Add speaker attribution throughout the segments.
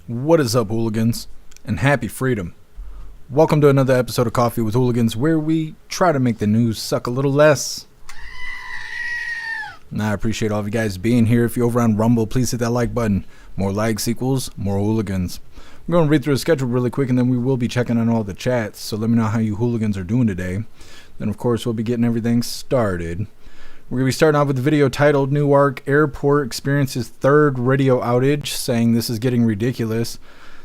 Speaker 1: What is up, hooligans? And happy freedom. Welcome to another episode of Coffee with Hooligans, where we try to make the news suck a little less. And I appreciate all of you guys being here. If you're over on Rumble, please hit that like button. More likes equals more hooligans. I'm going to read through the schedule really quick, and then we will be checking on all the chats. So let me know how you hooligans are doing today. Then, of course, we'll be getting everything started. We're going to be starting off with the video titled Newark Airport Experiences Third Radio Outage, saying this is getting ridiculous.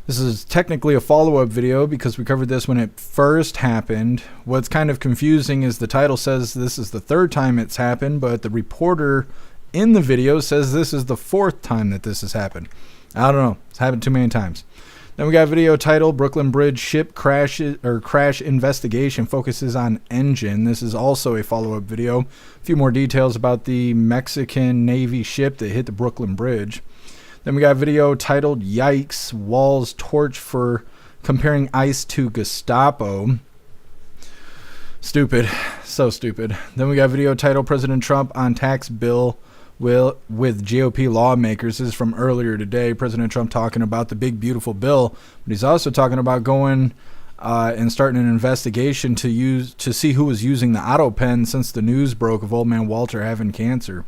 Speaker 1: This is technically a follow-up video because we covered this when it first happened. What's kind of confusing is the title says this is the third time it's happened, but the reporter in the video says this is the fourth time that this has happened. I don't know. It's happened too many times. Then we got a video titled Brooklyn Bridge Ship Crash Investigation Focuses on Engine. This is also a follow-up video. A few more details about the Mexican Navy ship that hit the Brooklyn Bridge. Then we got a video titled Yikes, Walls Torch for Comparing ICE to Gestapo. Stupid. So stupid. Then we got a video titled President Trump on Tax Bill with GOP lawmakers. This is from earlier today. President Trump talking about the big, beautiful bill, but he's also talking about going and starting an investigation to see who was using the auto pen since the news broke of old man Walter having cancer.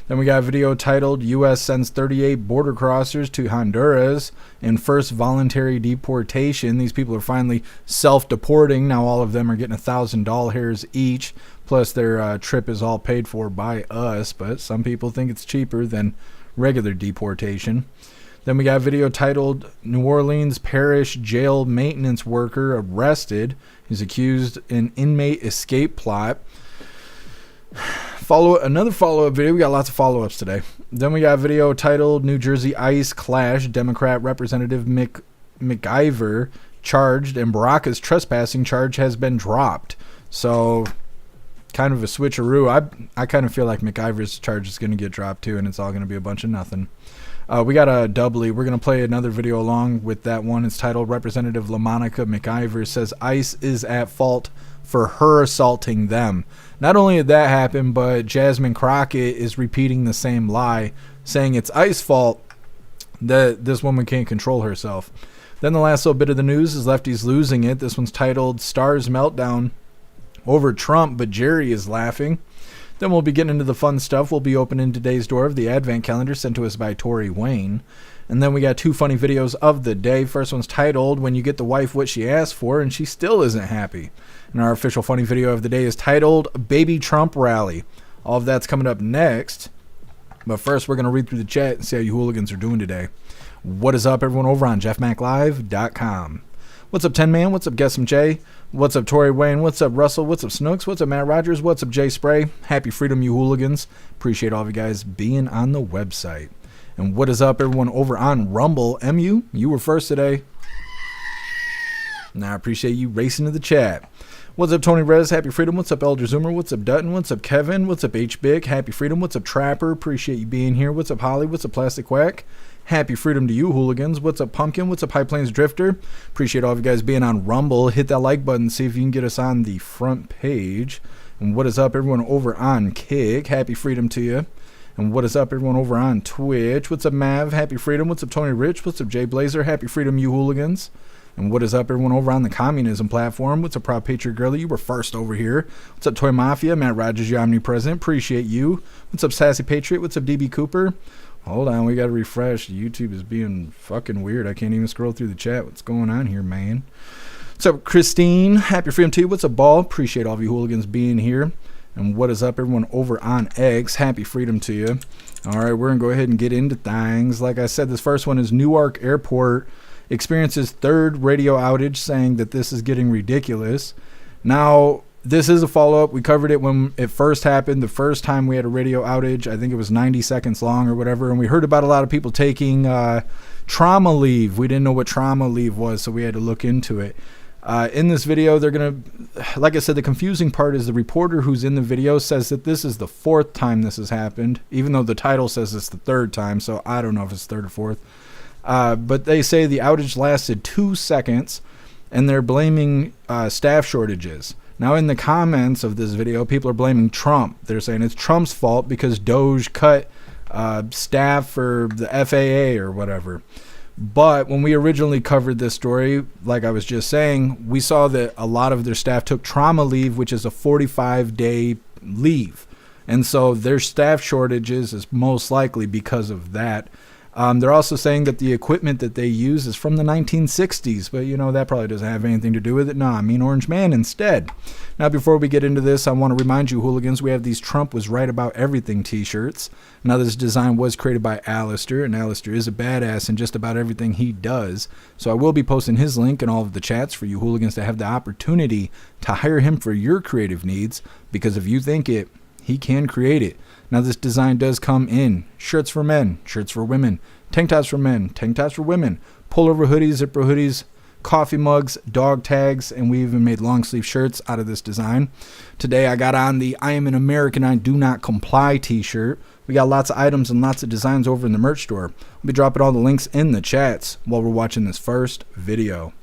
Speaker 1: Then we got a video titled U.S. sends 38 border crossers to Honduras in first voluntary deportation. These people are finally self-deporting. Now all of them are getting $1,000 each. Plus their trip is all paid for by us. But some people think it's cheaper than regular deportation. Then we got a video titled New Orleans Parish Jail Maintenance Worker Arrested. He's accused in inmate escape plot. Another follow-up video. We got lots of follow-ups today. Then we got a video titled New Jersey ICE Clash, Democrat Representative McIver charged, and Baraka's trespassing charge has been dropped. So, kind of a switcheroo. I kind of feel like McIver's charge is going to get dropped too, and it's all going to be a bunch of nothing. We got a doubly. We're going to play another video along with that one. It's titled Representative LaMonica McIver says ICE is at fault for her assaulting them. Not only did that happen, but Jasmine Crockett is repeating the same lie, saying it's ICE's fault that this woman can't control herself. Then the last little bit of the news is lefties losing it. This one's titled Stars Meltdown over Trump, but Jerry is laughing. Then we'll be getting into the fun stuff. We'll be opening today's door of the Advent calendar sent to us by Tori Wayne. And then we got two funny videos of the day. First one's titled When You Get the Wife What She Asked For and She Still Isn't Happy. And our official funny video of the day is titled Baby Trump Rally. All of that's coming up next. But first, we're going to read through the chat and see how you hooligans are doing today. What is up, everyone, over on jeffmaclive.com. What's up, 10 Man? What's up, Guessum J? What's up, Tori Wayne? What's up, Russell? What's up, Snooks? What's up, Matt Rogers? What's up, Jay Spray? Happy freedom, you hooligans. Appreciate all of you guys being on the website. And what is up, everyone, over on Rumble? MU, you were first today. Now I appreciate you racing to the chat. What's up, Tony Rez? Happy freedom. What's up, Elder Zoomer? What's up, Dutton? What's up, Kevin? What's up, H-Big? Happy freedom. What's up, Trapper? Appreciate you being here. What's up, Holly? What's up, Plastic Quack? Happy freedom to you, hooligans. What's up, Pumpkin? What's up, High Plains Drifter? Appreciate all of you guys being on Rumble. Hit that like button. See if you can get us on the front page. And what is up, everyone, over on Kick? Happy freedom to you. And what is up, everyone, over on Twitch? What's up, Mav? Happy freedom. What's up, Tony Rich? What's up, Jay Blazer? Happy freedom, you hooligans. And what is up, everyone, over on the communism platform? What's up, Proud Patriot Girlie? You were first over here. What's up, Toy Mafia? Matt Rogers, you're omnipresent. Appreciate you. What's up, Sassy Patriot? What's up, DB Cooper? Hold on, we got to refresh. YouTube is being fucking weird. I can't even scroll through the chat. What's going on here, man? What's up, Christine? Happy freedom to you. What's up, Ball? Appreciate all of you hooligans being here. And what is up, everyone, over on X? Happy freedom to you. All right, we're going to go ahead and get into things. Like I said, this first one is Newark Airport experiences third radio outage, saying that this is getting ridiculous. Now, this is a follow-up. We covered it when it first happened. The first time we had a radio outage, I think it was 90 seconds long or whatever, and we heard about a lot of people taking trauma leave. We didn't know what trauma leave was, so we had to look into it. In this video, they're going to, like I said, the confusing part is the reporter who's in the video says that this is the fourth time this has happened, even though the title says it's the third time, so I don't know if it's third or fourth. But they say the outage lasted 2 seconds, and they're blaming staff shortages. Now, in the comments of this video, people are blaming Trump. They're saying it's Trump's fault because Doge cut staff for the FAA or whatever. But when we originally covered this story, like I was just saying, we saw that a lot of their staff took trauma leave, which is a 45-day leave. And so their staff shortages is most likely because of that. They're also saying that the equipment that they use is from the 1960s, but that probably doesn't have anything to do with it. No, I mean Orange Man instead. Now, before we get into this, I want to remind you, hooligans, we have these Trump was right about everything t-shirts. Now, this design was created by Alistair, and Alistair is a badass in just about everything he does. So I will be posting his link in all of the chats for you hooligans to have the opportunity to hire him for your creative needs, because if you think it, he can create it. Now, this design does come in shirts for men, shirts for women, tank tops for men, tank tops for women, pullover hoodies, zipper hoodies, coffee mugs, dog tags, and we even made long sleeve shirts out of this design. Today, I got on the I am an American, I do not comply t-shirt. We got lots of items and lots of designs over in the merch store. I'll be dropping all the links in the chats while we're watching this first video.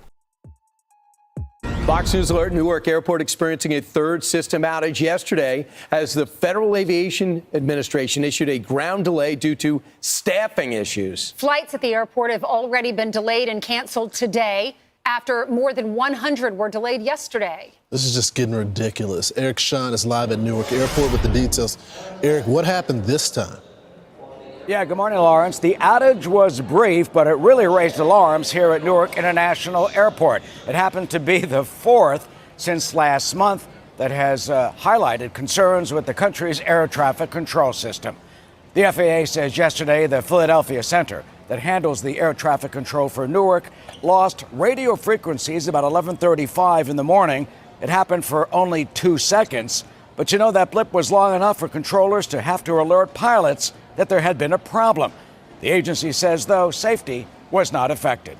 Speaker 2: Fox News alert: Newark Airport experiencing a third system outage yesterday as the Federal Aviation Administration issued a ground delay due to staffing issues.
Speaker 3: Flights at the airport have already been delayed and canceled today after more than 100 were delayed yesterday.
Speaker 4: This is just getting ridiculous. Eric Sean is live at Newark Airport with the details. Eric, what happened this time?
Speaker 5: Yeah, good morning, Lawrence. The outage was brief, but it really raised alarms here at Newark International Airport. It happened to be the fourth since last month that has highlighted concerns with the country's air traffic control system. The FAA says yesterday the Philadelphia Center that handles the air traffic control for Newark lost radio frequencies about 11:35 in the morning. It happened for only 2 seconds, but that blip was long enough for controllers to have to alert pilots that there had been a problem. The agency says, though, safety was not affected.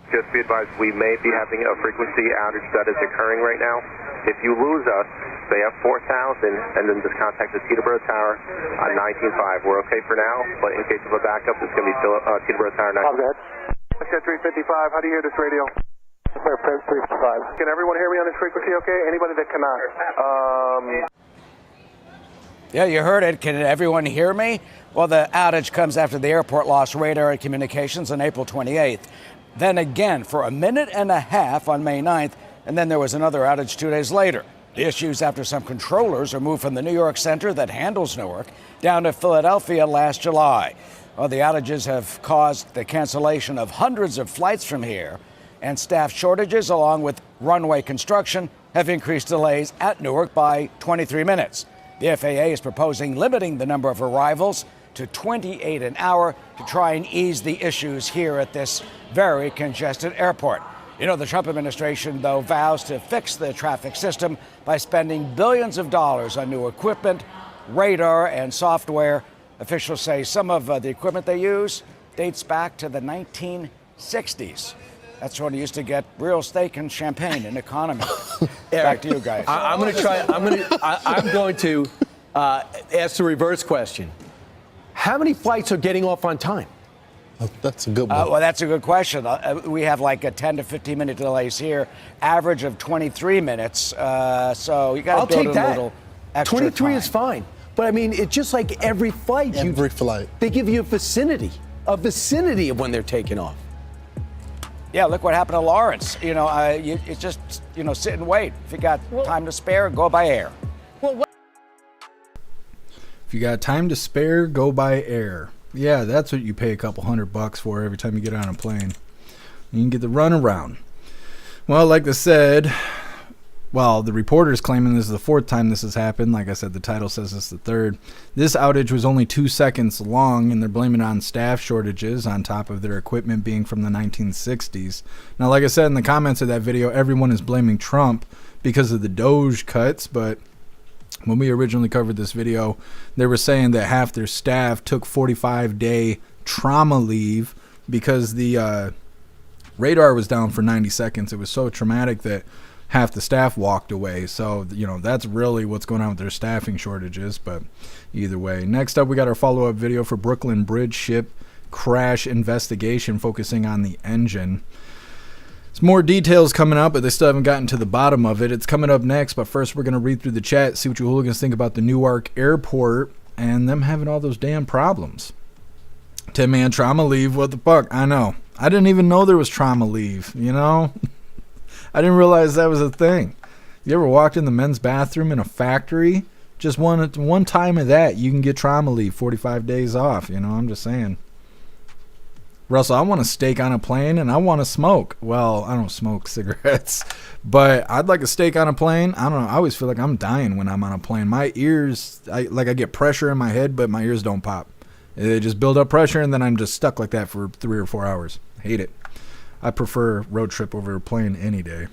Speaker 6: Just be advised, we may be having a frequency outage that is occurring right now. If you lose us, stay at 4,000 and then just contact the Teterboro Tower on 19.5. We're okay for now, but in case of a backup, it's going to be Teterboro Tower 19.
Speaker 7: Okay, 355, how do you hear this radio? 355. Can everyone hear me on this frequency okay? Anybody that cannot?
Speaker 5: Yeah, you heard it. Can everyone hear me? Well, the outage comes after the airport lost radar and communications on April 28th. Then again for a minute and a half on May 9th, and then there was another outage 2 days later. The issues after some controllers are moved from the New York Center that handles Newark down to Philadelphia last July. Well, the outages have caused the cancellation of hundreds of flights from here, and staff shortages along with runway construction have increased delays at Newark by 23 minutes. The FAA is proposing limiting the number of arrivals to 28 an hour to try and ease the issues here at this very congested airport. The Trump administration, though, vows to fix the traffic system by spending billions of dollars on new equipment, radar, and software. Officials say some of the equipment they use dates back to the 1960s. That's when you used to get real steak and champagne in economy. Back to you guys.
Speaker 2: I'm going to ask the reverse question. How many flights are getting off on time?
Speaker 4: That's a good one.
Speaker 5: Well, that's a good question. We have like a 10 to 15 minute delays here, average of 23 minutes. So you got to build a little extra
Speaker 2: 23
Speaker 5: time.
Speaker 2: is fine. But I mean, it's just like every flight.
Speaker 4: Every flight.
Speaker 2: They give you a vicinity of when they're taking off.
Speaker 5: Yeah, look what happened to Lawrence. It's just, sit and wait. If you got time to spare, go by air.
Speaker 1: If you got time to spare, go by air. Yeah, that's what you pay a couple $100 for every time you get on a plane. You can get the runaround. Well, like I said, the reporter's claiming this is the fourth time this has happened. Like I said, the title says it's the third. This outage was only 2 seconds long, and they're blaming it on staff shortages on top of their equipment being from the 1960s. Now, like I said in the comments of that video, everyone is blaming Trump because of the Doge cuts, but when we originally covered this video, they were saying that half their staff took 45-day trauma leave because the radar was down for 90 seconds. It was so traumatic that half the staff walked away. So, that's really what's going on with their staffing shortages. But either way, next up, we got our follow-up video for Brooklyn Bridge ship crash investigation focusing on the engine. There's more details coming up, but they still haven't gotten to the bottom of it. It's coming up next, but first we're going to read through the chat, see what you hooligans think about the Newark Airport and them having all those damn problems. 10-man trauma leave. What the fuck? I know. I didn't even know there was trauma leave, you know? I didn't realize that was a thing. You ever walked in the men's bathroom in a factory? Just one time of that, you can get trauma leave, 45 days off, you know? I'm just saying. Russell, I want a steak on a plane and I want to smoke. Well, I don't smoke cigarettes, but I'd like a steak on a plane. I don't know. I always feel like I'm dying when I'm on a plane. My ears, I get pressure in my head, but my ears don't pop. They just build up pressure and then I'm just stuck like that for 3 or 4 hours. Hate it. I prefer road trip over a plane any day.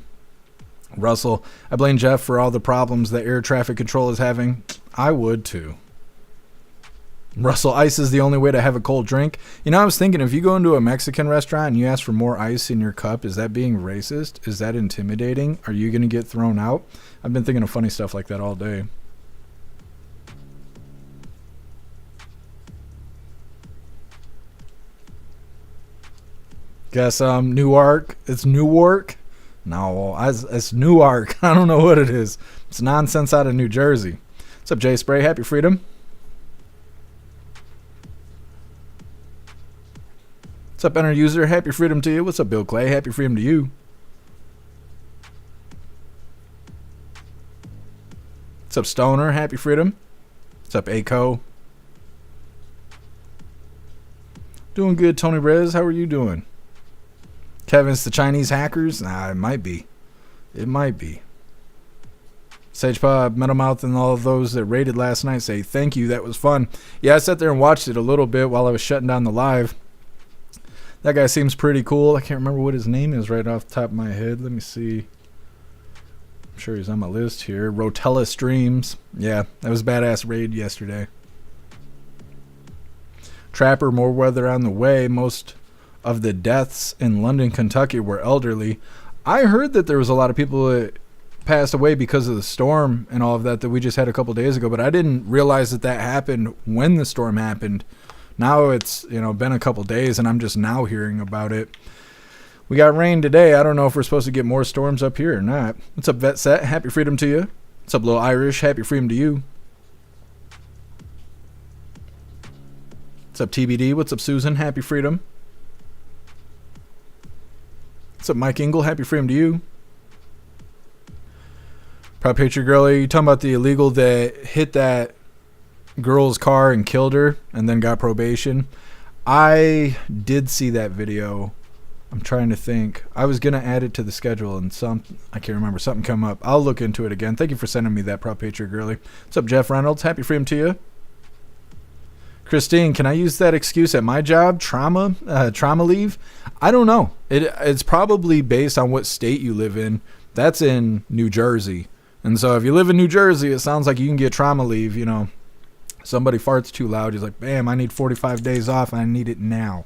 Speaker 1: Russell, I blame Jeff for all the problems that air traffic control is having. I would too. Russell, ice is the only way to have a cold drink. You know, I was thinking, if you go into a Mexican restaurant and you ask for more ice in your cup, is that being racist? Is that intimidating? Are you going to get thrown out? I've been thinking of funny stuff like that all day. Guess Newark. It's Newark? No, it's Newark. I don't know what it is. It's nonsense out of New Jersey. What's up, Jay Spray? Happy Freedom. What's up, Enter User? Happy Freedom to you. What's up, Bill Clay? Happy Freedom to you. What's up, Stoner? Happy Freedom. What's up, Aco? Doing good, Tony Rez. How are you doing? Kevin's the Chinese hackers? Nah, it might be. It might be. SagePub, Metalmouth, and all of those that raided last night say thank you. That was fun. Yeah, I sat there and watched it a little bit while I was shutting down the live. That guy seems pretty cool. I can't remember what his name is right off the top of my head. Let me see. I'm sure he's on my list here. Rotella Streams. Yeah, that was a badass raid yesterday. Trapper, more weather on the way. Most of the deaths in London, Kentucky were elderly. I heard that there was a lot of people that passed away because of the storm and all of that we just had a couple days ago, but I didn't realize that happened when the storm happened. Now it's, been a couple days and I'm just now hearing about it. We got rain today. I don't know if we're supposed to get more storms up here or not. What's up, Vet Set? Happy Freedom to you. What's up, Little Irish? Happy Freedom to you. What's up, TBD? What's up, Susan? Happy Freedom. What's up, Mike Ingle? Happy Freedom to you. Proud Patriot Girlie, you talking about the illegal that hit that girl's car and killed her and then got probation? I did see that video. I'm trying to think. I was going to add it to the schedule and I can't remember. Something come up. I'll look into it again. Thank you for sending me that, Proud Patriot Girlie. What's up, Jeff Reynolds? Happy Freedom to you. Christine, can I use that excuse at my job? Trauma leave? I don't know. It's probably based on what state you live in. That's in New Jersey. And so if you live in New Jersey, it sounds like you can get trauma leave, Somebody farts too loud. He's like, bam, I need 45 days off and I need it now.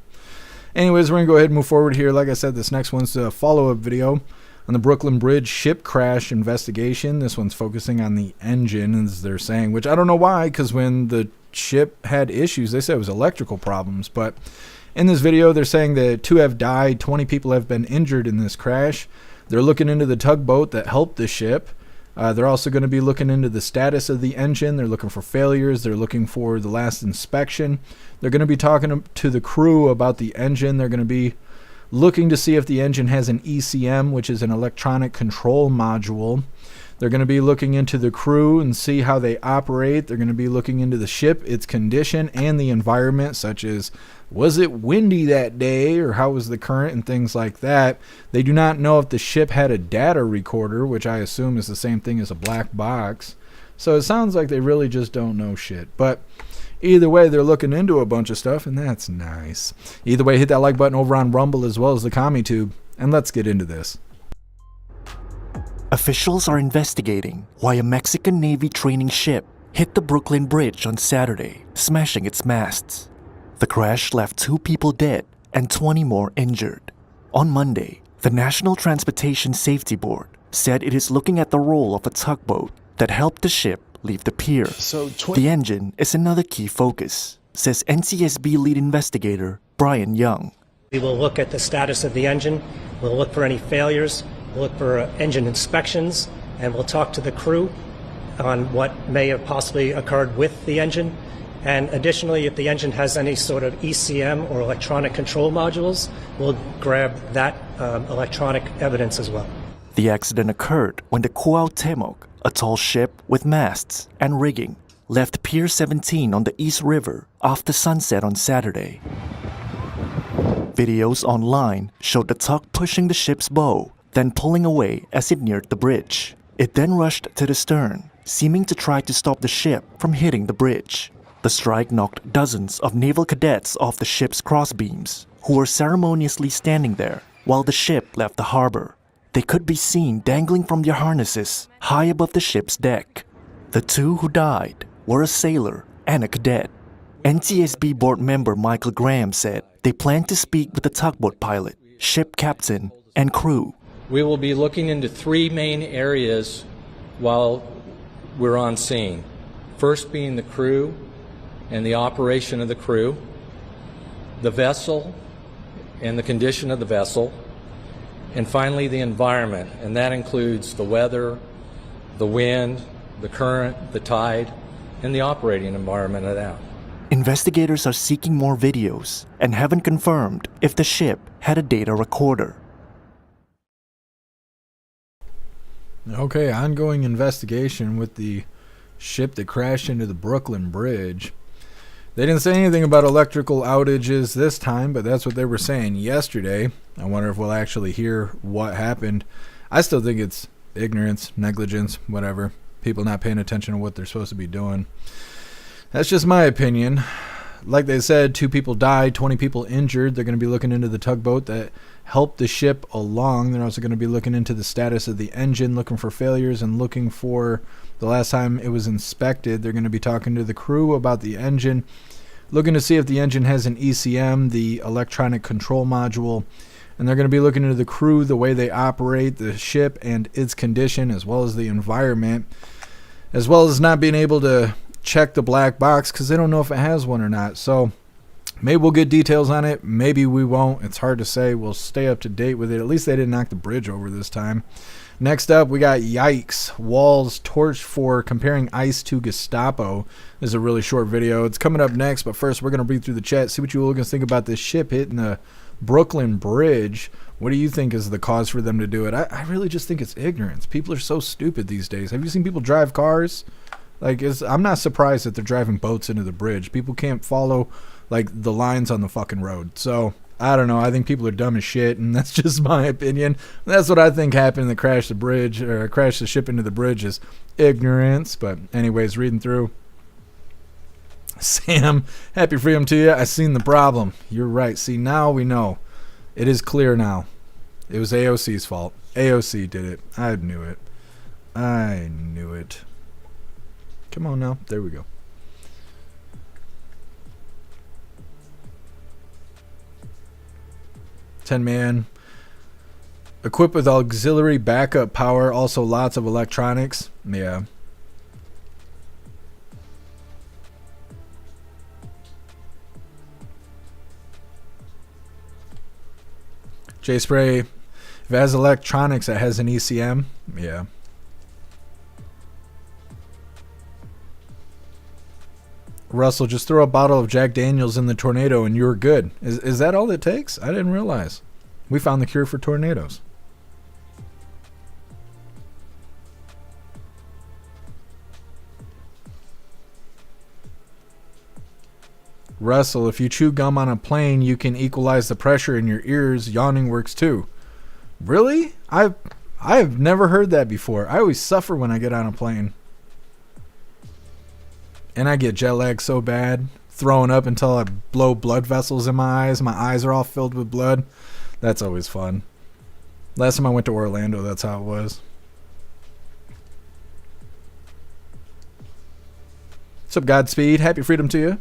Speaker 1: Anyways, we're going to go ahead and move forward here. Like I said, this next one's a follow-up video on the Brooklyn Bridge ship crash investigation. This one's focusing on the engine, as they're saying, which I don't know why, because when the ship had issues, they said it was electrical problems. But in this video, they're saying that 2 have died, 20 people have been injured in this crash. They're looking into the tugboat that helped the ship. They're also going to be looking into the status of the engine. They're looking for failures. They're looking for the last inspection. They're going to be talking to the crew about the engine. They're going to be looking to see if the engine has an ECM, which is an electronic control module. They're going to be looking into the crew and see how they operate. They're going to be looking into the ship, its condition, and the environment, such as was it windy that day or how was the current and things like that. They do not know if the ship had a data recorder, which I assume is the same thing as a black box. So it sounds like they really just don't know shit. But either way, they're looking into a bunch of stuff, and that's nice. Either way, hit that like button over on Rumble as well as the CommiTube, and let's get into this.
Speaker 8: Officials are investigating why a Mexican Navy training ship hit the Brooklyn Bridge on Saturday, smashing its masts. The crash left 2 people dead and 20 more injured. On Monday, the National Transportation Safety Board said it is looking at the role of a tugboat that helped the ship leave the pier. The engine is another key focus, says NTSB lead investigator Brian Young.
Speaker 9: We will look at the status of the engine, we'll look for any failures, we'll look for engine inspections, and we'll talk to the crew on what may have possibly occurred with the engine. And additionally, if the engine has any sort of ECM or electronic control modules, we'll grab that electronic evidence as well.
Speaker 8: The accident occurred when the Cuauhtémoc, a tall ship with masts and rigging, left Pier 17 on the East River after sunset on Saturday. Videos online showed the tug pushing the ship's bow, then pulling away as it neared the bridge. It then rushed to the stern, seeming to try to stop the ship from hitting the bridge. The strike knocked dozens of naval cadets off the ship's crossbeams, who were ceremoniously standing there while the ship left the harbor. They could be seen dangling from their harnesses high above the ship's deck. The two who died were a sailor and a cadet. NTSB board member Michael Graham said they plan to speak with the tugboat pilot, ship captain, and crew.
Speaker 10: We will be looking into three main areas while we're on scene. First being the crew and the operation of the crew, the vessel and the condition of the vessel, and finally the environment, and that includes the weather, the wind, the current, the tide, and the operating environment of that.
Speaker 8: Investigators are seeking more videos and haven't confirmed if the ship had a data recorder.
Speaker 1: Okay, ongoing investigation with the ship that crashed into the Brooklyn Bridge. They didn't say anything about electrical outages this time, but that's what they were saying yesterday. I wonder if we'll actually hear what happened. I still think it's ignorance, negligence, whatever. People not paying attention to what they're supposed to be doing. That's just my opinion. Like they said, 2 people died, 20 people injured. They're going to be looking into the tugboat that helped the ship along. They're also going to be looking into the status of the engine, looking for failures, and looking for the last time it was inspected. They're going to be talking to the crew about the engine, looking to see if the engine has an ECM, the electronic control module, and they're going to be looking into the crew, the way they operate the ship and its condition, as well as the environment, as well as not being able to check the black box because they don't know if it has one or not. So maybe we'll get details on it, maybe we won't. It's hard to say. We'll stay up to date with it. At least they didn't knock the bridge over this time. Next up, we got Yikes, Walls torched for comparing ICE to Gestapo. This is a really short video. It's coming up next, but first we're going to read through the chat, see what you Hooligans think about this ship hitting the Brooklyn Bridge. What do you think is the cause for them to do it? I really just think it's ignorance. People are so stupid these days. Have you seen people drive cars? I'm not surprised that they're driving boats into the bridge. People can't follow the lines on the fucking road. So I don't know. I think people are dumb as shit, and that's just my opinion. That's what I think happened to crash the bridge, or crash the ship into the bridge, is ignorance. But anyways, reading through. Sam, happy freedom to you. I seen the problem. You're right. See, now we know. It is clear now. It was AOC's fault. AOC did it. I knew it. I knew it. Come on now. There we go. Man, equipped with auxiliary backup power, also lots of electronics. Yeah. J Spray, if it has electronics, it has an ECM. Yeah. Russell, just throw a bottle of Jack Daniels in the tornado and you're good. Is that all it takes? I didn't realize. We found the cure for tornadoes. Russell, if you chew gum on a plane, you can equalize the pressure in your ears. Yawning works too. Really? I've never heard that before. I always suffer when I get on a plane. And I get jet lag so bad, throwing up until I blow blood vessels in my eyes. My eyes are all filled with blood. That's always fun. Last time I went to Orlando, that's how it was. What's up, Godspeed? Happy freedom to you.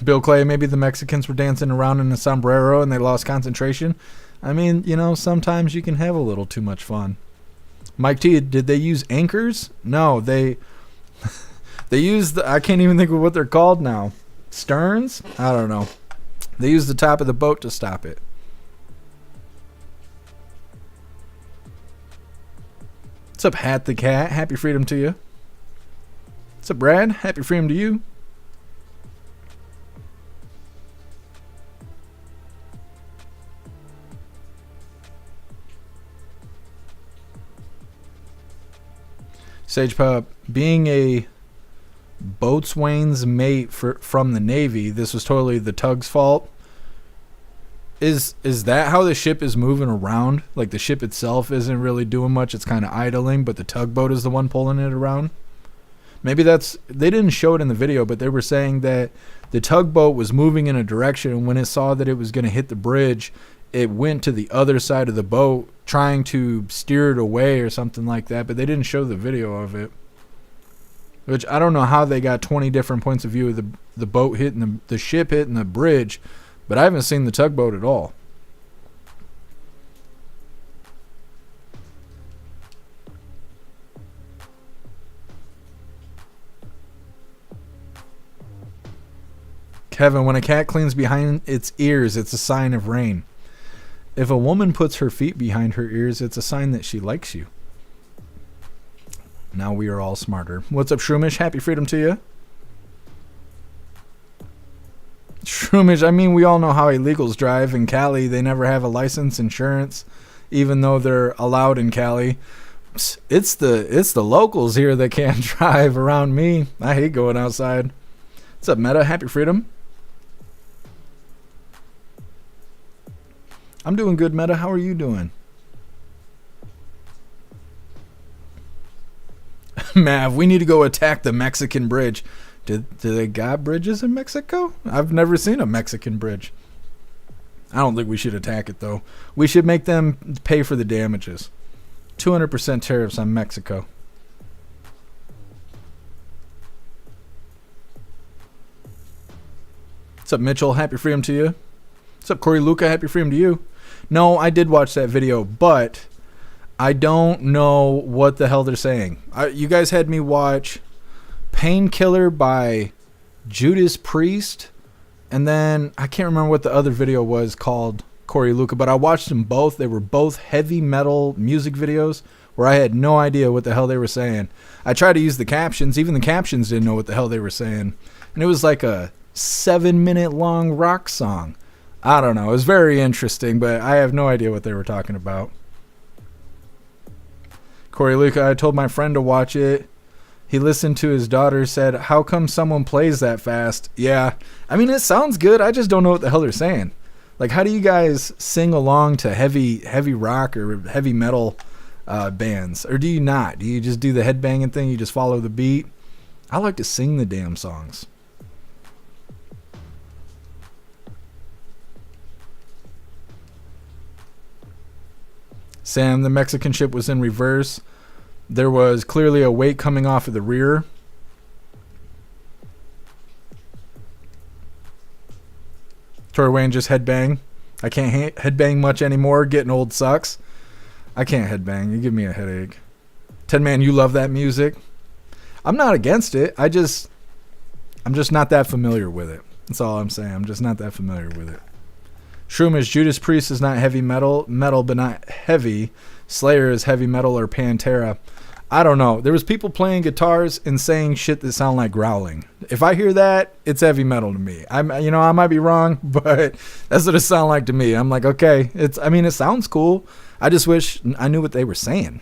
Speaker 1: Bill Clay, maybe the Mexicans were dancing around in a sombrero and they lost concentration. I mean, you know, sometimes you can have a little too much fun. Mike T, did they use anchors? No, they used I can't even think of what they're called now. Sterns? I don't know. They used the top of the boat to stop it. What's up, Hat the Cat? Happy freedom to you. What's up, Brad? Happy freedom to you. Sage Pup, being a boatswain's mate from the Navy, this was totally the tug's fault. Is that how the ship is moving around? Like, the ship itself isn't really doing much, it's kind of idling, but the tugboat is the one pulling it around? Maybe that's, they didn't show it in the video, but they were saying that the tugboat was moving in a direction, and when it saw that it was going to hit the bridge, it went to the other side of the boat trying to steer it away or something like that, but they didn't show the video of it. Which, I don't know how they got 20 different points of view of the boat hitting the ship hitting the bridge, but I haven't seen the tugboat at all. Kevin, when a cat cleans behind its ears, it's a sign of rain. If a woman puts her feet behind her ears, it's a sign that she likes you. Now we are all smarter. What's up, Shroomish? Happy freedom to you. Shroomish, I mean, we all know how illegals drive. In Cali, they never have a license, insurance, even though they're allowed in Cali. It's the locals here that can't drive around me. I hate going outside. What's up, Meta? Happy freedom. I'm doing good, Meta. How are you doing? Mav, we need to go attack the Mexican bridge. Do they got bridges in Mexico? I've never seen a Mexican bridge. I don't think we should attack it, though. We should make them pay for the damages. 200% tariffs on Mexico. What's up, Mitchell? Happy freedom to you. What's up, Corey Luca? Happy freedom to you. No, I did watch that video, but I don't know what the hell they're saying. You guys had me watch Painkiller by Judas Priest, and then I can't remember what the other video was called, Corey Luca, but I watched them both. They were both heavy metal music videos where I had no idea what the hell they were saying. I tried to use the captions. Even the captions didn't know what the hell they were saying. And it was like a 7-minute long rock song. I don't know. It was very interesting, but I have no idea what they were talking about. Corey Luca, I told my friend to watch it. He listened to his daughter, said, how come someone plays that fast? Yeah, I mean, it sounds good. I just don't know what the hell they're saying. Like, how do you guys sing along to heavy rock or heavy metal bands? Or do you not? Do you just do the headbanging thing? You just follow the beat? I like to sing the damn songs. Sam, the Mexican ship was in reverse. There was clearly a weight coming off of the rear. Tori Wayne, just headbang. I can't headbang much anymore. Getting old sucks. I can't headbang. You give me a headache. 10 Man, you love that music. I'm not against it. I'm just not that familiar with it. That's all I'm saying. I'm just not that familiar with it. Shroomish, Judas Priest is not heavy metal but not heavy. Slayer is heavy metal or Pantera. I don't know. There was people playing guitars and saying shit that sound like growling. If I hear that, it's heavy metal to me. I might be wrong, but that's what it sounds like to me. I'm like, okay, it sounds cool. I just wish I knew what they were saying.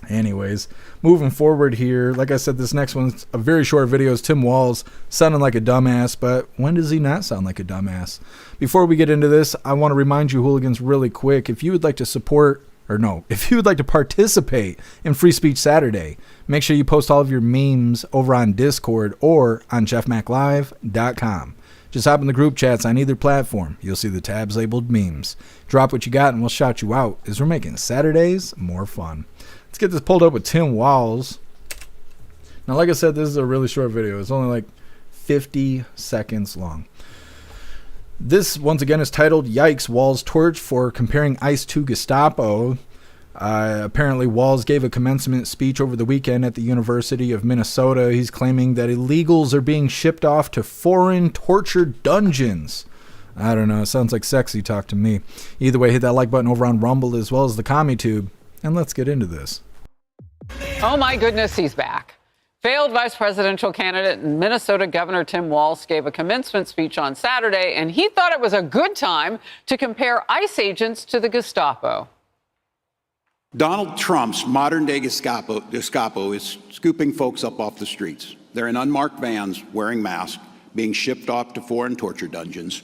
Speaker 1: Anyways, moving forward here, like I said, this next one's a very short video. It's Tim Walz sounding like a dumbass, but when does he not sound like a dumbass? Before we get into this, I want to remind you, hooligans, really quick, if you would like to participate in Free Speech Saturday, make sure you post all of your memes over on Discord or on jeffmaclive.com. Just hop in the group chats on either platform. You'll see the tabs labeled memes. Drop what you got and we'll shout you out, as we're making Saturdays more fun. Let's get this pulled up with Tim Walz. Now, like I said, this is a really short video. It's only like 50 seconds long. This, once again, is titled, Yikes, Walz Torch for Comparing ICE to Gestapo. Apparently, Walz gave a commencement speech over the weekend at the University of Minnesota. He's claiming that illegals are being shipped off to foreign torture dungeons. I don't know. It sounds like sexy talk to me. Either way, hit that like button over on Rumble as well as the CommuTube. And let's get into this.
Speaker 11: Oh, my goodness, he's back. Failed vice presidential candidate and Minnesota Governor Tim Walz gave a commencement speech on Saturday, and he thought it was a good time to compare ICE agents to the Gestapo.
Speaker 12: Donald Trump's modern-day Gestapo is scooping folks up off the streets. They're in unmarked vans, wearing masks, being shipped off to foreign torture dungeons.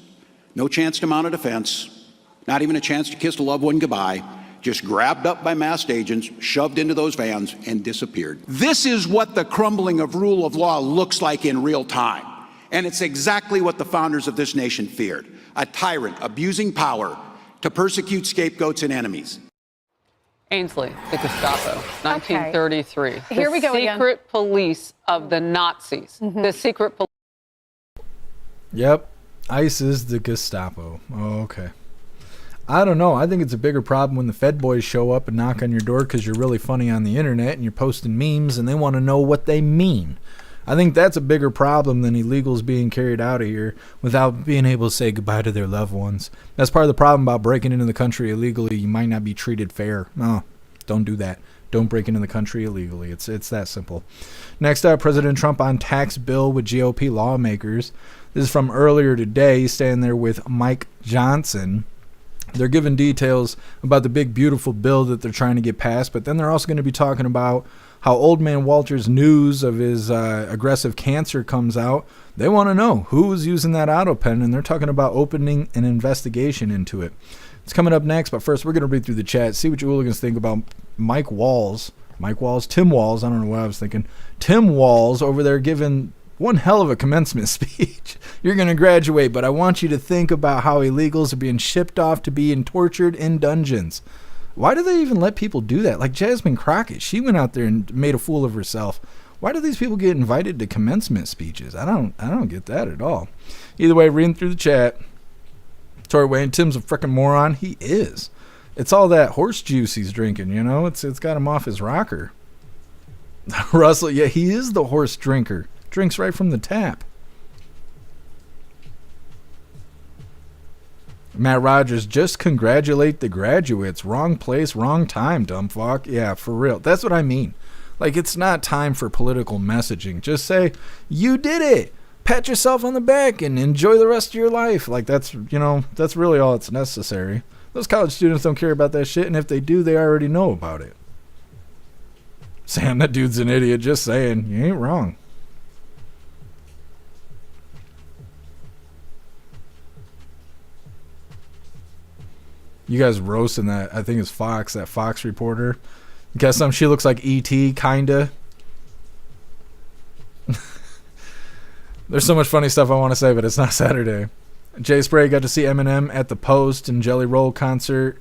Speaker 12: No chance to mount a defense, not even a chance to kiss a loved one goodbye. Just grabbed up by masked agents, shoved into those vans, and disappeared. This is what the crumbling of rule of law looks like in real time. And it's exactly what the founders of this nation feared. A tyrant abusing power to persecute scapegoats and enemies.
Speaker 11: Ainsley, the Gestapo, 1933.
Speaker 3: Okay. Here we go again.
Speaker 11: The secret police of the Nazis. The secret police.
Speaker 1: Yep. ICE is the Gestapo. Oh, okay. I don't know. I think it's a bigger problem when the Fed boys show up and knock on your door because you're really funny on the internet and you're posting memes and they want to know what they mean. I think that's a bigger problem than illegals being carried out of here without being able to say goodbye to their loved ones. That's part of the problem about breaking into the country illegally. You might not be treated fair. No, don't do that. Don't break into the country illegally. It's that simple. Next up, President Trump on tax bill with GOP lawmakers. This is from earlier today. He's standing there with Mike Johnson. They're giving details about the big, beautiful bill that they're trying to get passed, but then they're also going to be talking about how Old Man Walter's news of his aggressive cancer comes out. They want to know who was using that auto pen, and they're talking about opening an investigation into it. It's coming up next, but first we're going to read through the chat, see what you hooligans think about Tim Walz, I don't know what I was thinking. Tim Walz over there giving one hell of a commencement speech. You're going to graduate, but I want you to think about how illegals are being shipped off to being tortured in dungeons. Why do they even let people do that? Like Jasmine Crockett, she went out there and made a fool of herself. Why do these people get invited to commencement speeches? I don't get that at all. Either way, reading through the chat, Tori Wayne, Tim's a freaking moron. He is. It's all that horse juice he's drinking, you know? It's got him off his rocker. Russell, yeah, he is the horse drinker. Drinks right from the tap. Matt Rogers, just congratulate the graduates. Wrong place, wrong time, dumb fuck. Yeah, for real. That's what I mean. Like, it's not time for political messaging. Just say, you did it. Pat yourself on the back and enjoy the rest of your life. Like, that's really all that's necessary. Those college students don't care about that shit, and if they do, they already know about it. Sam, that dude's an idiot. Just saying. You ain't wrong. You guys roasting that, I think it's Fox, that Fox reporter. Guess she looks like E.T., kinda. There's so much funny stuff I want to say, but it's not Saturday. Jay Spray got to see Eminem at the Post and Jelly Roll concert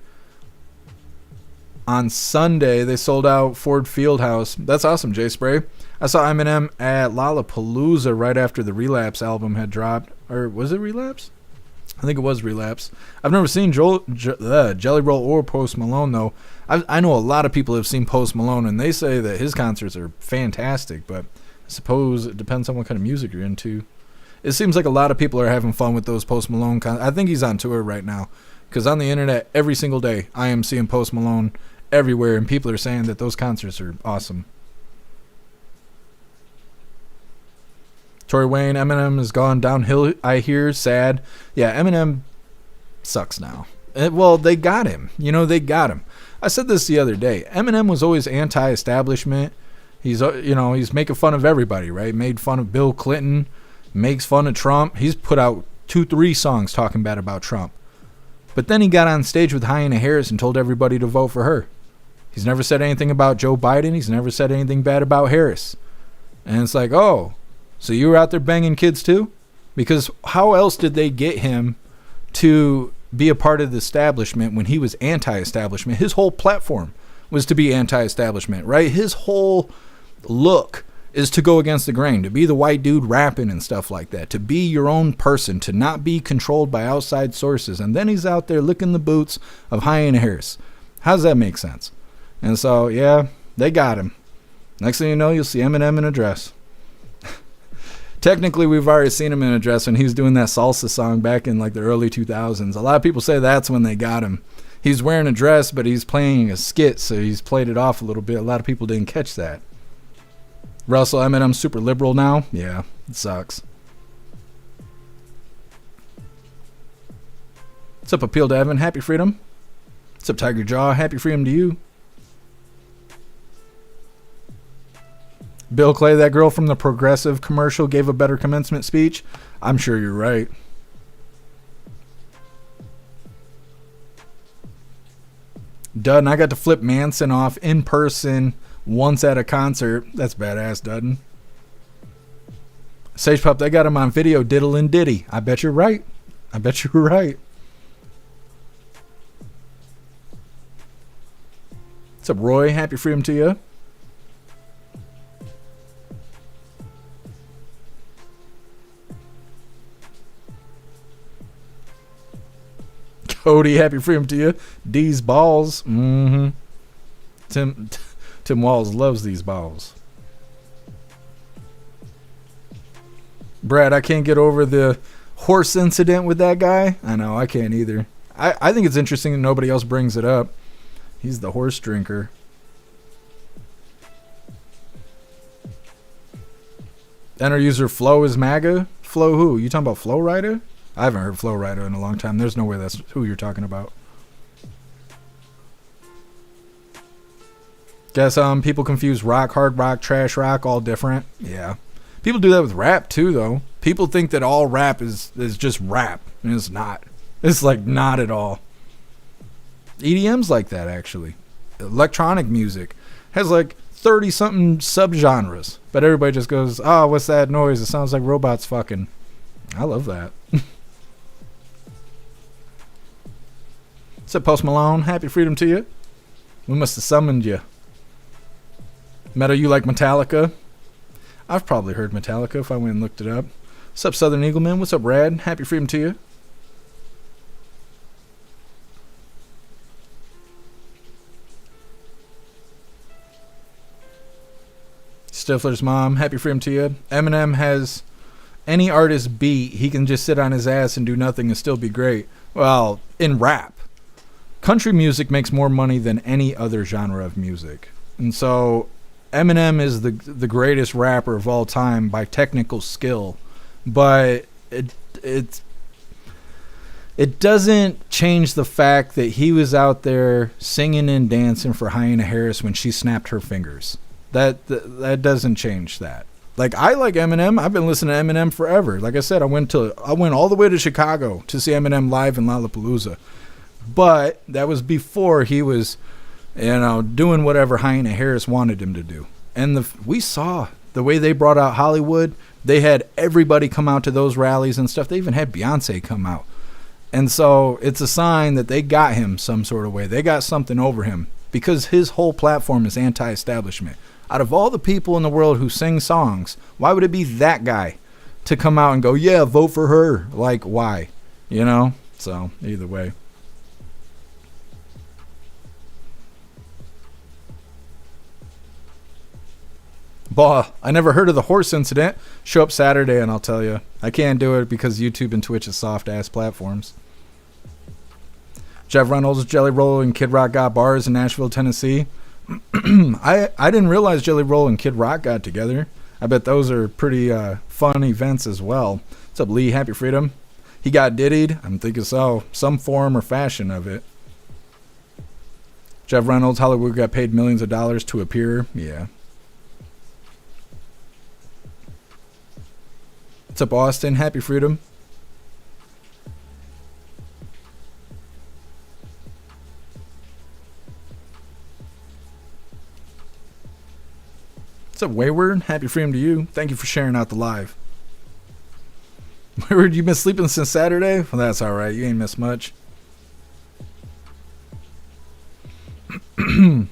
Speaker 1: on Sunday. They sold out Ford Fieldhouse. That's awesome, Jay Spray. I saw Eminem at Lollapalooza right after the Relapse album had dropped. Or was it Relapse? I think it was Relapse. I've never seen Jelly Roll or Post Malone, though. I know a lot of people have seen Post Malone, and they say that his concerts are fantastic, but I suppose it depends on what kind of music you're into. It seems like a lot of people are having fun with those Post Malone concerts. I think he's on tour right now, because on the internet, every single day, I am seeing Post Malone everywhere, and people are saying that those concerts are awesome. Tory Wayne, Eminem has gone downhill, I hear. Sad. Yeah, Eminem sucks now. Well, they got him. They got him. I said this the other day. Eminem was always anti-establishment. He's making fun of everybody, right? Made fun of Bill Clinton, makes fun of Trump. He's put out 2-3 songs talking bad about Trump. But then he got on stage with Hyena Harris and told everybody to vote for her. He's never said anything about Joe Biden. He's never said anything bad about Harris. And it's like, oh, so you were out there banging kids too? Because how else did they get him to be a part of the establishment when he was anti-establishment? His whole platform was to be anti-establishment, right? His whole look is to go against the grain, to be the white dude rapping and stuff like that, to be your own person, to not be controlled by outside sources. And then he's out there licking the boots of Hyena Harris. How does that make sense? And so, yeah, they got him. Next thing you know, you'll see Eminem in a dress. Technically, we've already seen him in a dress when he was doing that salsa song back in like the early 2000s. A lot of people say that's when they got him. He's wearing a dress, but he's playing a skit, so he's played it off a little bit. A lot of people didn't catch that. Russell, Eminem's super liberal now. Yeah, it sucks. What's up, Appeal to Evan? Happy freedom. What's up, Tiger Jaw? Happy freedom to you. Bill Clay, that girl from the Progressive commercial gave a better commencement speech. I'm sure you're right. Dudden, I got to flip Manson off in person once at a concert. That's badass, Dudden. Sage Pup, they got him on video diddling Diddy. I bet you're right. I bet you're right. What's up, Roy? Happy freedom to you. Cody, happy freedom to you. D's balls. Mm-hmm. Tim Walls loves these balls. Brad, I can't get over the horse incident with that guy. I know, I can't either. I think it's interesting that nobody else brings it up. He's the horse drinker. Enter user Flo is MAGA. Flo who? You talking about Flo Rida? I haven't heard Flo Rida in a long time. There's no way that's who you're talking about. Guess people confuse rock, hard rock, trash rock, all different. Yeah. People do that with rap too, though. People think that all rap is just rap. And it's not. It's like not at all. EDM's like that, actually. Electronic music has like 30-something subgenres. But everybody just goes, oh, what's that noise? It sounds like robots fucking. I love that. What's up, Post Malone? Happy freedom to you. We must have summoned you. Meta, you like Metallica? I've probably heard Metallica if I went and looked it up. What's up, Southern Eagleman? What's up, Rad? Happy freedom to you. Stifler's mom, happy freedom to you. Eminem has any artist beat, he can just sit on his ass and do nothing and still be great. Well, in rap, country music makes more money than any other genre of music. And so Eminem is the greatest rapper of all time by technical skill. But it doesn't change the fact that he was out there singing and dancing for Hyena Harris when she snapped her fingers. That doesn't change that. Like, I like Eminem. I've been listening to Eminem forever. Like I said, I went all the way to Chicago to see Eminem live in Lollapalooza. But that was before he was, doing whatever Hyena Harris wanted him to do. And we saw the way they brought out Hollywood. They had everybody come out to those rallies and stuff. They even had Beyonce come out. And so it's a sign that they got him some sort of way. They got something over him because his whole platform is anti-establishment. Out of all the people in the world who sing songs, why would it be that guy to come out and go, yeah, vote for her? Like, why? So either way. Bah, I never heard of the horse incident. Show up Saturday and I'll tell you. I can't do it because YouTube and Twitch is soft-ass platforms. Jeff Reynolds, Jelly Roll, and Kid Rock got bars in Nashville, Tennessee. I didn't realize Jelly Roll and Kid Rock got together. I bet those are pretty fun events as well. What's up, Lee? Happy freedom. He got diddied. I'm thinking so. Some form or fashion of it. Jeff Reynolds, Hollywood got paid millions of dollars to appear. Yeah. What's up, Austin? Happy freedom. What's up, Wayward? Happy freedom to you. Thank you for sharing out the live. Wayward, you been sleeping since Saturday? Well, that's all right. You ain't missed much.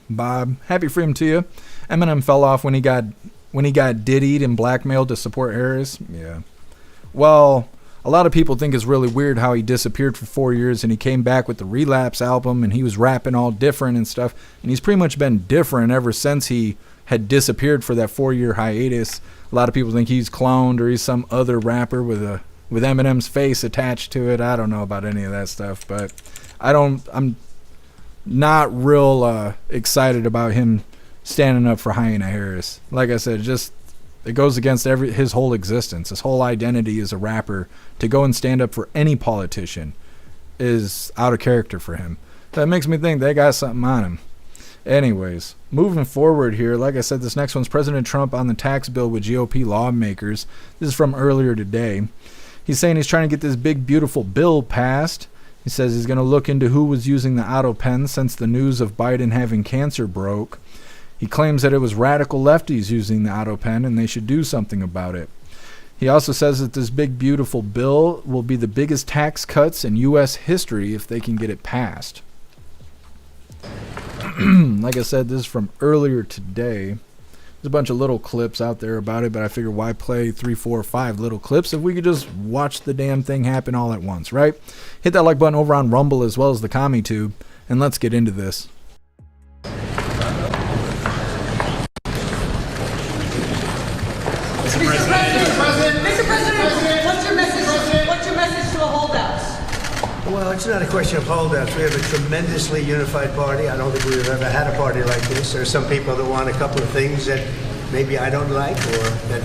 Speaker 1: Bob, happy freedom to you. Eminem fell off when he got diddied and blackmailed to support Harris. Yeah. Well, a lot of people think it's really weird how he disappeared for 4 years and he came back with the Relapse album and he was rapping all different and stuff. And he's pretty much been different ever since he had disappeared for that 4-year hiatus. A lot of people think he's cloned or he's some other rapper with Eminem's face attached to it. I don't know about any of that stuff, but I'm not real excited about him standing up for Hyena Harris. Like I said, just it goes against his whole existence. His whole identity as a rapper. To go and stand up for any politician is out of character for him. That makes me think they got something on him. Anyways, moving forward here, like I said, this next one's President Trump on the tax bill with GOP lawmakers. This is from earlier today. He's saying he's trying to get this big, beautiful bill passed. He says he's going to look into who was using the auto pen since the news of Biden having cancer broke. He claims that it was radical lefties using the auto pen and they should do something about it. He also says that this big, beautiful bill will be the biggest tax cuts in U.S. history if they can get it passed. Like I said, this is from earlier today. There's a bunch of little clips out there about it, but I figure why play 3, 4, 5 little clips if we could just watch the damn thing happen all at once, right? Hit that like button over on Rumble as well as the CommiTube, and let's get into this.
Speaker 13: Mr. President, what's your message to the holdouts?
Speaker 14: Well, it's not a question of holdouts. We have a tremendously unified party. I don't think we've ever had a party like this. There are some people that want a couple of things that maybe I don't like or that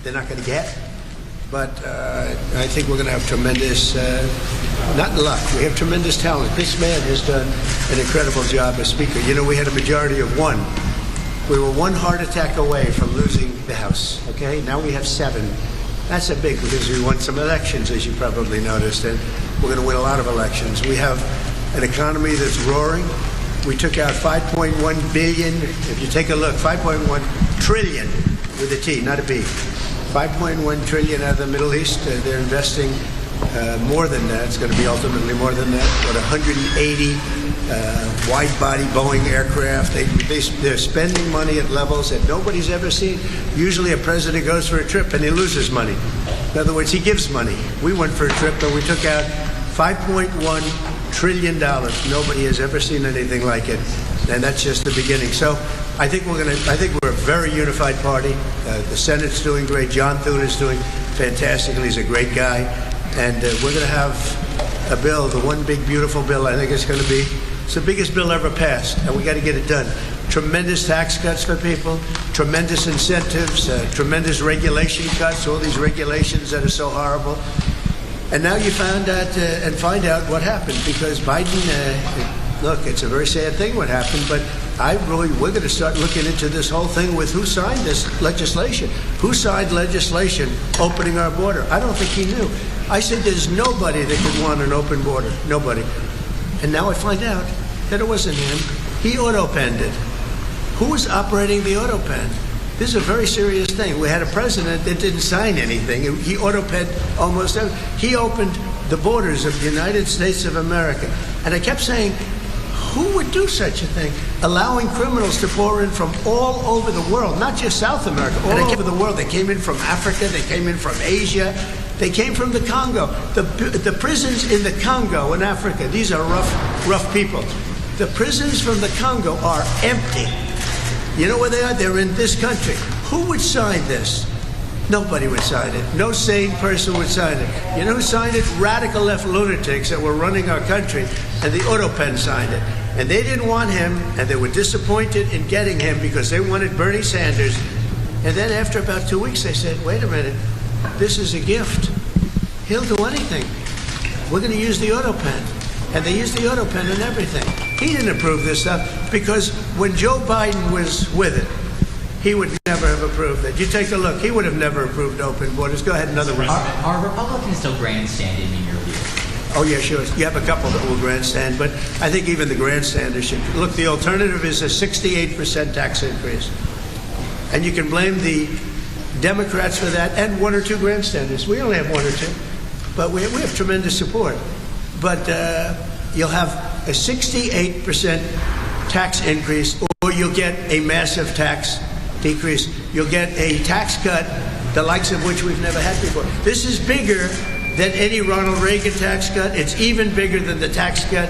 Speaker 14: they're not going to get. But I think we're going to have tremendous, not luck, we have tremendous talent. This man has done an incredible job as Speaker. You know, we had a majority of 1. We were 1 heart attack away from losing the House, okay? Now we have 7. That's a big, because we won some elections, as you probably noticed, and we're going to win a lot of elections. We have an economy that's roaring. We took out $5.1 billion. If you take a look, 5.1 trillion with a T, not a B. 5.1 trillion out of the Middle East. They're investing more than that. It's going to be ultimately more than that. But 180 wide-body Boeing aircraft. They're spending money at levels that nobody's ever seen. Usually a president goes for a trip and he loses money. In other words, he gives money. We went for a trip and we took out $5.1 trillion. Nobody has ever seen anything like it. And that's just the beginning. So I think we're a very unified party. The Senate's doing great. John Thune is doing fantastically. He's a great guy. And we're going to have a bill, the one big, beautiful bill. I think it's going to be, it's the biggest bill ever passed, and we got to get it done. Tremendous tax cuts for people, tremendous incentives, tremendous regulation cuts, all these regulations that are so horrible. And now you find out what happened, because Biden, look, it's a very sad thing what happened, but we're going to start looking into this whole thing with who signed this legislation. Who signed legislation opening our border? I don't think he knew. I said there's nobody that could want an open border. Nobody. And now I find out that it wasn't him. He auto-penned it. Who was operating the auto-pen? This is a very serious thing. We had a president that didn't sign anything. He auto-penned almost everything. He opened the borders of the United States of America. And I kept saying, who would do such a thing? Allowing criminals to pour in from all over the world, not just South America, all over the world. They came in from Africa, they came in from Asia, they came from the Congo. The prisons in the Congo in Africa, these are rough people. The prisons from the Congo are empty. You know where they are? They're in this country. Who would sign this? Nobody would sign it. No sane person would sign it. You know who signed it? Radical left lunatics that were running our country, and the auto-pen signed it. And they didn't want him, and they were disappointed in getting him because they wanted Bernie Sanders. And then after about 2 weeks, they said, wait a minute, this is a gift. He'll do anything. We're going to use the auto-pen. And they used the auto-pen and everything. He didn't approve this stuff because when Joe Biden was with it, he would never have approved it. You take a look. He would have never approved open borders. Go ahead, another one.
Speaker 15: Are Republicans still grandstanding in your view?
Speaker 14: Oh, yeah, sure. You have a couple that will grandstand, but I think even the grandstanders should. Look, the alternative is a 68% tax increase. And you can blame the Democrats for that and 1 or 2 grandstanders. We only have 1 or 2, but we have tremendous support. But you'll have a 68% tax increase, or you'll get a massive tax decrease. You'll get a tax cut, the likes of which we've never had before. This is bigger than any Ronald Reagan tax cut. It's even bigger than the tax cut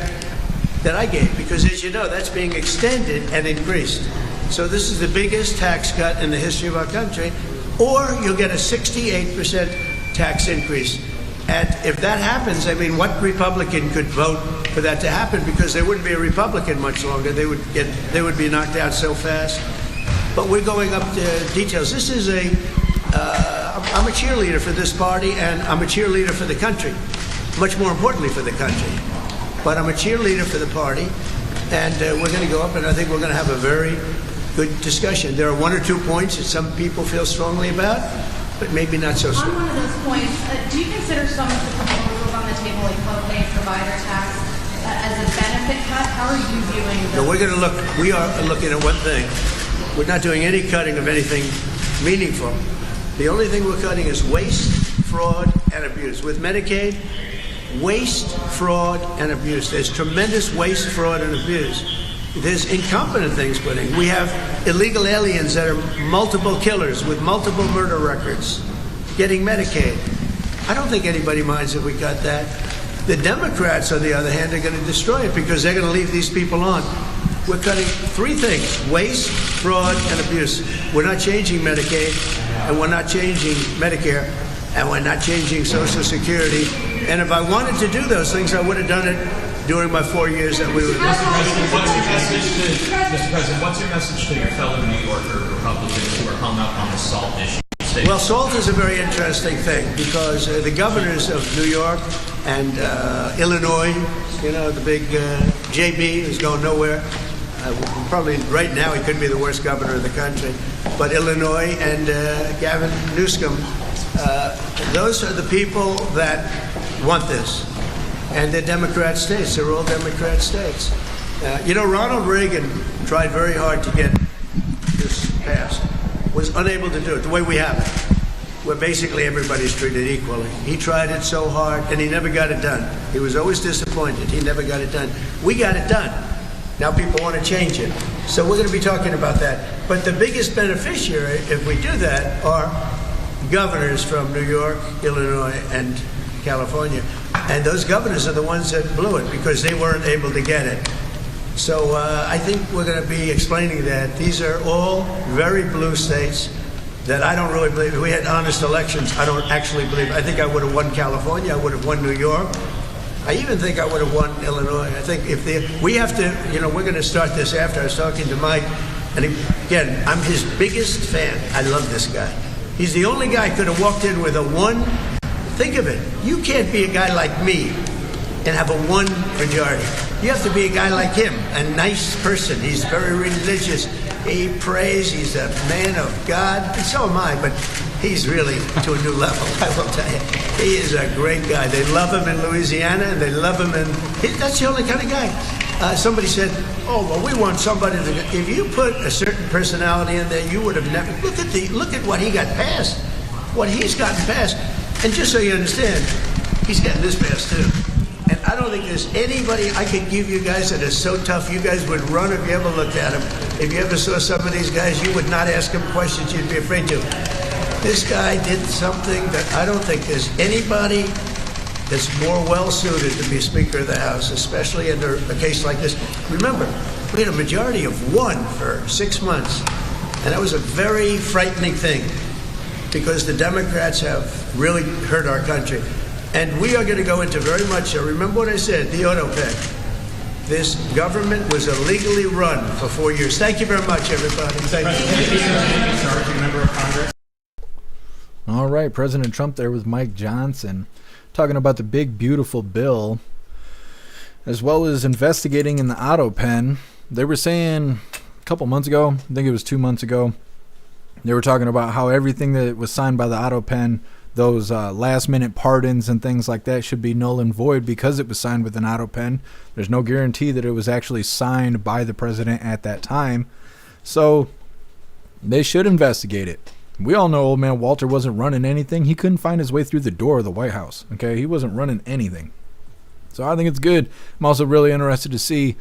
Speaker 14: that I gave, because as you know, that's being extended and increased. So this is the biggest tax cut in the history of our country, or you'll get a 68% tax increase. And if that happens, I mean, what Republican could vote for that to happen? Because they wouldn't be a Republican much longer. They would be knocked out so fast. But we're going up to details. This is I'm a cheerleader for this party, and I'm a cheerleader for the country. Much more importantly for the country. But I'm a cheerleader for the party, and we're going to go up, and I think we're going to have a very good discussion. There are one or two points that some people feel strongly about, but maybe not so strong.
Speaker 16: On one of those points, do you consider some of the proposals on the table, like co-pay provider tax, as a benefit cut? How are you viewing those?
Speaker 14: No, we are looking at one thing. We're not doing any cutting of anything meaningful. The only thing we're cutting is waste, fraud, and abuse. With Medicaid, waste, fraud, and abuse. There's tremendous waste, fraud, and abuse. There's incompetent things put in. We have illegal aliens that are multiple killers with multiple murder records getting Medicaid. I don't think anybody minds if we cut that. The Democrats, on the other hand, are going to destroy it because they're going to leave these people on. We're cutting three things: waste, fraud, and abuse. We're not changing Medicaid, and we're not changing Medicare, and we're not changing Social Security. And if I wanted to do those things, I would have done it during my 4 years that we were.
Speaker 17: Mr. President, what's your message to your fellow New Yorker Republicans who are hung up on the SALT issue?
Speaker 14: Well, SALT is a very interesting thing because the governors of New York and Illinois, you know, the big JB who's going nowhere. Probably right now he could be the worst governor in the country. But Illinois and Gavin Newsom, those are the people that want this. And they're Democrat states. They're all Democrat states. You know, Ronald Reagan tried very hard to get this passed. Was unable to do it the way we have it, where basically everybody's treated equally. He tried it so hard, and he never got it done. He was always disappointed. He never got it done. We got it done. Now people want to change it. So we're going to be talking about that. But the biggest beneficiary, if we do that, are governors from New York, Illinois, and California. And those governors are the ones that blew it because they weren't able to get it. So I think we're going to be explaining that. These are all very blue states that I don't really believe. If we had honest elections, I don't actually believe. I think I would have won California. I would have won New York. I even think I would have won Illinois. I think we have to, you know, we're going to start this after. I was talking to Mike, and again, I'm his biggest fan. I love this guy. He's the only guy who could have walked in with a one. Think of it. You can't be a guy like me and have a one majority. You have to be a guy like him, a nice person. He's very religious. He prays. He's a man of God. And so am I, but he's really to a new level, I will tell you. He is a great guy. They love him in Louisiana, and they love him that's the only kind of guy. Somebody said, oh, well, we want somebody to, if you put a certain personality in there, you would have never, look at what he got passed, what he's gotten passed. And just so you understand, he's getting this passed too. And I don't think there's anybody I could give you guys that is so tough you guys would run if you ever looked at him. If you ever saw some of these guys, you would not ask him questions you'd be afraid to. This guy did something that I don't think there's anybody that's more well-suited to be Speaker of the House, especially under a case like this. Remember, we had a majority of one for 6 months, and that was a very frightening thing because the Democrats have really hurt our country. And we are going to go into very much, remember what I said, the auto pay. This government was illegally run for 4 years. Thank you very much, everybody. Thank you.
Speaker 17: Member of Congress.
Speaker 1: All right, President Trump there with Mike Johnson talking about the big, beautiful bill, as well as investigating in the auto pen. They were saying a couple months ago, I think it was 2 months ago, they were talking about how everything that was signed by the auto pen, those last-minute pardons and things like that, should be null and void because it was signed with an auto pen. There's no guarantee that it was actually signed by the president at that time. So they should investigate it. We all know old man Walter wasn't running anything. He couldn't find his way through the door of the White House. Okay, he wasn't running anything. So I think it's good. I'm also really interested to see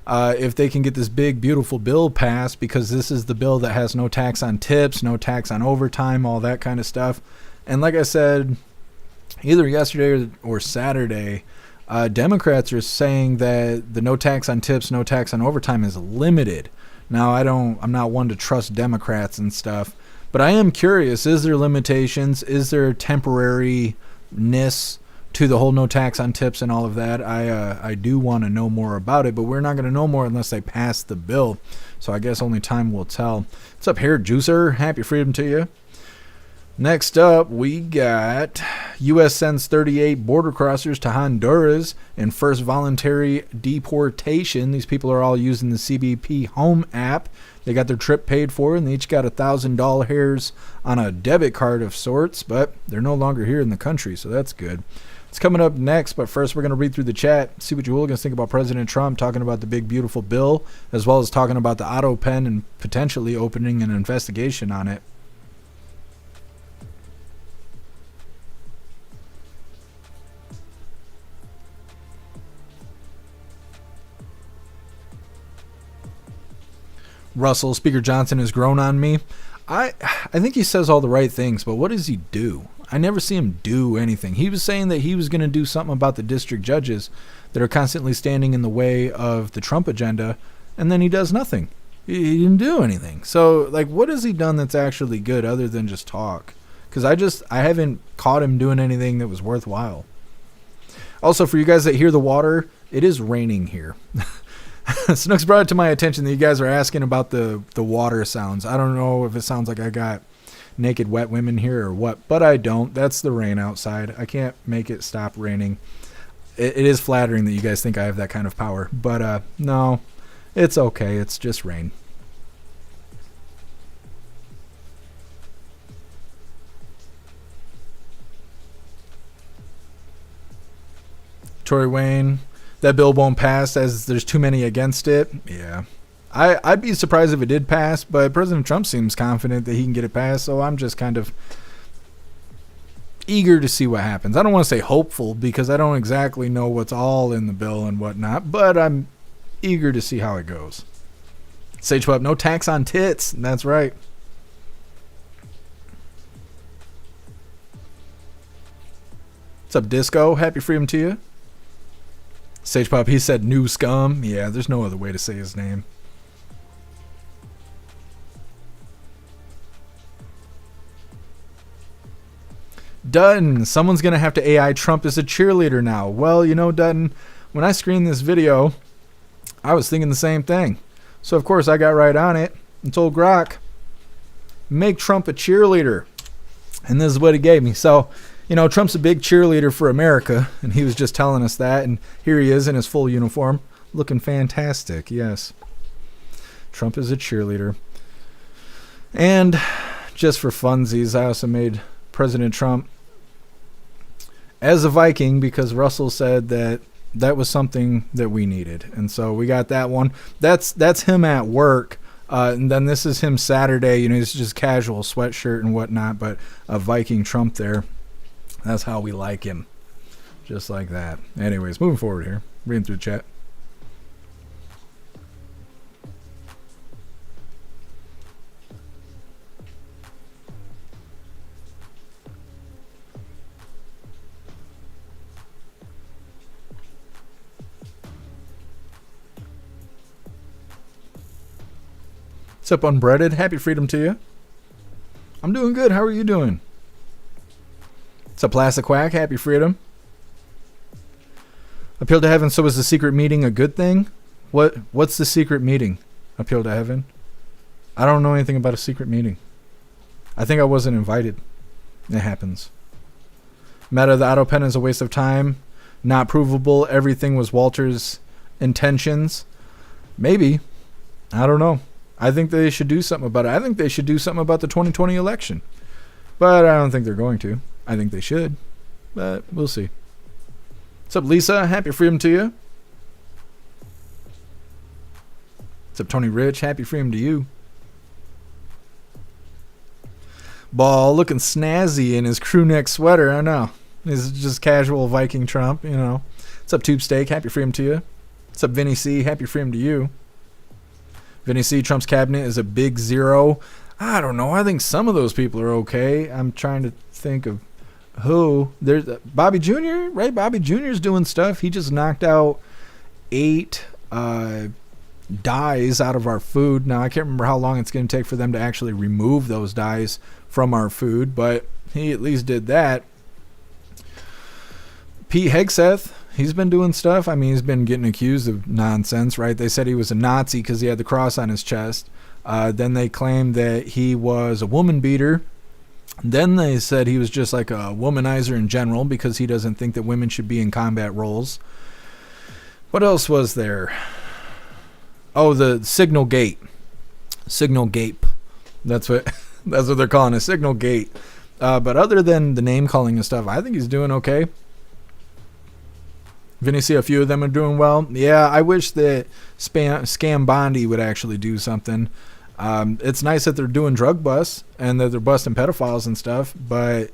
Speaker 1: if they can get this big, beautiful bill passed, because this is the bill that has no tax on tips, no tax on overtime, all that kind of stuff. And like I said, either yesterday or Saturday, Democrats are saying that the no tax on tips, no tax on overtime is limited. Now, I'm not one to trust Democrats and stuff, but I am curious, is there limitations? Is there temporariness to the whole no tax on tips and all of that. I do want to know more about it, but we're not going to know more unless they pass the bill. So I guess only time will tell. What's up, Hair Juicer? Happy freedom to you. Next up, we got U.S. sends 38 border crossers to Honduras in first voluntary deportation. These people are all using the CBP Home app. They got their trip paid for, and they each got $1,000 on a debit card of sorts, but they're no longer here in the country, so that's good. It's coming up next, but first we're going to read through the chat, see what you hooligans think about President Trump talking about the big, beautiful bill, as well as talking about the auto pen and potentially opening an investigation on it. Russell, Speaker Johnson has grown on me. I think he says all the right things, but what does he do? I never see him do anything. He was saying that he was going to do something about the district judges that are constantly standing in the way of the Trump agenda, and then he does nothing. He didn't do anything. So, like, what has he done that's actually good other than just talk? Because I haven't caught him doing anything that was worthwhile. Also, for you guys that hear the water, it is raining here. Snooks brought it to my attention that you guys are asking about the water sounds. I don't know if it sounds like I got naked wet women here or what, but I don't. That's the rain outside. I can't make it stop raining. It is flattering that you guys think I have that kind of power, but no, it's okay. It's just rain. Tory Wayne, that bill won't pass as there's too many against it. Yeah. I'd be surprised if it did pass, but President Trump seems confident that he can get it passed, so I'm just kind of eager to see what happens. I don't want to say hopeful because I don't exactly know what's all in the bill and whatnot, but I'm eager to see how it goes. Sage Pup, no tax on tits. That's right. What's up, Disco? Happy freedom to you. Sage Pop, he said new scum. Yeah, there's no other way to say his name. Dutton, someone's going to have to AI Trump as a cheerleader now. Well, you know, Dutton, when I screened this video, I was thinking the same thing. So, of course, I got right on it and told Grok, make Trump a cheerleader. And this is what he gave me. So, you know, Trump's a big cheerleader for America, and he was just telling us that. And here he is in his full uniform, looking fantastic. Yes, Trump is a cheerleader. And just for funsies, I also made President Trump as a Viking because Russell said that that was something that we needed. And so we got that one. That's him at work. And then this is him Saturday. You know, he's just casual sweatshirt and whatnot, but a Viking Trump there. That's how we like him. Just like that. Anyways, moving forward here. Reading through the chat. What's up, Unbreaded? Happy freedom to you. I'm doing good. How are you doing? What's up, Plastic Quack? Happy freedom. Appeal to heaven. So is the secret meeting a good thing? What's the secret meeting? Appeal to heaven. I don't know anything about a secret meeting. I think I wasn't invited. It happens. Meta, the auto pen is a waste of time. Not provable. Everything was Walter's intentions. Maybe. I don't know. I think they should do something about it. I think they should do something about the 2020 election. But I don't think they're going to. I think they should. But we'll see. What's up, Lisa? Happy freedom to you. What's up, Tony Rich? Happy freedom to you. Ball looking snazzy in his crew neck sweater. I know. He's just casual Viking Trump, you know. What's up, Tube Steak? Happy freedom to you. What's up, Vinny C? Happy freedom to you. Vinny C, Trump's cabinet is a big zero. I don't know. I think some of those people are okay. I'm trying to think of who. There's Bobby Jr., right? Bobby Jr.'s doing stuff. He just knocked out 8 dyes out of our food. Now, I can't remember how long it's going to take for them to actually remove those dyes from our food, but he at least did that. Pete Hegseth, he's been doing stuff. I mean, he's been getting accused of nonsense, right? They said he was a Nazi because he had the cross on his chest. Then they claimed that he was a woman beater. Then they said he was just like a womanizer in general because he doesn't think that women should be in combat roles. What else was there? Oh, the Signal Gate. Signal Gape. That's what they're calling it, Signal Gate. But other than the name calling and stuff, I think he's doing okay. Vinny, see a few of them are doing well. Yeah, I wish that Scam Bondi would actually do something. It's nice that they're doing drug busts and that they're busting pedophiles and stuff, but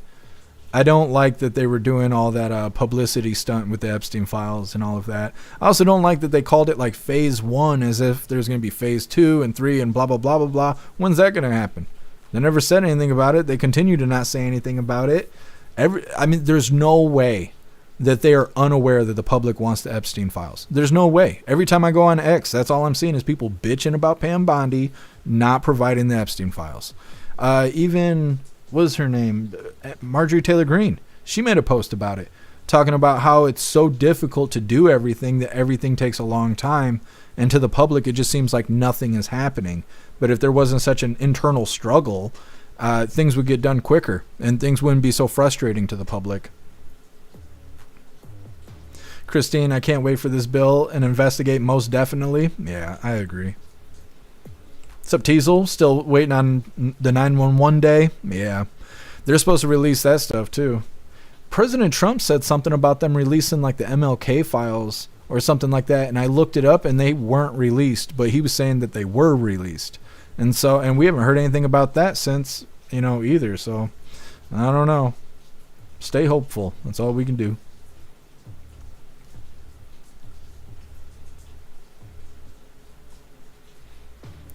Speaker 1: I don't like that they were doing all that publicity stunt with the Epstein files and all of that. I also don't like that they called it like phase 1 as if there's going to be phase 2 and 3 and blah, blah, blah, blah, blah. When's that going to happen? They never said anything about it. They continue to not say anything about it. There's no way that they are unaware that the public wants the Epstein files. There's no way. Every time I go on X, that's all I'm seeing is people bitching about Pam Bondi not providing the Epstein files. Even, what was her name? Marjorie Taylor Greene. She made a post about it, talking about how it's so difficult to do everything, that everything takes a long time. And to the public, it just seems like nothing is happening. But if there wasn't such an internal struggle, things would get done quicker and things wouldn't be so frustrating to the public. Christine, I can't wait for this bill and investigate most definitely. Yeah, I agree. What's up, Teasel? Still waiting on the 911 day? Yeah. They're supposed to release that stuff too. President Trump said something about them releasing like the MLK files or something like that, and I looked it up and they weren't released, but he was saying that they were released. And we haven't heard anything about that since, either. So I don't know. Stay hopeful. That's all we can do.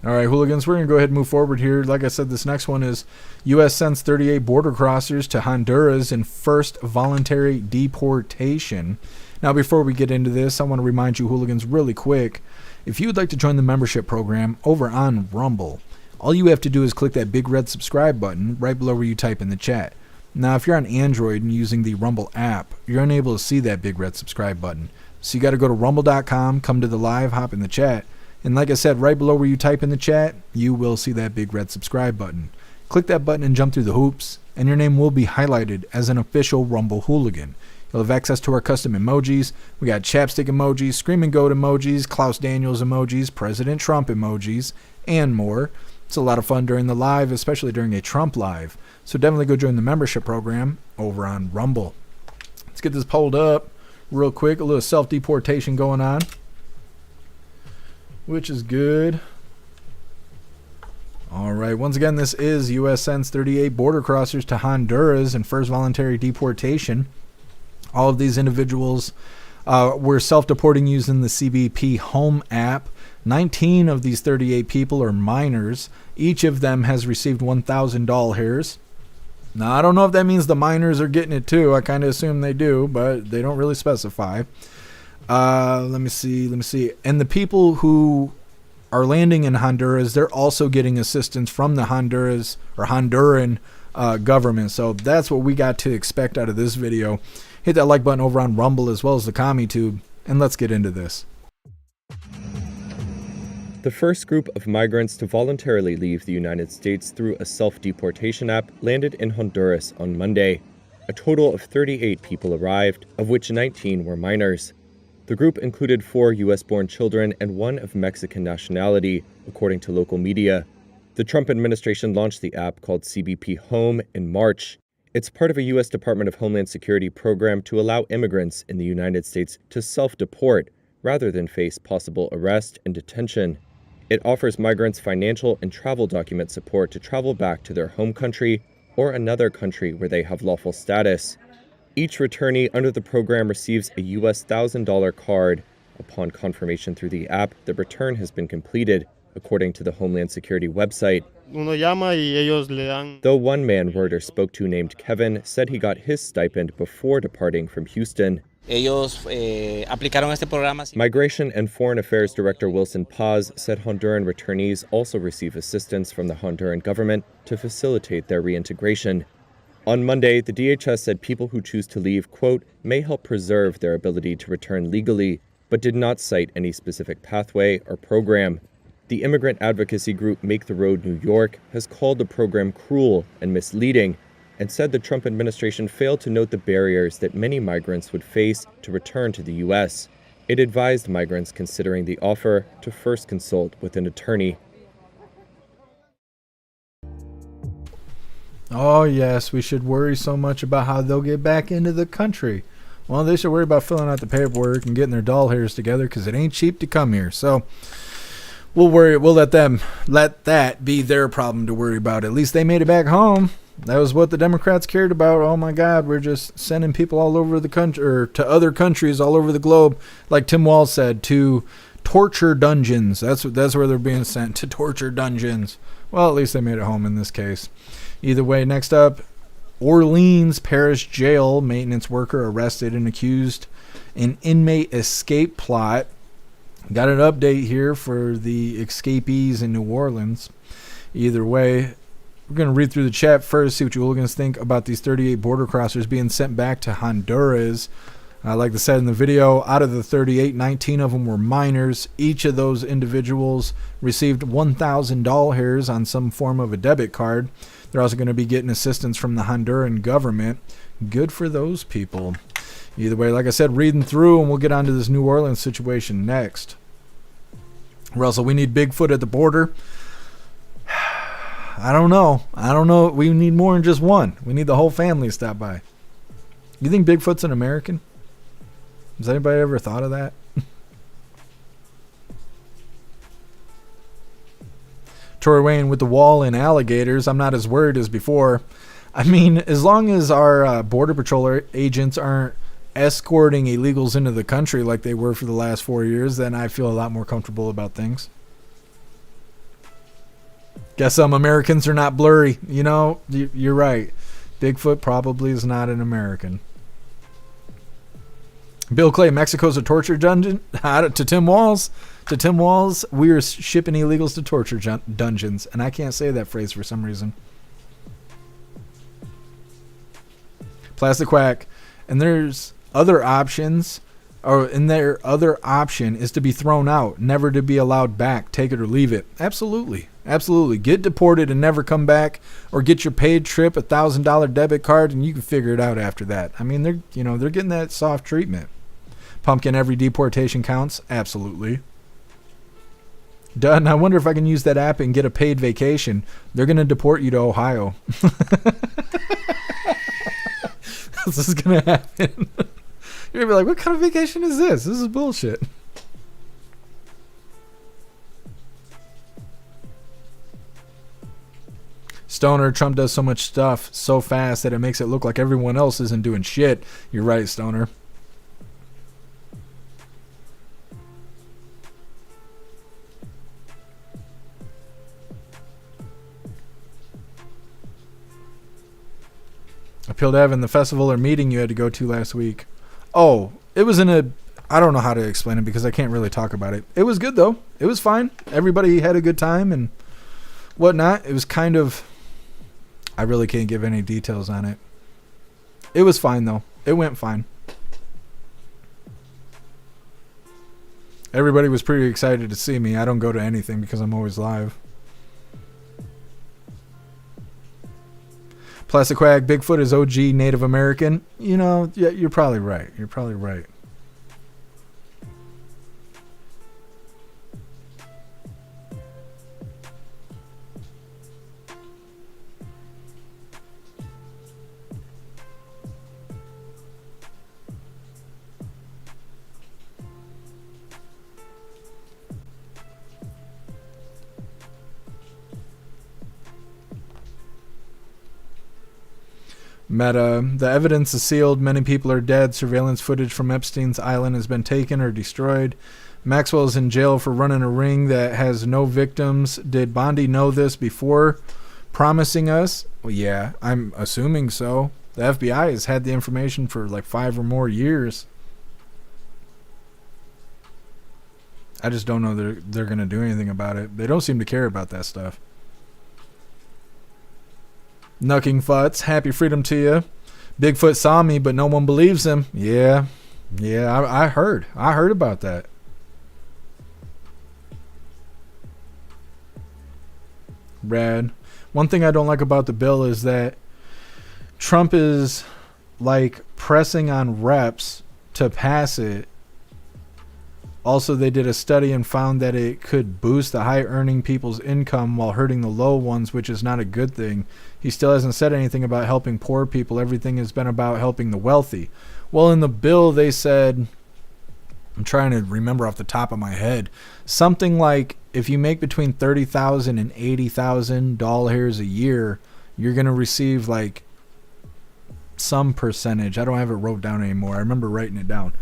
Speaker 1: All right, hooligans, we're going to go ahead and move forward here. Like I said, this next one is U.S. sends 38 border crossers to Honduras in first voluntary deportation. Now, before we get into this, I want to remind you, hooligans, really quick, if you would like to join the membership program over on Rumble, all you have to do is click that big red subscribe button right below where you type in the chat. Now, if you're on Android and using the Rumble app, you're unable to see that big red subscribe button. So you got to go to rumble.com, come to the live, hop in the chat. And like I said, right below where you type in the chat, you will see that big red subscribe button. Click that button and jump through the hoops, and your name will be highlighted as an official Rumble hooligan. You'll have access to our custom emojis. We got chapstick emojis, screaming goat emojis, Klaus Daniels emojis, President Trump emojis, and more. It's a lot of fun during the live, especially during a Trump live. So definitely go join the membership program over on Rumble. Let's get this pulled up real quick. A little self-deportation going on, which is good. All right. Once again, this is U.S. sends 38 border crossers to Honduras in first voluntary deportation. All of these individuals were self-deporting using the CBP Home app. 19 of these 38 people are minors. Each of them has received $1,000. Now, I don't know if that means the minors are getting it too. I kind of assume they do, but they don't really specify. Let me see. And the people who are landing in Honduras, they're also getting assistance from the Honduran government. So that's what we got to expect out of this video. Hit that like button over on Rumble as well as the CommiTube, and let's get into this.
Speaker 18: The first group of migrants to voluntarily leave the United States through a self-deportation app landed in Honduras on Monday. A total of 38 people arrived, of which 19 were minors. The group included 4 U.S.-born children and 1 of Mexican nationality, according to local media. The Trump administration launched the app called CBP Home in March. It's part of a U.S. Department of Homeland Security program to allow immigrants in the United States to self-deport rather than face possible arrest and detention. It offers migrants financial and travel document support to travel back to their home country or another country where they have lawful status. Each returnee under the program receives a U.S. $1,000 card. Upon confirmation through the app, the return has been completed, according to the Homeland Security website. Though one man Reuters spoke to named Kevin said he got his stipend before departing from Houston. Migration and Foreign Affairs Director Wilson Paz said Honduran returnees also receive assistance from the Honduran government to facilitate their reintegration. On Monday, the DHS said people who choose to leave, quote, may help preserve their ability to return legally, but did not cite any specific pathway or program. The immigrant advocacy group Make the Road New York has called the program cruel and misleading and said the Trump administration failed to note the barriers that many migrants would face to return to the U.S. It advised migrants considering the offer to first consult with an attorney.
Speaker 1: Oh, yes, we should worry so much about how they'll get back into the country. Well, they should worry about filling out the paperwork and getting their doll hairs together because it ain't cheap to come here. So we'll let that be their problem to worry about. At least they made it back home. That was what the Democrats cared about. Oh, my God, we're just sending people all over the country or to other countries all over the globe, like Tim Walz said, to torture dungeons. That's where they're being sent, to torture dungeons. Well, at least they made it home in this case. Either way, next up, Orleans Parish Jail maintenance worker arrested and accused in inmate escape plot. Got an update here for the escapees in New Orleans. Either way, we're going to read through the chat first, see what you hooligans think about these 38 border crossers being sent back to Honduras. Like I said in the video, out of the 38, 19 of them were minors. Each of those individuals received $1,000 on some form of a debit card. They're also going to be getting assistance from the Honduran government. Good for those people. Either way, like I said, reading through, and we'll get onto this New Orleans situation next. Russell, we need Bigfoot at the border. I don't know. We need more than just one. We need the whole family to stop by. You think Bigfoot's an American? Has anybody ever thought of that? Tori Wayne with the wall and alligators. I'm not as worried as before. I mean, as long as our Border Patrol agents aren't escorting illegals into the country like they were for the last 4 years, then I feel a lot more comfortable about things. Guess some Americans are not blurry. You know, you're right. Bigfoot probably is not an American. Bill Clay, Mexico's a torture dungeon? To Tim Walz, we are shipping illegals to torture dungeons. And I can't say that phrase for some reason. Plastic Quack. And there's other options. And their other option is to be thrown out, never to be allowed back. Take it or leave it. Absolutely. Absolutely. Get deported and never come back, or get your paid trip, $1,000 debit card, and you can figure it out after that. I mean, they're getting that soft treatment. Pumpkin, every deportation counts. Absolutely. Done. I wonder if I can use that app and get a paid vacation. They're going to deport you to Ohio. This is going to happen. You're going to be like, what kind of vacation is this? This is bullshit. Stoner, Trump does so much stuff so fast that it makes it look like everyone else isn't doing shit. You're right, Stoner. Appeal to Evan, the festival or meeting you had to go to last week. Oh, it was I don't know how to explain it because I can't really talk about it. It was good though. It was fine. Everybody had a good time and whatnot. It was kind of, I really can't give any details on it. It was fine though. It went fine. Everybody was pretty excited to see me. I don't go to anything because I'm always live. Plastic Quag, Bigfoot is OG Native American. You know, yeah, you're probably right. You're probably right. Meta, the evidence is sealed. Many people are dead. Surveillance footage from Epstein's island has been taken or destroyed. Maxwell is in jail for running a ring that has no victims. Did Bondi know this before promising us? Well, yeah, I'm assuming so. The FBI has had the information for like 5 or more years. I just don't know they're going to do anything about it. They don't seem to care about that stuff. Knucking Futs, happy freedom to you. Bigfoot saw me, but no one believes him. Yeah, I heard about that. Rad. One thing I don't like about the bill is that Trump is like pressing on reps to pass it. Also, they did a study and found that it could boost the high earning people's income while hurting the low ones, which is not a good thing. He still hasn't said anything about helping poor people. Everything has been about helping the wealthy. Well, in the bill, they said, I'm trying to remember off the top of my head, something like if you make between $30,000 and $80,000 a year, you're going to receive like some percentage. I don't have it wrote down anymore. I remember writing it down.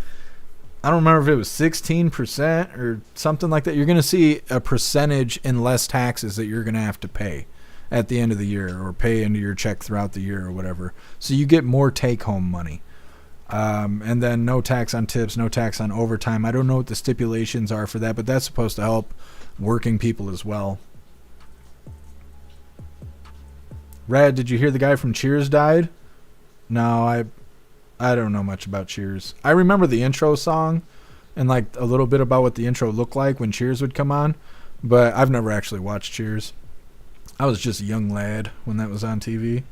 Speaker 1: I don't remember if it was 16% or something like that. You're going to see a percentage in less taxes that you're going to have to pay at the end of the year, or pay into your check throughout the year or whatever. So you get more take-home money. And then no tax on tips, no tax on overtime. I don't know what the stipulations are for that, but that's supposed to help working people as well. Rad, did you hear the guy from Cheers died? No, I don't know much about Cheers. I remember the intro song and like a little bit about what the intro looked like when Cheers would come on, but I've never actually watched Cheers. I was just a young lad when that was on TV.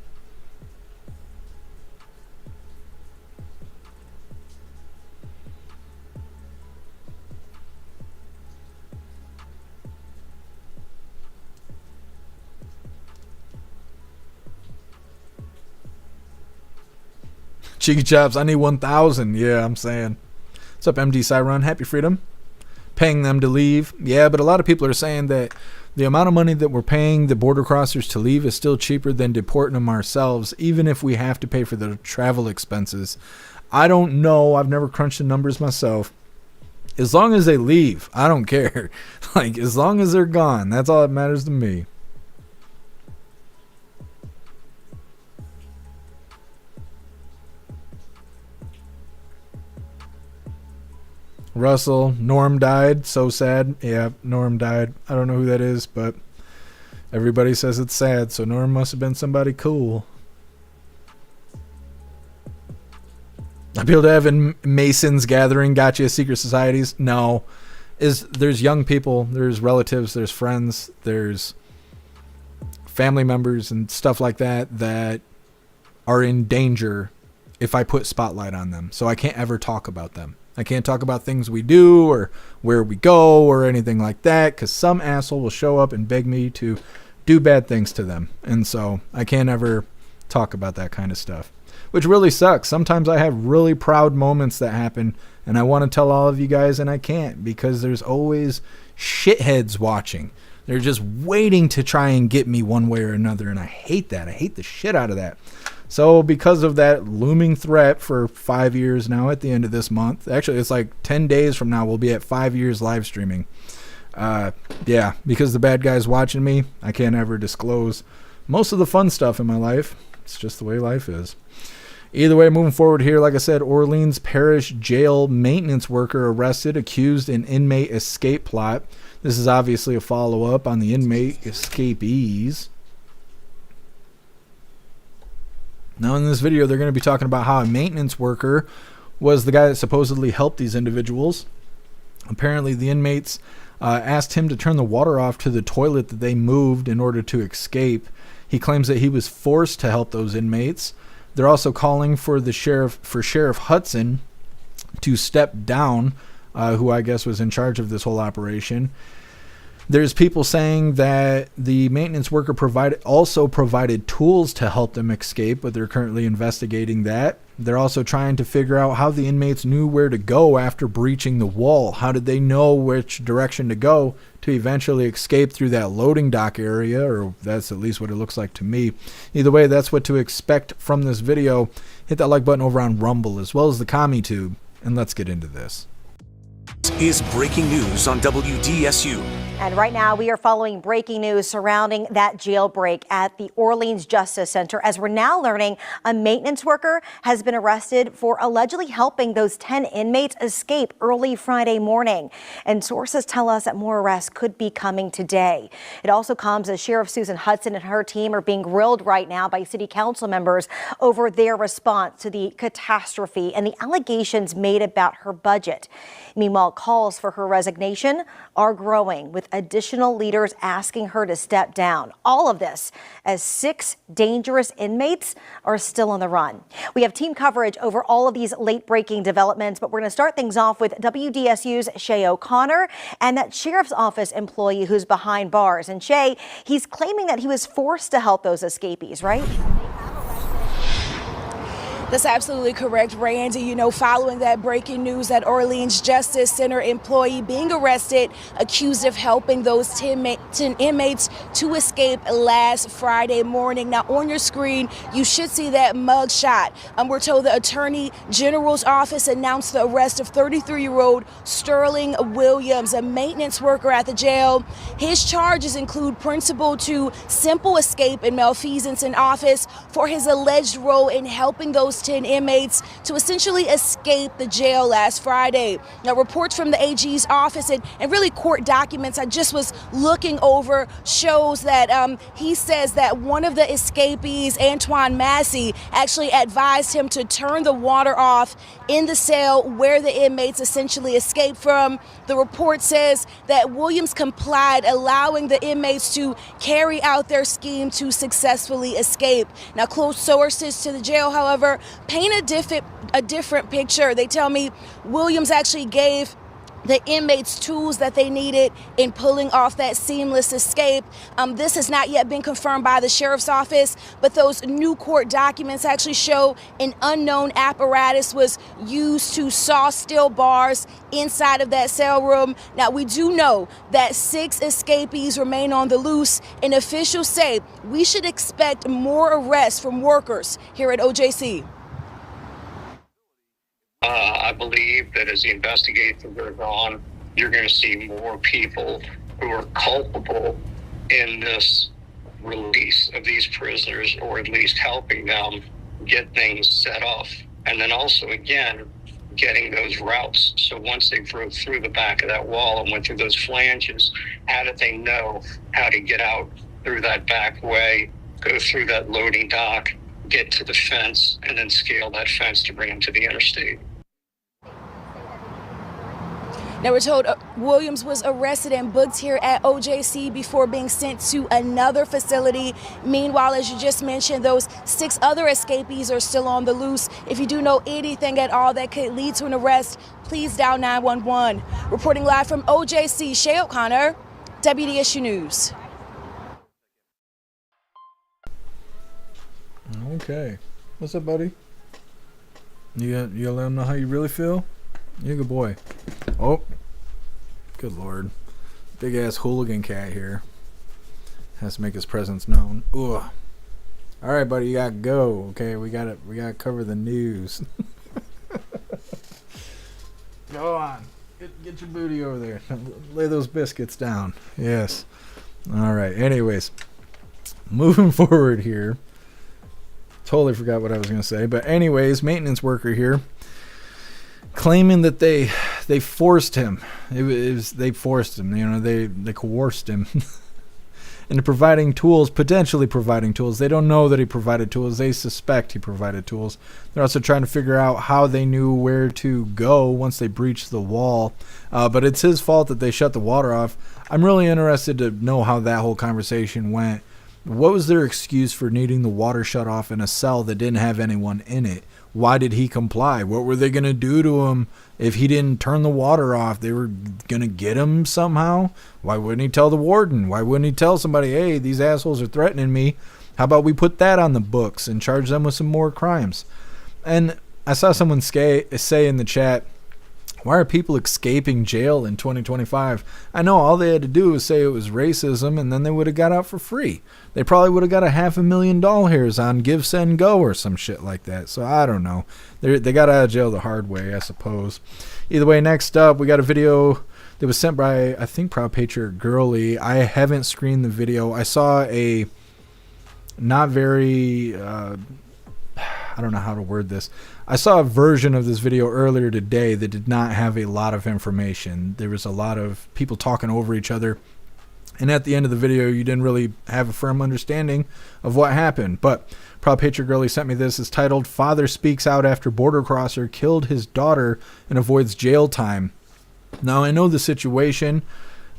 Speaker 1: Cheeky Chops, I need 1,000. Yeah, I'm saying. What's up, MD Cyron? Happy freedom. Paying them to leave. Yeah, but a lot of people are saying that the amount of money that we're paying the border crossers to leave is still cheaper than deporting them ourselves, even if we have to pay for the travel expenses. I don't know. I've never crunched the numbers myself. As long as they leave, I don't care. Like, as long as they're gone, that's all that matters to me. Russell, Norm died. So sad. Yeah, Norm died. I don't know who that is, but everybody says it's sad, so Norm must have been somebody cool. Appeal to Evan, Masons gathering, gotcha, secret societies. No. There's young people, there's relatives, there's friends, there's family members and stuff like that that are in danger if I put spotlight on them. So I can't ever talk about them. I can't talk about things we do or where we go or anything like that, because some asshole will show up and beg me to do bad things to them. And so I can't ever talk about that kind of stuff, which really sucks. Sometimes I have really proud moments that happen and I want to tell all of you guys and I can't, because there's always shitheads watching. They're just waiting to try and get me one way or another, and I hate that. I hate the shit out of that. So because of that looming threat for 5 years now at the end of this month, actually it's like 10 days from now we'll be at 5 years live streaming. Yeah, because the bad guy's watching me, I can't ever disclose most of the fun stuff in my life. It's just the way life is. Either way, moving forward here, like I said, Orleans Parish Jail maintenance worker arrested, accused in inmate escape plot. This is obviously a follow-up on the inmate escapees. Now in this video, they're going to be talking about how a maintenance worker was the guy that supposedly helped these individuals. Apparently, the inmates asked him to turn the water off to the toilet that they moved in order to escape. He claims that he was forced to help those inmates. They're also calling for Sheriff Hudson to step down, who I guess was in charge of this whole operation. There's people saying that the maintenance worker also provided tools to help them escape, but they're currently investigating that. They're also trying to figure out how the inmates knew where to go after breaching the wall. How did they know which direction to go to eventually escape through that loading dock area? Or that's at least what it looks like to me. Either way, that's what to expect from this video. Hit that like button over on Rumble as well as the CommuTube, and let's get into this.
Speaker 19: Is breaking news on WDSU.
Speaker 20: And right now we are following breaking news surrounding that jailbreak at the Orleans Justice Center, as we're now learning a maintenance worker has been arrested for allegedly helping those 10 inmates escape early Friday morning. And sources tell us that more arrests could be coming today. It also comes as Sheriff Susan Hudson and her team are being grilled right now by city council members over their response to the catastrophe and the allegations made about her budget. Meanwhile, calls for her resignation are growing, with additional leaders asking her to step down. All of this as 6 dangerous inmates are still on the run. We have team coverage over all of these late-breaking developments, but we're going to start things off with WDSU's Shay O'Connor and that sheriff's office employee who's behind bars. And Shay, he's claiming that he was forced to help those escapees, right?
Speaker 21: That's absolutely correct, Randy. You know, following that breaking news, that Orleans Justice Center employee being arrested, accused of helping those 10 inmates to escape last Friday morning. Now, on your screen, you should see that mug shot. We're told the Attorney General's office announced the arrest of 33-year-old Sterling Williams, a maintenance worker at the jail. His charges include principal to simple escape and malfeasance in office for his alleged role in helping those 10 inmates to essentially escape the jail last Friday. Now, reports from the AG's office and really court documents I just was looking over shows that he says that one of the escapees, Antoine Massey, actually advised him to turn the water off in the cell where the inmates essentially escaped from. The report says that Williams complied, allowing the inmates to carry out their scheme to successfully escape. Now, close sources to the jail, however, paint a different picture. They tell me Williams actually gave the inmates tools that they needed in pulling off that seamless escape. This has not yet been confirmed by the sheriff's office, but those new court documents actually show an unknown apparatus was used to saw steel bars inside of that cell room. Now, we do know that 6 escapees remain on the loose, and officials say we should expect more arrests from workers here at OJC.
Speaker 22: I believe that as the investigation goes on, you're going to see more people who are culpable in this release of these prisoners, or at least helping them get things set off. And then also, again, getting those routes. So once they broke through the back of that wall and went through those flanges, how did they know how to get out through that back way, go through that loading dock, get to the fence, and then scale that fence to bring them to the interstate?
Speaker 21: Now, we're told Williams was arrested and booked here at OJC before being sent to another facility. Meanwhile, as you just mentioned, those 6 other escapees are still on the loose. If you do know anything at all that could lead to an arrest, please dial 911. Reporting live from OJC, Shay O'Connor, WDSU News.
Speaker 1: Okay. What's up, buddy? You let them know how you really feel? You're a good boy. Oh, good lord. Big ass hooligan cat here. Has to make his presence known. Ugh. Alright, buddy, you gotta go. Okay, we gotta cover the news. Go on. Get your booty over there. Lay those biscuits down. Yes. Alright, anyways. Moving forward here. Totally forgot what I was gonna say. But anyways, maintenance worker here, claiming that they forced him. They forced him. You know, they coerced him into providing tools, potentially providing tools. They don't know that he provided tools. They suspect he provided tools. They're also trying to figure out how they knew where to go once they breached the wall. But it's his fault that they shut the water off. I'm really interested to know how that whole conversation went. What was their excuse for needing the water shut off in a cell that didn't have anyone in it? Why did he comply? What were they going to do to him if he didn't turn the water off? They were going to get him somehow? Why wouldn't he tell the warden? Why wouldn't he tell somebody, hey, these assholes are threatening me? How about we put that on the books and charge them with some more crimes? And I saw someone say in the chat, Why are people escaping jail in 2025? I know all they had to do was say it was racism, and then they would have got out for free. They probably would have got $500,000 on Give, Send, Go or some shit like that. So I don't know. They got out of jail the hard way, I suppose. Either way, next up, we got a video that was sent by, I think, Proud Patriot Girly. I haven't screened the video. I saw a not very... I don't know how to word this. I saw a version of this video earlier today that did not have a lot of information. There was a lot of people talking over each other. And at the end of the video, you didn't really have a firm understanding of what happened. But Proud Patriot Girlie sent me this. It's titled, Father Speaks Out After Border Crosser Killed His Daughter and Avoids Jail Time. Now, I know the situation.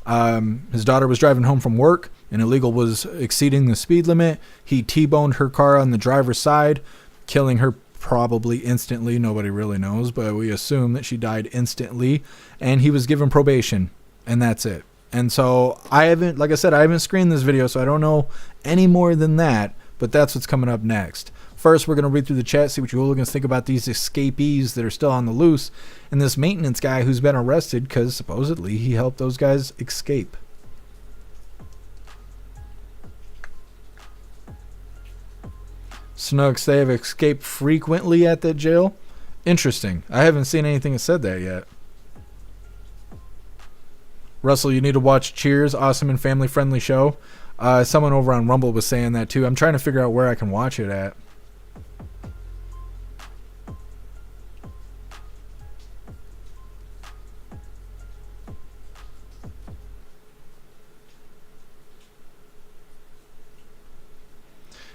Speaker 1: His daughter was driving home from work. An illegal was exceeding the speed limit. He T-boned her car on the driver's side, killing her probably instantly. Nobody really knows, but we assume that she died instantly. And he was given probation, and that's it. And so I haven't, like I said, I haven't screened this video, so I don't know any more than that, but that's what's coming up next. First, we're going to read through the chat, see what you hooligans think about these escapees that are still on the loose, and this maintenance guy who's been arrested because supposedly he helped those guys escape. Snooks, they have escaped frequently at that jail. Interesting. I haven't seen anything that said that yet. Russell, you need to watch Cheers, awesome and family-friendly show. Someone over on Rumble was saying that too. I'm trying to figure out where I can watch it at.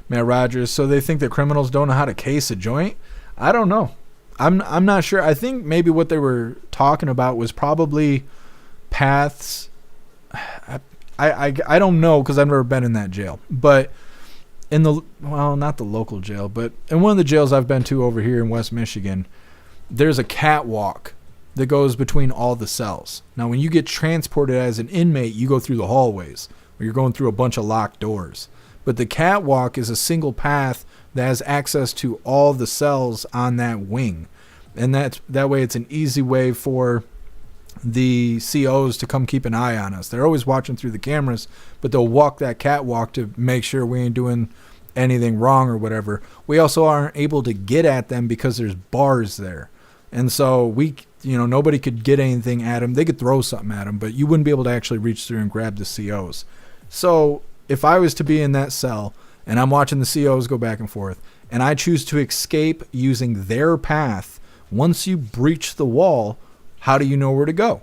Speaker 1: Matt Rogers, so they think that criminals don't know how to case a joint? I don't know. I'm not sure. I think maybe what they were talking about was probably paths. I don't know because I've never been in that jail. But in the, well, not the local jail, but in one of the jails I've been to over here in West Michigan, there's a catwalk that goes between all the cells. Now, when you get transported as an inmate, you go through the hallways where you're going through a bunch of locked doors. But the catwalk is a single path that has access to all the cells on that wing. And that way it's an easy way for the COs to come keep an eye on us. They're always watching through the cameras, but they'll walk that catwalk to make sure we ain't doing anything wrong or whatever. We also aren't able to get at them because there's bars there. And so nobody could get anything at them. They could throw something at them, but you wouldn't be able to actually reach through and grab the COs. So if I was to be in that cell and I'm watching the COs go back and forth and I choose to escape using their path, once you breach the wall, how do you know where to go?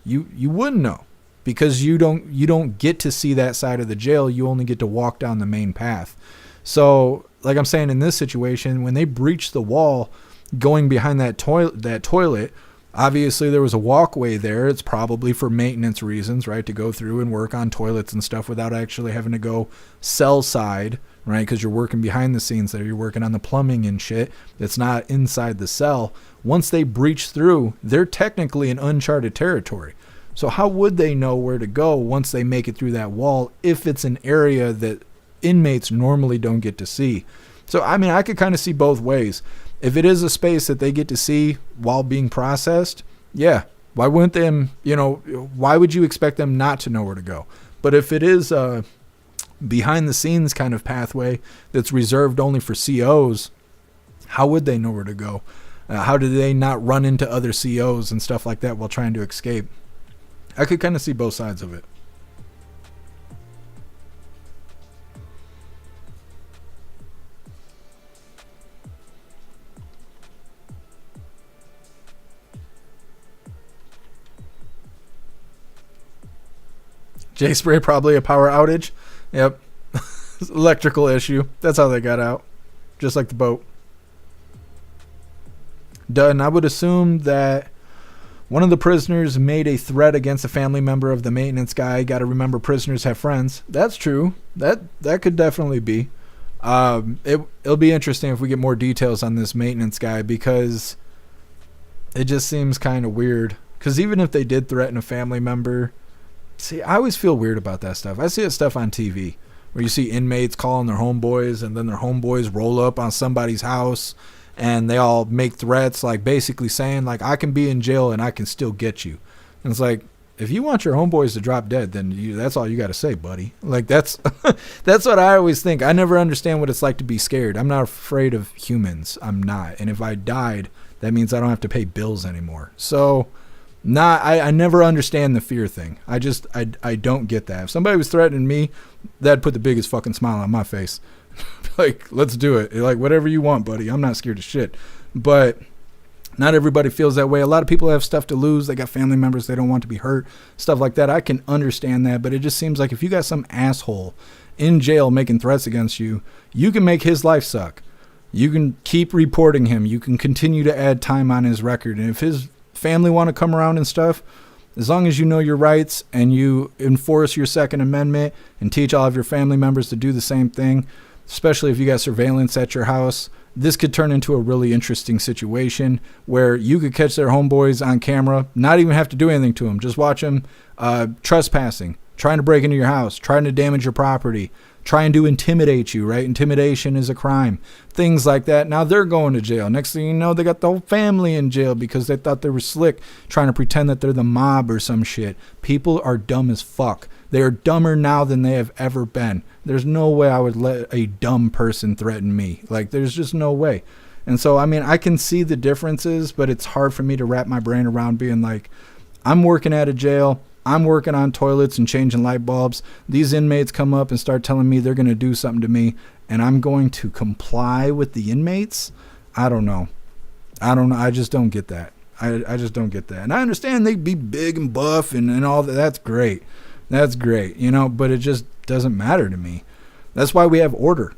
Speaker 1: You wouldn't know because you don't get to see that side of the jail. You only get to walk down the main path. So like I'm saying, in this situation, when they breach the wall going behind that toilet, obviously there was a walkway there. It's probably for maintenance reasons, right? To go through and work on toilets and stuff without actually having to go cell side, right? Because you're working behind the scenes there. You're working on the plumbing and shit. It's not inside the cell. Once they breach through, they're technically in uncharted territory. So how would they know where to go once they make it through that wall if it's an area that inmates normally don't get to see? So, I mean, I could kind of see both ways. If it is a space that they get to see while being processed, yeah, why wouldn't them, why would you expect them not to know where to go? But if it is a behind the scenes kind of pathway that's reserved only for COs, how would they know where to go? How do they not run into other COs and stuff like that while trying to escape? I could kind of see both sides of it. J-Spray, probably a power outage. Yep. Electrical issue. That's how they got out. Just like the boat. Done. I would assume that one of the prisoners made a threat against a family member of the maintenance guy. Got to remember, prisoners have friends. That's true. That could definitely be. It'll be interesting if we get more details on this maintenance guy, because it just seems kind of weird. Because even if they did threaten a family member, see, I always feel weird about that stuff. I see that stuff on TV where you see inmates calling their homeboys, and then their homeboys roll up on somebody's house and they all make threats, like basically saying like, I can be in jail and I can still get you. And it's like, if you want your homeboys to drop dead, then that's all you got to say, buddy. Like that's what I always think. I never understand what it's like to be scared. I'm not afraid of humans. I'm not. And if I died, that means I don't have to pay bills anymore. So I never understand the fear thing. I don't get that. If somebody was threatening me, that'd put the biggest fucking smile on my face. Like, let's do it. Like, whatever you want, buddy. I'm not scared of shit. But not everybody feels that way. A lot of people have stuff to lose. They got family members they don't want to be hurt, stuff like that. I can understand that, but it just seems like if you got some asshole in jail making threats against you, you can make his life suck. You can keep reporting him. You can continue to add time on his record. And if his family want to come around and stuff, as long as you know your rights and you enforce your Second Amendment and teach all of your family members to do the same thing, especially if you got surveillance at your house, this could turn into a really interesting situation where you could catch their homeboys on camera, not even have to do anything to them. Just watch them trespassing, trying to break into your house, trying to damage your property, trying to intimidate you, right? Intimidation is a crime. Things like that. Now they're going to jail. Next thing you know, they got the whole family in jail because they thought they were slick, trying to pretend that they're the mob or some shit. People are dumb as fuck. They are dumber now than they have ever been. There's no way I would let a dumb person threaten me. Like, there's just no way. And so, I mean, I can see the differences, but it's hard for me to wrap my brain around being like, I'm working at a jail. I'm working on toilets and changing light bulbs. These inmates come up and start telling me they're going to do something to me, and I'm going to comply with the inmates. I don't know. I just don't get that. I just don't get that. And I understand they'd be big and buff and all that. That's great. That's great, but it just doesn't matter to me. That's why we have order.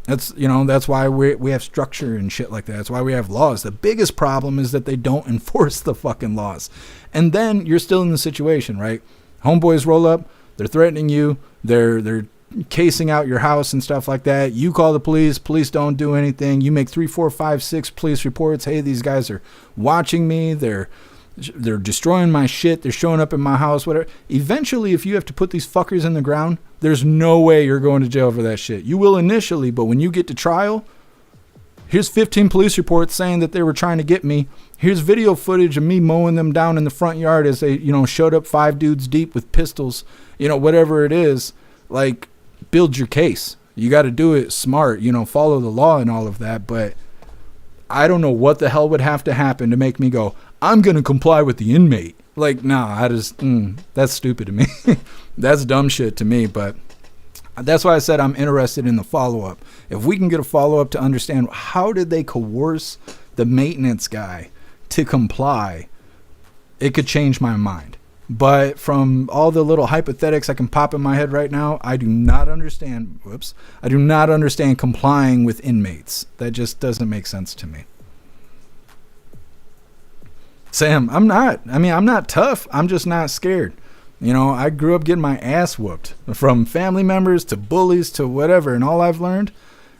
Speaker 1: That's why we have structure and shit like that. That's why we have laws. The biggest problem is that they don't enforce the fucking laws. And then you're still in the situation, right? Homeboys roll up, they're threatening you, they're casing out your house and stuff like that. You call the police don't do anything. You make 3, 4, 5, 6 police reports. Hey, these guys are watching me. They're destroying my shit. They're showing up in my house, whatever. Eventually, if you have to put these fuckers in the ground, there's no way you're going to jail for that shit. You will initially, but when you get to trial, here's 15 police reports saying that they were trying to get me. Here's video footage of me mowing them down in the front yard as they, showed up 5 dudes deep with pistols, whatever it is. Like, build your case. You got to do it smart, follow the law and all of that. But I don't know what the hell would have to happen to make me go, I'm going to comply with the inmate. Like, nah, that's stupid to me. That's dumb shit to me. But that's why I said I'm interested in the follow-up. If we can get a follow-up to understand how did they coerce the maintenance guy to comply, it could change my mind. But from all the little hypothetics I can pop in my head right now, I do not understand complying with inmates. That just doesn't make sense to me. Sam, I'm not tough. I'm just not scared. I grew up getting my ass whooped from family members to bullies to whatever. And all I've learned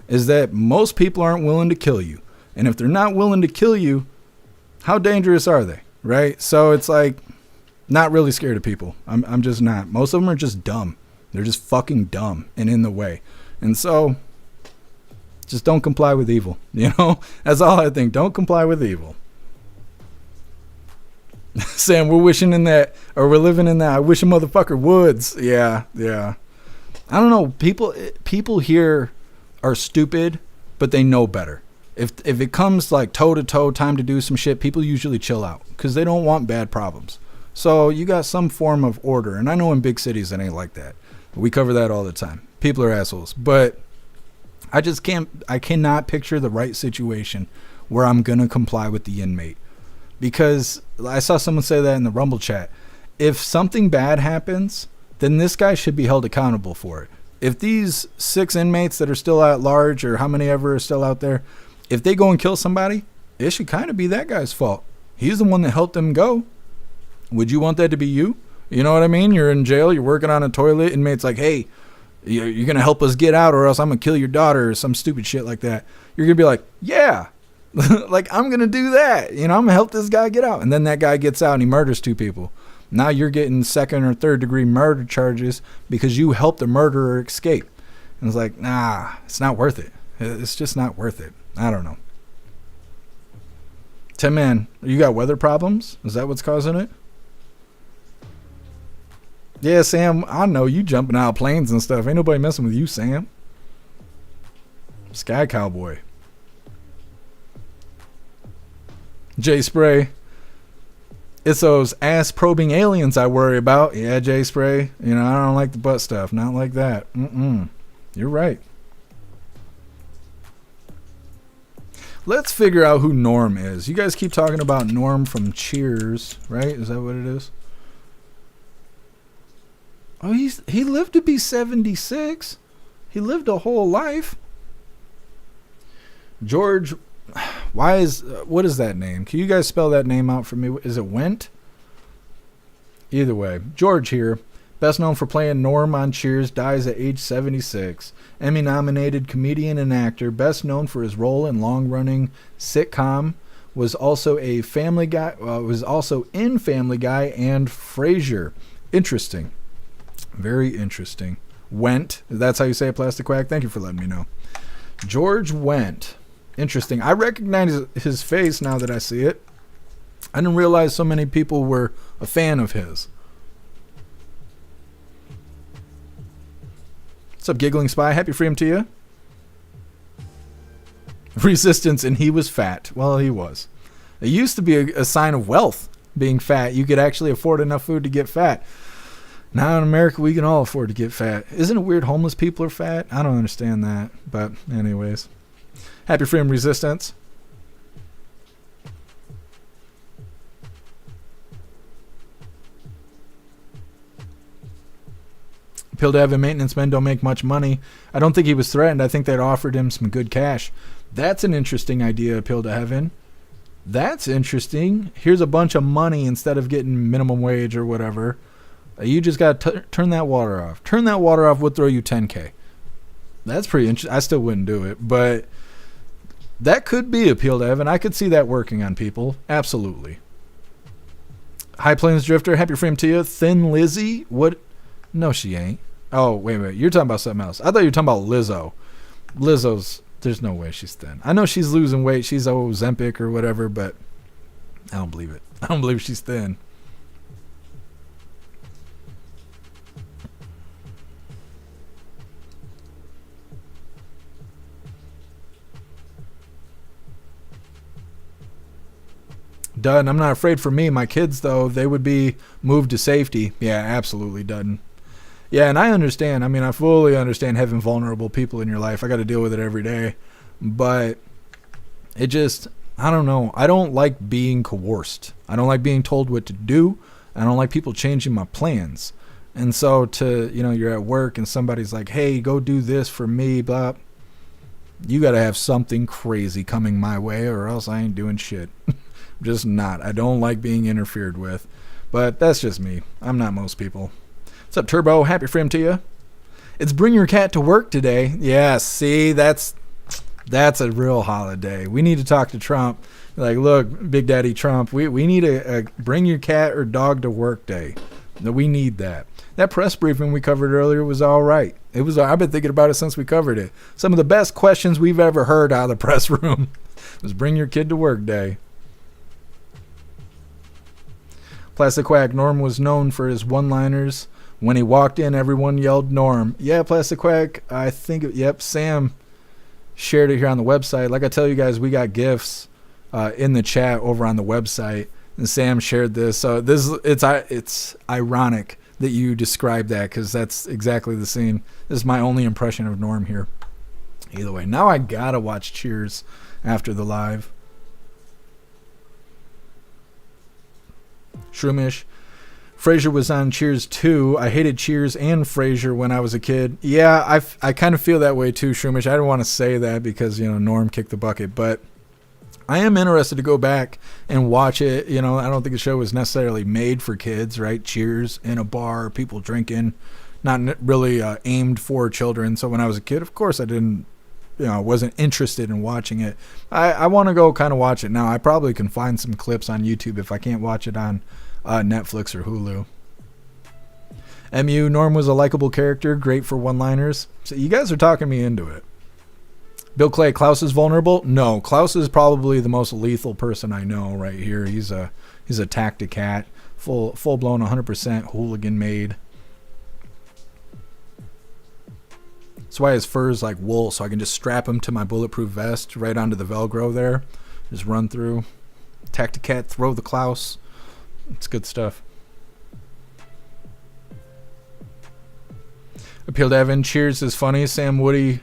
Speaker 1: is that most people aren't willing to kill you. And if they're not willing to kill you, how dangerous are they? Right? So it's like, not really scared of people. I'm just not. Most of them are just dumb. They're just fucking dumb and in the way. And so just don't comply with evil. That's all I think. Don't comply with evil. Sam, we're wishing in that, or we're living in that I wish a motherfucker woods. Yeah. I don't know. People here are stupid, but they know better. If it comes like toe to toe, time to do some shit, people usually chill out because they don't want bad problems. So you got some form of order. And I know in big cities it ain't like that. We cover that all the time. People are assholes. But I cannot picture the right situation where I'm going to comply with the inmate. Because I saw someone say that in the Rumble chat. If something bad happens, then this guy should be held accountable for it. If these 6 inmates that are still at large, or how many ever are still out there, if they go and kill somebody, it should kind of be that guy's fault. He's the one that helped them go. Would you want that to be you? You know what I mean? You're in jail, you're working on a toilet, inmate's like, hey, you're going to help us get out or else I'm going to kill your daughter or some stupid shit like that. You're going to be like, yeah, like I'm going to do that. I'm going to help this guy get out. And then that guy gets out and he murders 2 people. Now you're getting 2nd or 3rd degree murder charges because you helped the murderer escape. And it's like, nah, it's not worth it. It's just not worth it. I don't know. Tim Man, you got weather problems? Is that what's causing it? Yeah, Sam, I know you jumping out of planes and stuff. Ain't nobody messing with you, Sam. Sky Cowboy. Jay Spray. It's those ass-probing aliens I worry about. Yeah, Jay Spray. You know, I don't like the butt stuff. Not like that. You're right. Let's figure out who Norm is. You guys keep talking about Norm from Cheers, right? Is that what it is? Oh, he lived to be 76. He lived a whole life. George, what is that name? Can you guys spell that name out for me? Is it Went? Either way, George here, best known for playing Norm on Cheers, dies at age 76. Emmy-nominated comedian and actor, best known for his role in long-running sitcom, was also in Family Guy and Frasier. Interesting, very interesting. Went, that's how you say it, Plastic Quack. Thank you for letting me know. George Went, interesting. I recognize his face now that I see it. I didn't realize so many people were a fan of his. What's up, Giggling Spy? Happy freedom to you. Resistance, and he was fat. Well, he was. It used to be a sign of wealth, being fat. You could actually afford enough food to get fat. Now in America, we can all afford to get fat. Isn't it weird homeless people are fat? I don't understand that. But anyways. Happy freedom, Resistance. Appeal to Heaven, maintenance men don't make much money. I don't think he was threatened. I think they'd offered him some good cash. That's an interesting idea, Appeal to Heaven. That's interesting. Here's a bunch of money instead of getting minimum wage or whatever. You just got to turn that water off. Turn that water off would throw you $10K. That's pretty interesting. I still wouldn't do it, but that could be Appeal to Heaven. I could see that working on people. Absolutely. High Plains Drifter, happy freedom to you. Thin Lizzy, what? No, she ain't. Oh, wait. You're talking about something else. I thought you were talking about Lizzo. Lizzo's, there's no way she's thin. I know she's losing weight. She's Ozempic or whatever, but I don't believe it. I don't believe she's thin. Dudden, I'm not afraid for me. My kids, though, they would be moved to safety. Yeah, absolutely, Dudden. Yeah, and I understand. I mean, I fully understand having vulnerable people in your life. I got to deal with it every day. But it just, I don't know. I don't like being coerced. I don't like being told what to do. I don't like people changing my plans. And so you're at work and somebody's like, hey, go do this for me, blah. You got to have something crazy coming my way or else I ain't doing shit. Just not. I don't like being interfered with. But that's just me. I'm not most people. What's up, Turbo? Happy freedom to you. It's Bring Your Cat to Work today. Yeah, see, that's a real holiday. We need to talk to Trump. Like, look, Big Daddy Trump, we need a Bring Your Cat or Dog to Work day. We need that. That press briefing we covered earlier was all right. I've been thinking about it since we covered it. Some of the best questions we've ever heard out of the press room was Bring Your Kid to Work day. Plastic Quack, Norm was known for his one-liners. When he walked in, everyone yelled Norm. Yeah, Plastic Quack, I think, yep, Sam shared it here on the website. Like I tell you guys, we got GIFs in the chat over on the website, and Sam shared this. So it's ironic that you described that because that's exactly the scene. This is my only impression of Norm here. Either way, now I gotta watch Cheers after the live. Shroomish. Frasier was on Cheers 2. I hated Cheers and Frasier when I was a kid. Yeah, I kind of feel that way too, Shroomish. I don't want to say that because, Norm kicked the bucket, but I am interested to go back and watch it. I don't think the show was necessarily made for kids, right? Cheers in a bar, people drinking, not really aimed for children. So when I was a kid, of course I didn't, wasn't interested in watching it. I want to go kind of watch it now. I probably can find some clips on YouTube if I can't watch it on Netflix or Hulu. MU, Norm was a likable character, great for one-liners. So you guys are talking me into it. Bill Clay, Klaus is vulnerable? No, Klaus is probably the most lethal person I know right here. He's a tactic cat, full blown 100% hooligan made. That's why his fur is like wool, so I can just strap him to my bulletproof vest right onto the Velcro there. Just run through. Tactic cat, throw the Klaus. It's good stuff. Appeal to Evan. Cheers is funny. Sam, Woody,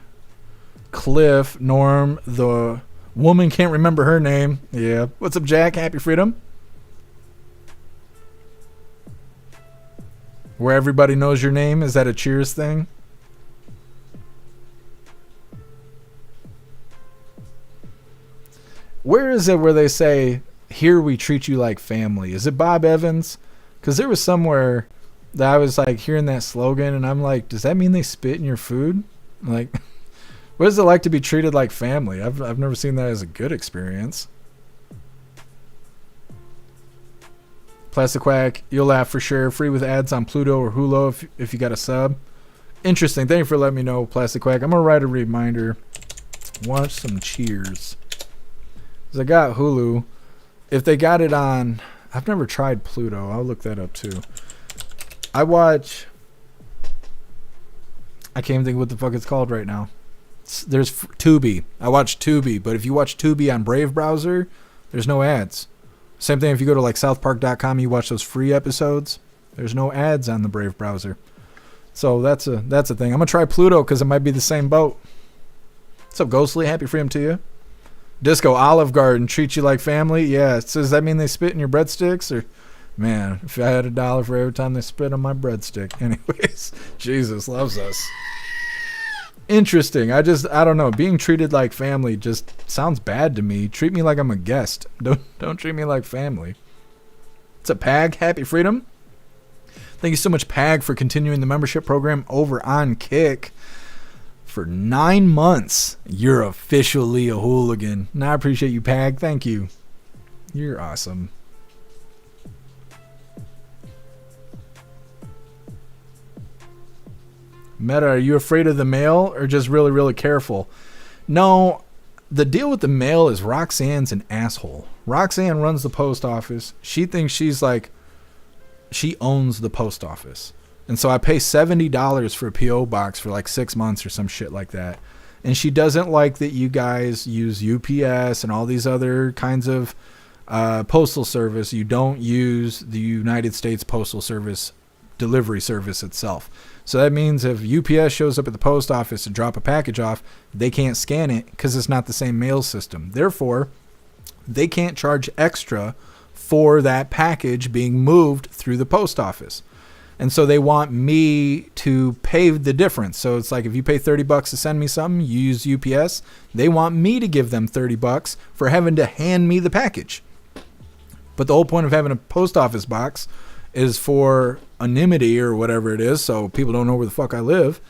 Speaker 1: Cliff, Norm, the woman can't remember her name. Yeah. What's up, Jack? Happy Freedom. Where everybody knows your name. Is that a cheers thing? Where is it where they say, here we treat you like family? Is it Bob Evans? Because there was somewhere that I was like hearing that slogan and I'm like, does that mean they spit in your food? Like, what is it like to be treated like family? I've never seen that as a good experience. Plastic Quack, you'll laugh for sure. Free with ads on Pluto or Hulu if you got a sub. Interesting. Thank you for letting me know, Plastic Quack. I'm going to write a reminder. Watch some Cheers. Because I got Hulu. If they got it on... I've never tried Pluto. I'll look that up too. I watch... I can't even think what the fuck it's called right now. There's Tubi. I watch Tubi. But if you watch Tubi on Brave browser, there's no ads. Same thing if you go to like southpark.com, you watch those free episodes. There's no ads on the Brave browser. So that's a thing. I'm going to try Pluto because it might be the same boat. What's up, Ghostly? Happy freedom to you. Disco Olive Garden treat you like family. Yeah. So does that mean they spit in your breadsticks? Or, man, if I had $1 for every time they spit on my breadstick. Anyways, Jesus loves us. Interesting. I don't know. Being treated like family just sounds bad to me. Treat me like I'm a guest. Don't treat me like family. What's up, Pag? Happy freedom. Thank you so much, Pag, for continuing the membership program over on Kick. For 9 months, you're officially a hooligan. And I appreciate you, Pag. Thank you. You're awesome. Meta, are you afraid of the mail or just really, really careful? No, the deal with the mail is Roxanne's an asshole. Roxanne runs the post office. She thinks she's like, she owns the post office. And so I pay $70 for a P.O. box for like 6 months or some shit like that. And she doesn't like that you guys use UPS and all these other kinds of postal service. You don't use the United States Postal Service delivery service itself. So that means if UPS shows up at the post office to drop a package off, they can't scan it because it's not the same mail system. Therefore, they can't charge extra for that package being moved through the post office. And so they want me to pay the difference. So it's like if you pay $30 to send me something, you use UPS, they want me to give them $30 for having to hand me the package. But the whole point of having a post office box is for anonymity or whatever it is, so people don't know where the fuck I live,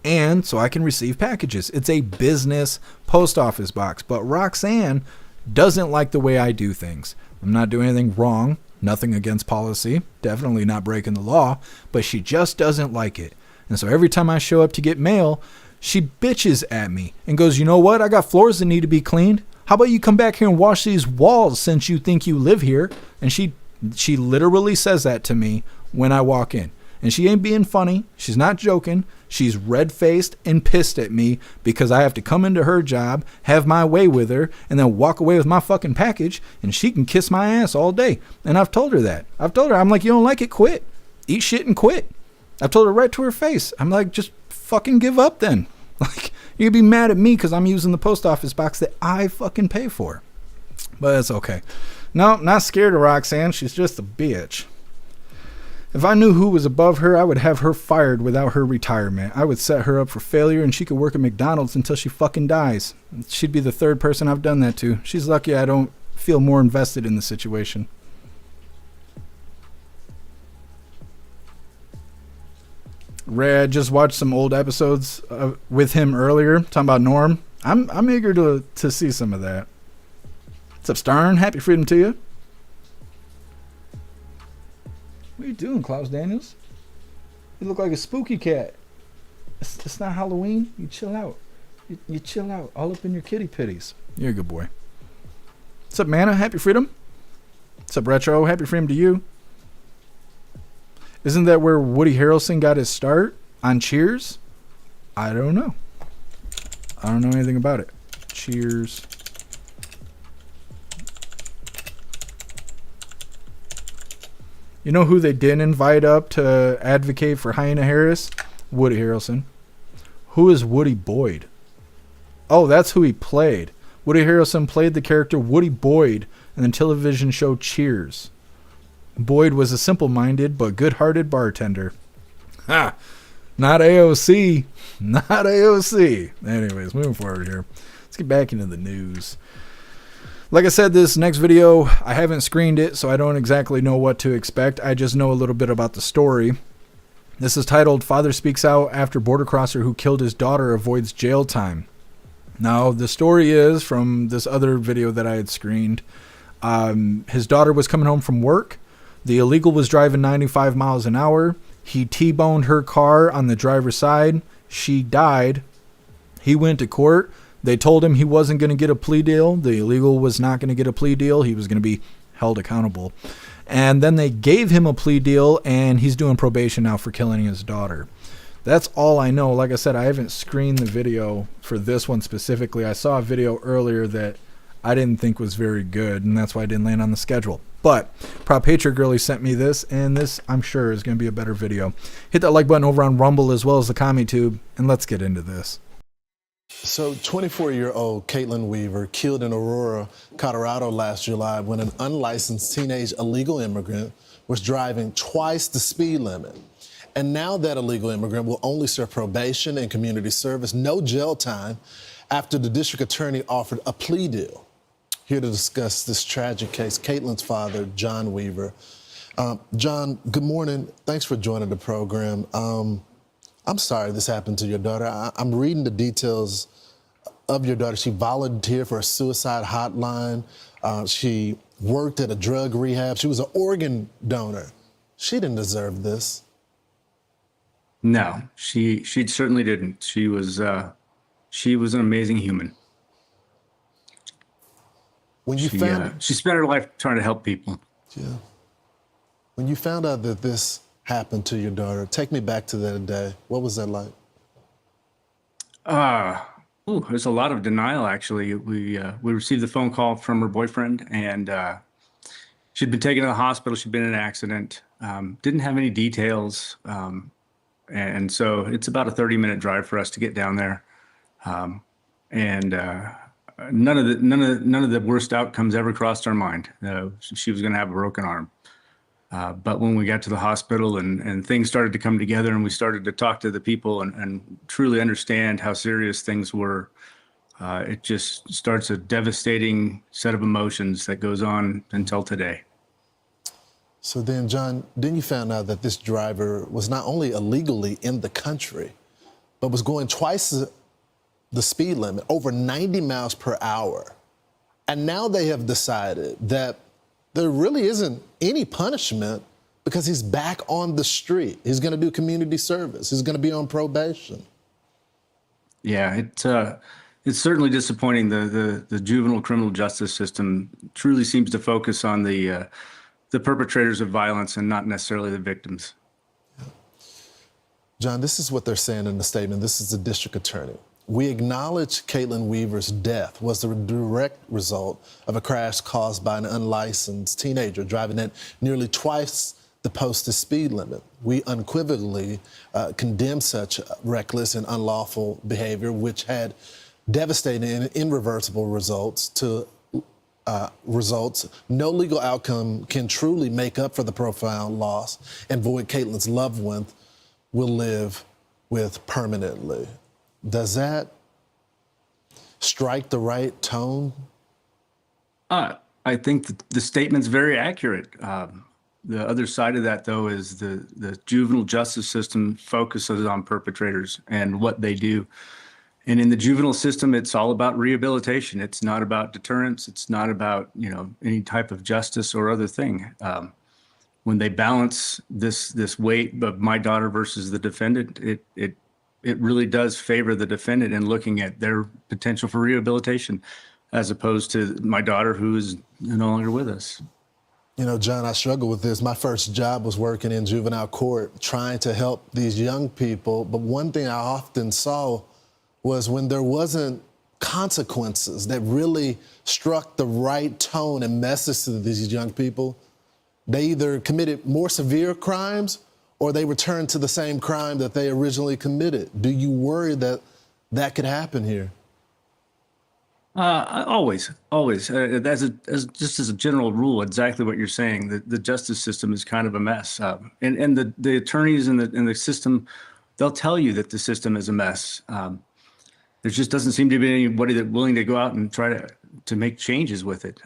Speaker 1: and so I can receive packages. It's a business post office box. But Roxanne doesn't like the way I do things. I'm not doing anything wrong. Nothing against policy, definitely not breaking the law, but she just doesn't like it. And so every time I show up to get mail, she bitches at me and goes, you know what? I got floors that need to be cleaned. How about you come back here and wash these walls since you think you live here? And she literally says that to me when I walk in. And she ain't being funny. She's not joking. She's red-faced and pissed at me because I have to come into her job, have my way with her, and then walk away with my fucking package, and she can kiss my ass all day. And I've told her that. I'm like, you don't like it? Quit. Eat shit and quit. I've told her right to her face. I'm like, just fucking give up then. Like, you can be mad at me because I'm using the post office box that I fucking pay for. But it's okay. No, not scared of Roxanne. She's just a bitch. If I knew who was above her, I would have her fired without her retirement. I would set her up for failure and she could work at McDonald's until she fucking dies. She'd be the third person I've done that to. She's lucky I don't feel more invested in the situation. Ray, I just watched some old episodes with him earlier, talking about Norm. I'm eager to see some of that. What's up, Starn? Happy freedom to you. What are you doing, Klaus Daniels? You look like a spooky cat. It's not Halloween. You chill out. You chill out, all up in your kitty pitties. You're a good boy. What's up, Mana? Happy freedom. What's up, Retro? Happy freedom to you. Isn't that where Woody Harrelson got his start on Cheers? I don't know. I don't know anything about it. Cheers. You know who they didn't invite up to advocate for Hyena Harris? Woody Harrelson. Who is Woody Boyd? Oh, that's who he played. Woody Harrelson played the character Woody Boyd in the television show Cheers. Boyd was a simple-minded but good-hearted bartender. Ha! Not AOC. Not AOC. Anyways, moving forward here. Let's get back into the news. Like I said, this next video, I haven't screened it, so I don't exactly know what to expect. I just know a little bit about the story. This is titled, Father Speaks Out After Border Crosser Who Killed His Daughter Avoids Jail Time. Now, the story is from this other video that I had screened. His daughter was coming home from work. The illegal was driving 95 miles an hour. He T-boned her car on the driver's side. She died. He went to court. They told him he wasn't going to get a plea deal. The illegal was not going to get a plea deal. He was going to be held accountable. And then they gave him a plea deal, and he's doing probation now for killing his daughter. That's all I know. Like I said, I haven't screened the video for this one specifically. I saw a video earlier that I didn't think was very good, and that's why I didn't land on the schedule. But Prop Patriot Girlie sent me this, and this, I'm sure, is going to be a better video. Hit that like button over on Rumble as well as the CommentTube, and let's get into this.
Speaker 4: So 24-year-old Caitlin Weaver killed in Aurora, Colorado last July when an unlicensed teenage illegal immigrant was driving twice the speed limit. And now that illegal immigrant will only serve probation and community service, no jail time, after the district attorney offered a plea deal. Here to discuss this tragic case, Caitlin's father, John Weaver. John, good morning. Thanks for joining the program. I'm sorry this happened to your daughter. I'm reading the details of your daughter. She volunteered for a suicide hotline. She worked at a drug rehab. She was an organ donor. She didn't deserve this.
Speaker 6: No, she certainly didn't. She was an amazing human.
Speaker 4: When you
Speaker 6: she spent her life trying to help people.
Speaker 4: Yeah. When you found out that this happened to your daughter, take me back to that day. What was that like?
Speaker 6: There's a lot of denial, actually. We received the phone call from her boyfriend, and she'd been taken to the hospital. She'd been in an accident. Didn't have any details, and so it's about a 30-minute drive for us to get down there. None of the worst outcomes ever crossed our mind. She was going to have a broken arm. But when we got to the hospital and things started to come together and we started to talk to the people and truly understand how serious things were, it just starts a devastating set of emotions that goes on until today.
Speaker 4: So then, John, then you found out that this driver was not only illegally in the country, but was going twice the speed limit, over 90 miles per hour. And now they have decided that there really isn't any punishment because he's back on the street. He's going to do community service. He's going to be on probation.
Speaker 6: Yeah, it's certainly disappointing. The juvenile criminal justice system truly seems to focus on the perpetrators of violence and not necessarily the victims.
Speaker 4: John, this is what they're saying in the statement. This is the district attorney. We acknowledge Caitlin Weaver's death was the direct result of a crash caused by an unlicensed teenager driving at nearly twice the posted speed limit. We unequivocally condemn such reckless and unlawful behavior, which had devastating and irreversible results. No legal outcome can truly make up for the profound loss and void Caitlin's loved one will live with permanently. Does that strike the right tone?
Speaker 6: I think the statement's very accurate. The other side of that, though, is the juvenile justice system focuses on perpetrators and what they do. And in the juvenile system, it's all about rehabilitation. It's not about deterrence. It's not about, any type of justice or other thing. When they balance this weight of my daughter versus the defendant, it really does favor the defendant in looking at their potential for rehabilitation, as opposed to my daughter who is no longer with us.
Speaker 4: You know, John, I struggle with this. My first job was working in juvenile court, trying to help these young people. But one thing I often saw was when there wasn't consequences that really struck the right tone and message to these young people, they either committed more severe crimes or they returned to the same crime that they originally committed. Do you worry that that could happen here?
Speaker 6: Always. Just as a general rule, exactly what you're saying. The justice system is kind of a mess, and the attorneys in the system, they'll tell you that the system is a mess. There just doesn't seem to be anybody that's willing to go out and try to make changes with it.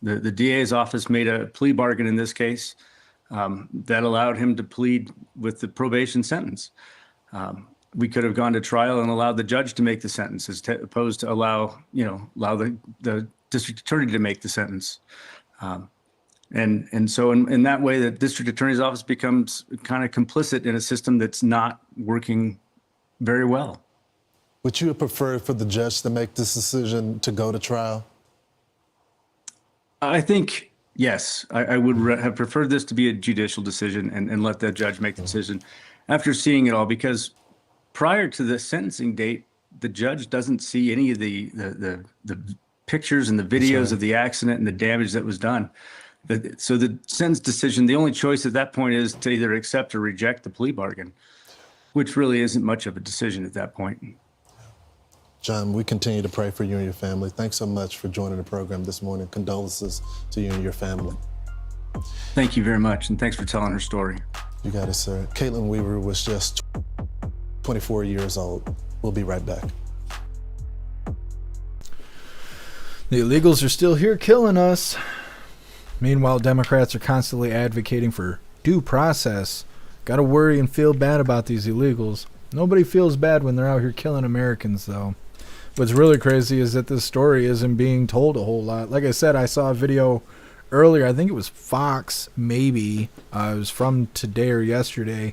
Speaker 6: The DA's office made a plea bargain in this case that allowed him to plead with the probation sentence. We could have gone to trial and allowed the judge to make the sentence, as opposed to allow the district attorney to make the sentence. And so in that way, the district attorney's office becomes kind of complicit in a system that's not working very well.
Speaker 4: Would you have preferred for the judge to make this decision to go to trial?
Speaker 6: I think, yes, I would have preferred this to be a judicial decision and let the judge make the decision after seeing it all, because prior to the sentencing date, the judge doesn't see any of the pictures and the videos of the accident and the damage that was done. So the sentence decision, the only choice at that point is to either accept or reject the plea bargain, which really isn't much of a decision at that point.
Speaker 4: John, we continue to pray for you and your family. Thanks so much for joining the program this morning. Condolences to you and your family.
Speaker 6: Thank you very much, and thanks for telling her story.
Speaker 4: You got it, sir. Caitlin Weaver was just 24 years old. We'll be right back.
Speaker 1: The illegals are still here killing us. Meanwhile, Democrats are constantly advocating for due process. Got to worry and feel bad about these illegals. Nobody feels bad when they're out here killing Americans, though. What's really crazy is that this story isn't being told a whole lot. Like I said, I saw a video earlier. I think it was Fox, maybe. It was from today or yesterday.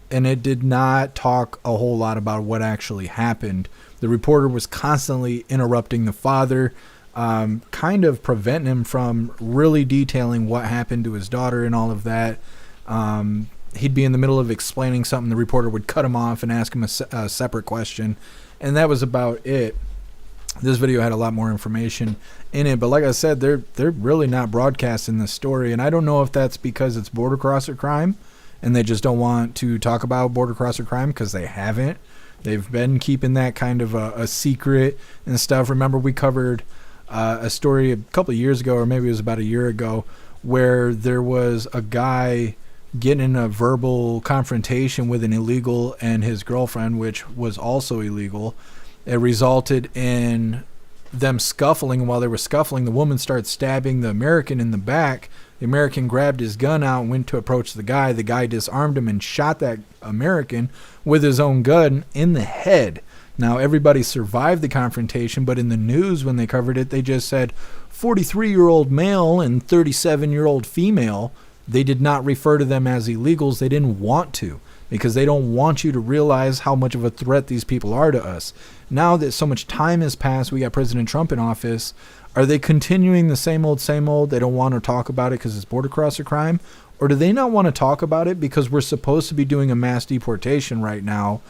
Speaker 1: And it did not talk a whole lot about what actually happened. The reporter was constantly interrupting the father, kind of preventing him from really detailing what happened to his daughter and all of that. He'd be in the middle of explaining something. The reporter would cut him off and ask him a separate question. And that was about it. This video had a lot more information in it. But like I said, they're really not broadcasting this story. And I don't know if that's because it's border crosser crime and they just don't want to talk about border crosser crime because they haven't. They've been keeping that kind of a secret and stuff. Remember, we covered a story a couple of years ago, or maybe it was about a year ago, where there was a guy getting in a verbal confrontation with an illegal and his girlfriend, which was also illegal. It resulted in them scuffling. While they were scuffling, the woman started stabbing the American in the back. The American grabbed his gun out and went to approach the guy. The guy disarmed him and shot that American with his own gun in the head. Now, everybody survived the confrontation, but in the news when they covered it, they just said 43-year-old male and 37-year-old female. They did not refer to them as illegals. They didn't want to, because they don't want you to realize how much of a threat these people are to us. Now that so much time has passed, we got President Trump in office. Are they continuing the same old, same old? They don't want to talk about it because it's border crosser crime? Or do they not want to talk about it because we're supposed to be doing a mass deportation right now,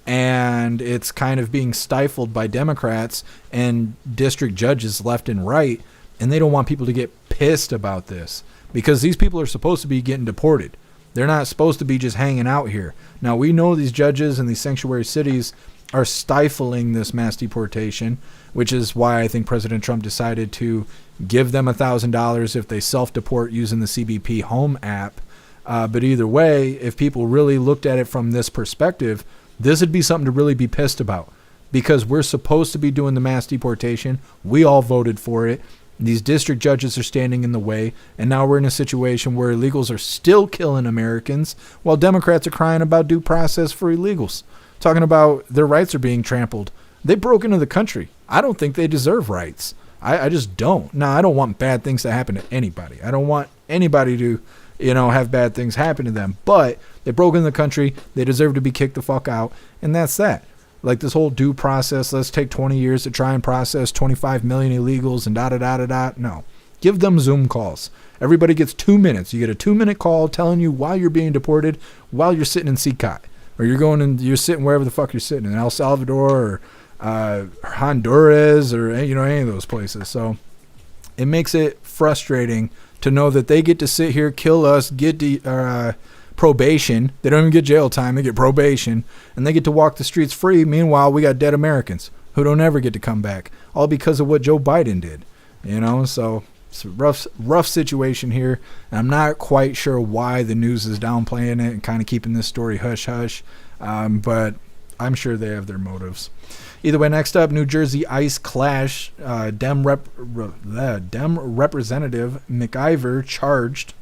Speaker 1: and it's kind of being stifled by Democrats and district judges left and right, and they don't want people to get pissed about this? Because these people are supposed to be getting deported. They're not supposed to be just hanging out here. Now, we know these judges in these sanctuary cities are stifling this mass deportation, which is why I think President Trump decided to give them $1,000 if they self-deport using the CBP Home app. But either way, if people really looked at it from this perspective, this would be something to really be pissed about, because we're supposed to be doing the mass deportation. We all voted for it. These district judges are standing in the way, and now we're in a situation where illegals are still killing Americans while Democrats are crying about due process for illegals, talking about their rights are being trampled. They broke into the country. I don't think they deserve rights. I just don't. Now, I don't want bad things to happen to anybody. I don't want anybody to have bad things happen to them. But they broke into the country. They deserve to be kicked the fuck out. And that's that. Like this whole due process, let's take 20 years to try and process 25 million illegals and da-da-da-da-da. No. Give them Zoom calls. Everybody gets 2 minutes. You get a 2-minute call telling you why you're being deported while you're sitting in CCOT. Or you're sitting wherever the fuck you're sitting, in El Salvador or Honduras or any of those places. So it makes it frustrating to know that they get to sit here, kill us, get probation. They don't even get jail time. They get probation. And they get to walk the streets free. Meanwhile, we got dead Americans who don't ever get to come back. All because of what Joe Biden did. So it's a rough situation here. And I'm not quite sure why the news is downplaying it and kind of keeping this story hush-hush. But I'm sure they have their motives. Either way, next up, New Jersey ICE clash. Dem Representative McIver charged,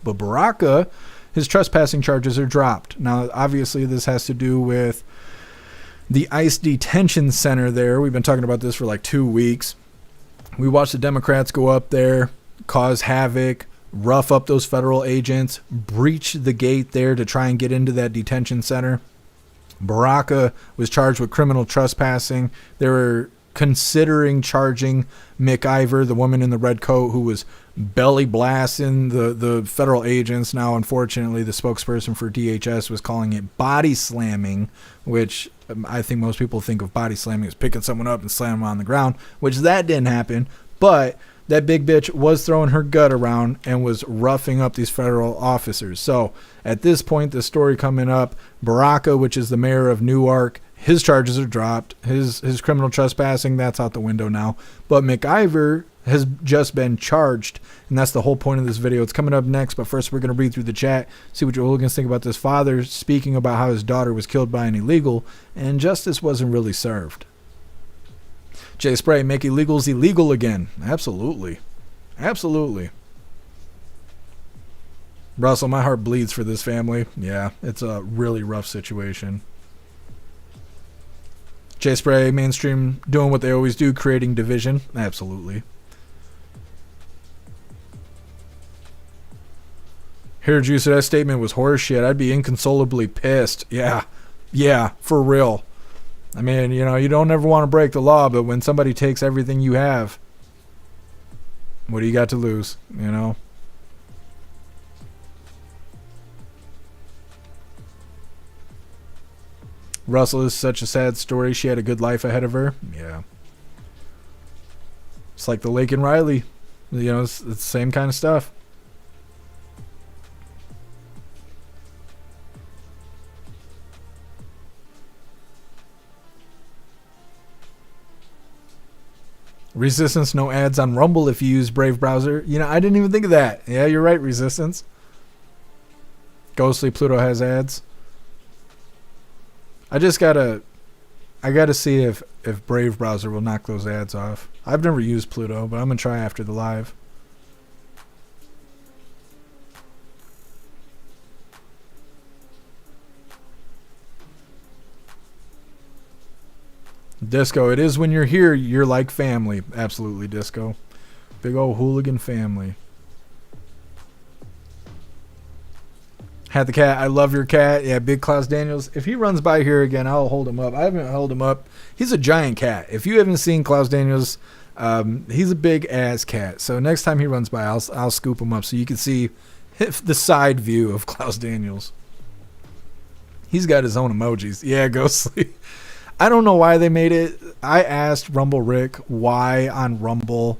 Speaker 1: but Baraka, his trespassing charges are dropped. Now, obviously, this has to do with the ICE detention center there. We've been talking about this for like 2 weeks. We watched the Democrats go up there, cause havoc, rough up those federal agents, breach the gate there to try and get into that detention center. Baraka was charged with criminal trespassing. They were considering charging McIver, the woman in the red coat who was belly blasting the federal agents. Now, unfortunately, the spokesperson for DHS was calling it body slamming, which I think most people think of body slamming as picking someone up and slamming them on the ground, which that didn't happen. But that big bitch was throwing her gut around and was roughing up these federal officers. So at this point, the story coming up, Baraka, which is the mayor of Newark, his charges are dropped. His criminal trespassing, that's out the window now. But McIver has just been charged, and that's the whole point of this video. It's coming up next, but first we're going to read through the chat, see what your hooligans think about this father speaking about how his daughter was killed by an illegal, and justice wasn't really served. Jay Spray, make illegals illegal again. Absolutely. Absolutely. Russell, my heart bleeds for this family. Yeah, it's a really rough situation. Jay Spray, mainstream doing what they always do, creating division. Absolutely. Here, Juice, that statement was horseshit. I'd be inconsolably pissed. Yeah, for real. I mean, you don't ever want to break the law, but when somebody takes everything you have, what do you got to lose, Russell, is such a sad story. She had a good life ahead of her. Yeah. It's like the Lake and Riley. It's the same kind of stuff. Resistance, no ads on Rumble if you use Brave browser. I didn't even think of that. Yeah, you're right, Resistance. Ghostly Pluto has ads. I gotta see if Brave browser will knock those ads off. I've never used Pluto, but I'm gonna try after the live. Disco, it is when you're here, you're like family. Absolutely, Disco. Big old hooligan family. Had the cat. I love your cat. Yeah, Big Klaus Daniels. If he runs by here again, I'll hold him up. I haven't held him up. He's a giant cat. If you haven't seen Klaus Daniels, he's a big ass cat. So next time he runs by, I'll scoop him up so you can see the side view of Klaus Daniels. He's got his own emojis. Yeah, Ghostly. I don't know why they made it. I asked Rumble Rick why on Rumble,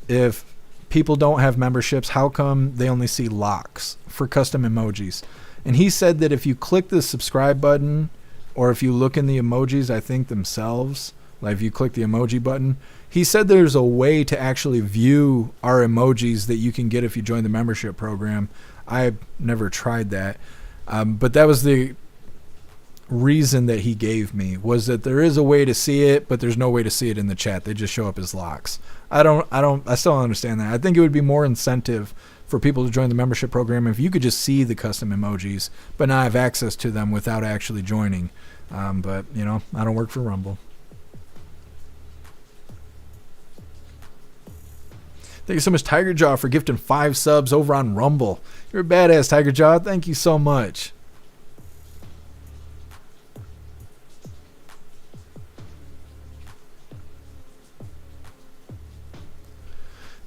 Speaker 1: if people don't have memberships, how come they only see locks for custom emojis? And he said that if you click the subscribe button, or if you look in the emojis, I think themselves, like if you click the emoji button, he said there's a way to actually view our emojis that you can get if you join the membership program. I've never tried that. But that was the reason that he gave me, was that there is a way to see it, but there's no way to see it in the chat. They just show up as locks. I still don't understand that. I think it would be more incentive for people to join the membership program if you could just see the custom emojis, but not have access to them without actually joining. But I don't work for Rumble. Thank you so much, Tiger Jaw, for gifting 5 subs over on Rumble. You're a badass, Tiger Jaw. Thank you so much.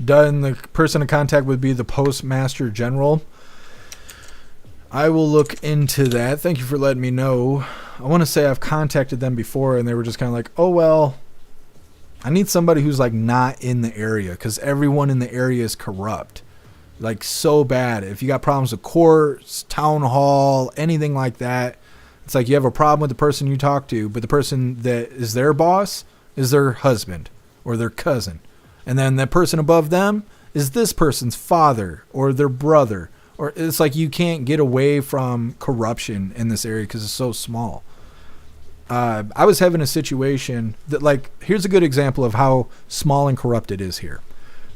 Speaker 1: Done. The person in contact would be the Postmaster General. I will look into that. Thank you for letting me know. I want to say I've contacted them before, and they were just kind of like, oh, well, I need somebody who's like not in the area, because everyone in the area is corrupt. Like, so bad. If you got problems with courts, town hall, anything like that, it's like you have a problem with the person you talk to, but the person that is their boss is their husband or their cousin. And then the person above them is this person's father or their brother. Or it's like you can't get away from corruption in this area because it's so small. I was having a situation that, like, here's a good example of how small and corrupt it is here.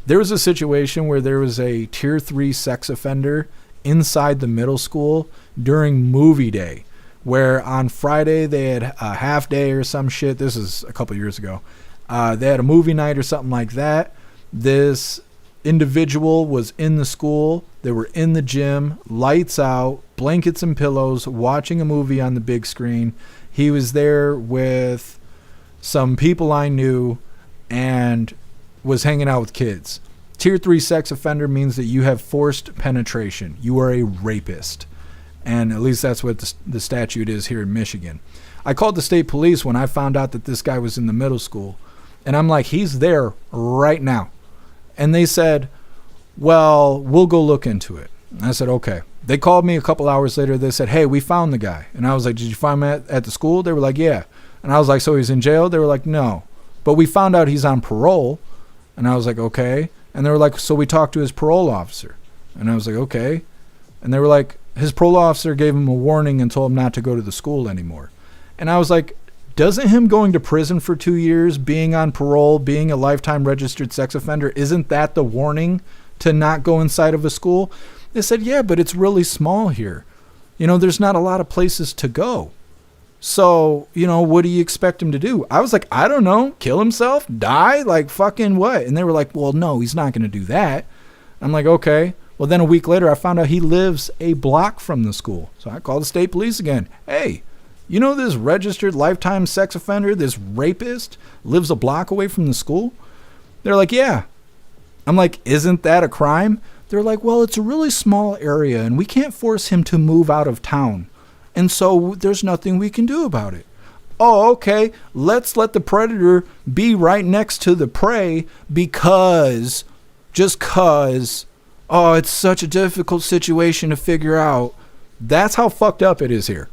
Speaker 1: There was a situation where there was a tier 3 sex offender inside the middle school during movie day, where on Friday they had a half day or some shit. This is a couple years ago. They had a movie night or something like that. This individual was in the school. They were in the gym, lights out, blankets and pillows, watching a movie on the big screen. He was there with some people I knew and was hanging out with kids. Tier 3 sex offender means that you have forced penetration. You are a rapist. And at least that's what the statute is here in Michigan. I called the state police when I found out that this guy was in the middle school. And I'm like, he's there right now. And they said, well, we'll go look into it. And I said, okay. They called me a couple hours later. They said, hey, we found the guy. And I was like, did you find him at the school? They were like, yeah. And I was like, so he's in jail? They were like, no. But we found out he's on parole. And I was like, okay. And they were like, so we talked to his parole officer. And I was like, okay. And they were like, his parole officer gave him a warning and told him not to go to the school anymore. And I was like, doesn't him going to prison for 2 years, being on parole, being a lifetime registered sex offender, isn't that the warning to not go inside of a school? They said, yeah, but it's really small here. You know, there's not a lot of places to go. So, you know, what do you expect him to do? I was like, I don't know, kill himself, die, like fucking what? And they were like, well, no, he's not going to do that. I'm like, okay. Well, then a week later, I found out he lives a block from the school. So I called the state police again. Hey, you know this registered lifetime sex offender, this rapist, lives a block away from the school? They're like, yeah. I'm like, isn't that a crime? They're like, well, it's a really small area, and we can't force him to move out of town. And so there's nothing we can do about it. Oh, okay. Let's let the predator be right next to the prey because, oh, it's such a difficult situation to figure out. That's how fucked up it is here.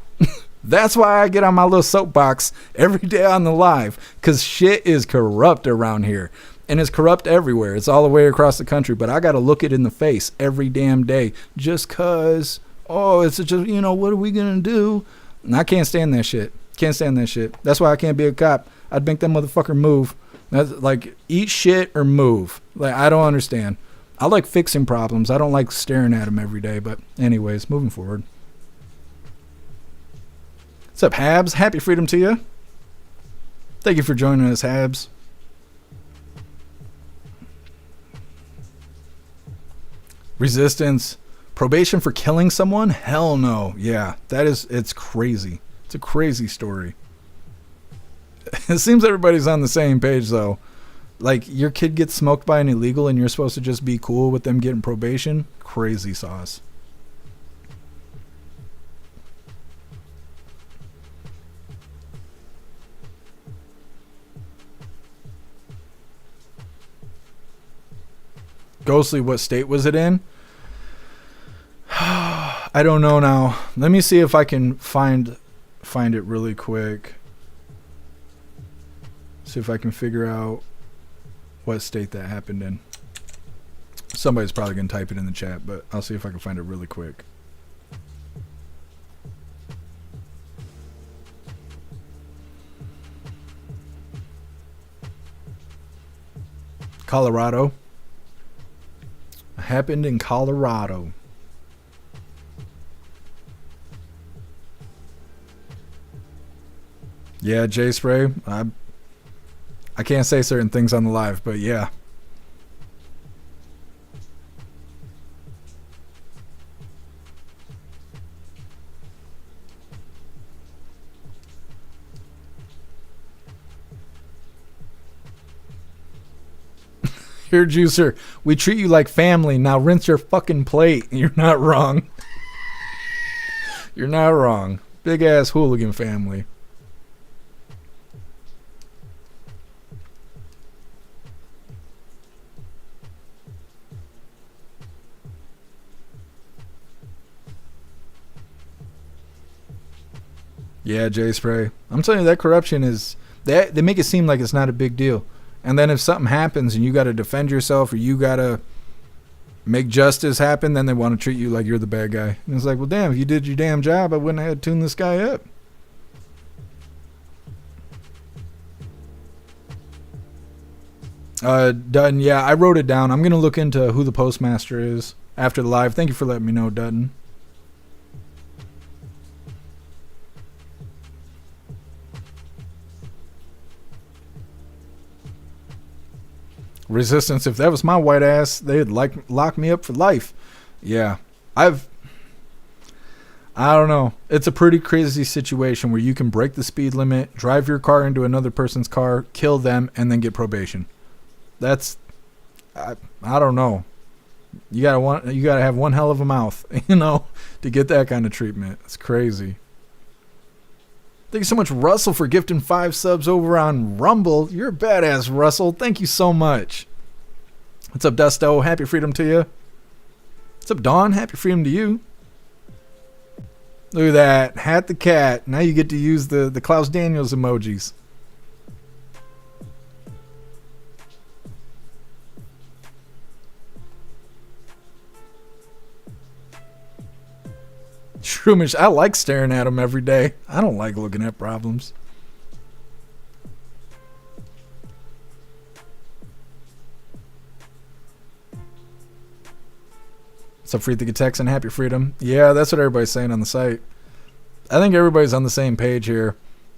Speaker 1: That's why I get on my little soapbox every day on the live, because shit is corrupt around here. And it's corrupt everywhere. It's all the way across the country. But I got to look it in the face every damn day just because, oh, it's just, you know, what are we going to do? And I can't stand that shit. Can't stand that shit. That's why I can't be a cop. I'd make that motherfucker move. That's like, eat shit or move. Like, I don't understand. I like fixing problems. I don't like staring at them every day. But anyways, moving forward. What's up, Habs? Happy freedom to you. Thank you for joining us, Habs. Resistance. Probation for killing someone? Hell no. Yeah, it's crazy. It's a crazy story. It seems everybody's on the same page, though. Like, your kid gets smoked by an illegal and you're supposed to just be cool with them getting probation? Crazy sauce. Ghostly, what state was it in? I don't know now. Let me see if I can find it really quick. See if I can figure out what state that happened in. Somebody's probably going to type it in the chat, but I'll see if I can find it really quick. Colorado. Happened in Colorado. Yeah, J Spray. I can't say certain things on the live, but yeah. Here, Juicer, we treat you like family. Now rinse your fucking plate. You're not wrong. You're not wrong. Big ass hooligan family. Yeah, Jay Spray. I'm telling you, that corruption is... They make it seem like it's not a big deal. And then if something happens and you got to defend yourself or you got to make justice happen, then they want to treat you like you're the bad guy. And it's like, well, damn, if you did your damn job, I wouldn't have had to tune this guy up. Dutton, yeah, I wrote it down. I'm going to look into who the postmaster is after the live. Thank you for letting me know, Dutton. Resistance, if that was my white ass, they'd lock me up for life. Yeah, I don't know. It's a pretty crazy situation where you can break the speed limit, drive your car into another person's car, kill them, and then get probation. That's, I don't know. You gotta have one hell of a mouth, to get that kind of treatment. It's crazy. Thank you so much, Russell, for gifting 5 subs over on Rumble. You're a badass, Russell. Thank you so much. What's up, Dusto? Happy freedom to you. What's up, Dawn? Happy freedom to you. Look at that. Hat the cat. Now you get to use the Klaus Daniels emojis. Shroomish, I like staring at them every day. I don't like looking at problems. What's up, Free Thinking Texan? Happy freedom. Yeah, that's what everybody's saying on the site. I think everybody's on the same page here.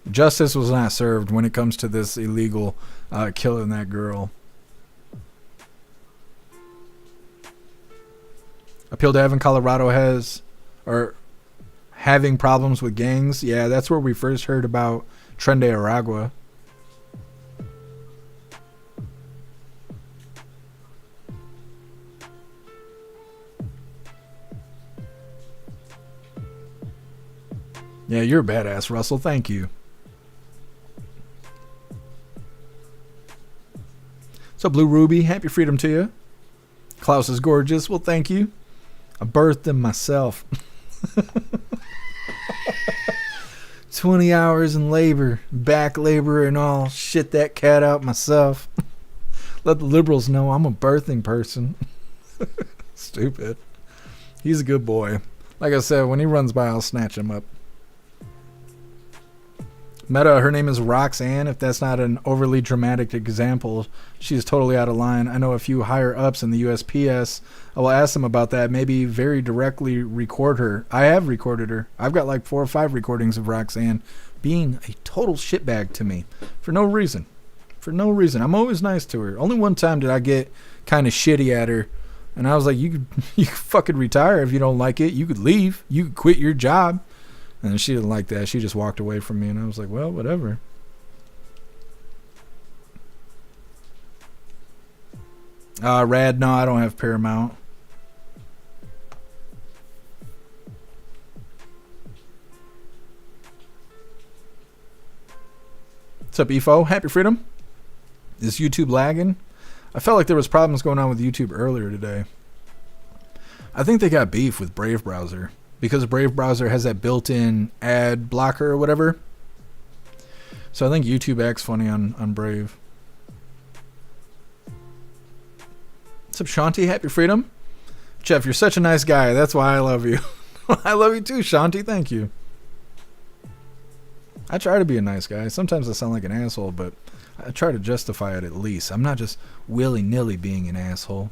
Speaker 1: Justice was not served when it comes to this illegal killing that girl. Appeal to Heaven, Colorado has... or having problems with gangs. Yeah, that's where we first heard about Tren de Aragua. Yeah, you're a badass, Russell. Thank you. So, Blue Ruby, happy freedom to you. Klaus is gorgeous. Well, thank you. I birthed him myself. 20 hours in labor, back labor and all. Shit that cat out myself. Let the liberals know I'm a birthing person. Stupid. He's a good boy. Like I said, when he runs by, I'll snatch him up. Meta, her name is Roxanne. If that's not an overly dramatic example, she's totally out of line. I know a few higher ups in the USPS. I will ask them about that. Maybe very directly record her. I have recorded her. I've got like 4 or 5 recordings of Roxanne being a total shitbag to me for no reason. For no reason. I'm always nice to her. Only one time did I get kind of shitty at her. And I was like, you could fucking retire if you don't like it. You could leave. You could quit your job. And she didn't like that. She just walked away from me. And I was like, well, whatever. Rad, no, I don't have Paramount. What's up, EFO? Happy freedom. Is YouTube lagging? I felt like there was problems going on with YouTube earlier today. I think they got beef with Brave Browser. Because Brave Browser has that built-in ad blocker or whatever. So I think YouTube acts funny on Brave. What's up, Shanti? Happy freedom. Jeff, you're such a nice guy. That's why I love you. I love you too, Shanti. Thank you. I try to be a nice guy. Sometimes I sound like an asshole, but I try to justify it at least. I'm not just willy-nilly being an asshole.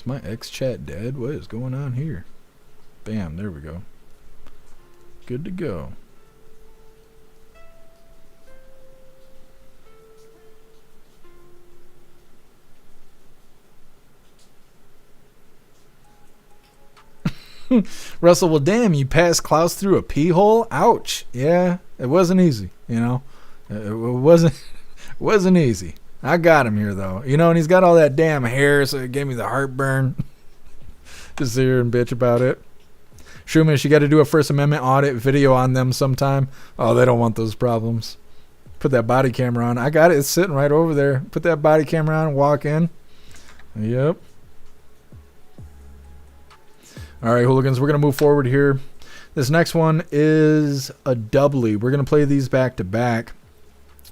Speaker 1: My ex chat dead? What is going on here? Bam, there we go. Good to go. Russell, well, damn, you passed Klaus through a pee hole? Ouch. Yeah, it wasn't easy, you know. It wasn't easy. I got him here, though. You know, and he's got all that damn hair, so it gave me the heartburn. Just sit here and bitch about it. Schumann, you got to do a First Amendment audit video on them sometime. Oh, they don't want those problems. Put that body camera on. I got it. It's sitting right over there. Put that body camera on and walk in. Yep. All right, hooligans, we're going to move forward here. This next one is a doubly. We're going to play these back to back.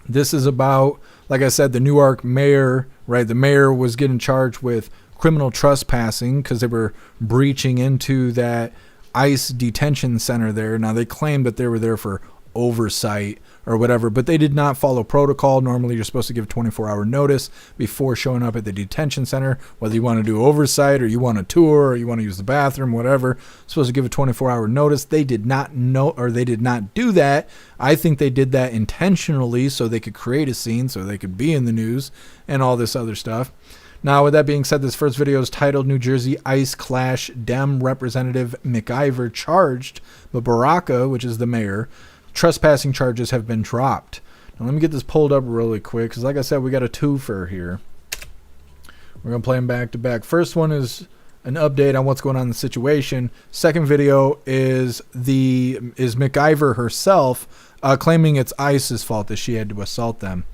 Speaker 1: This is about, like I said, the Newark mayor, right? The mayor was getting charged with criminal trespassing because they were breaching into that ICE detention center there. Now, they claimed that they were there for oversight or whatever, but they did not follow protocol. Normally, you're supposed to give 24-hour notice before showing up at the detention center, whether you want to do oversight or you want a tour or you want to use the bathroom, whatever. You're supposed to give a 24-hour notice. They did not know, or they did not do that. I think they did that intentionally so they could create a scene, so they could be in the news and all this other stuff. Now, with that being said, this first video is titled New Jersey ICE Clash, Dem Representative McIver Charged, but Baraka, which is the mayor, trespassing charges have been dropped. Now, let me get this pulled up really quick, because like I said, we got a twofer here. We're going to play them back to back. First one is an update on what's going on in the situation. Second video is McIver herself claiming it's ICE's fault that she had to assault them.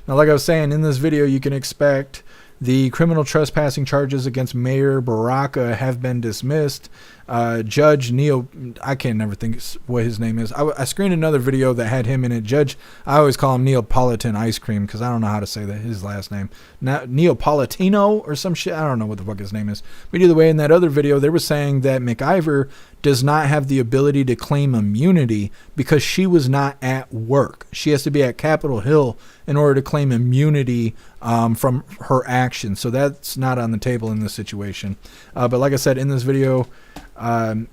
Speaker 1: Now, like I was saying, in this video, you can expect the criminal trespassing charges against Mayor Baraka have been dismissed. Judge Neil, I can't never think what his name is. I screened another video that had him in it. Judge, I always call him Neapolitan Ice Cream because I don't know how to say that, his last name. Neapolitano or some shit. I don't know what the fuck his name is. But either way, in that other video, they were saying that McIver does not have the ability to claim immunity because she was not at work. She has to be at Capitol Hill in order to claim immunity from her actions. So that's not on the table in this situation. But like I said, in this video,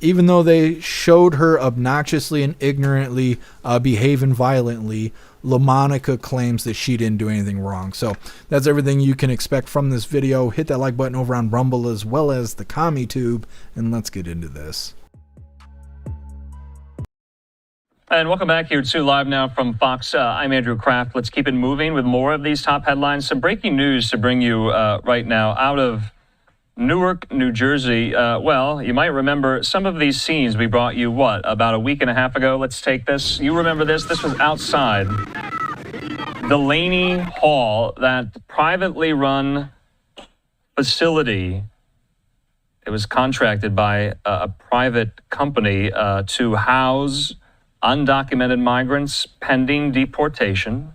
Speaker 1: even though they showed her obnoxiously and ignorantly behaving violently, LaMonica claims that she didn't do anything wrong. So that's everything you can expect from this video. Hit that like button over on Rumble as well as the CommiTube, and let's get into this.
Speaker 2: And welcome back here to Live Now from Fox. I'm Andrew Kraft. Let's keep it moving with more of these top headlines. Some breaking news to bring you right now out of Newark, New Jersey. Well, you might remember some of these scenes we brought you, about a week and a half ago? Let's take this. You remember this? This was outside Delaney Hall, that privately run facility. It was contracted by a private company to house undocumented migrants pending deportation.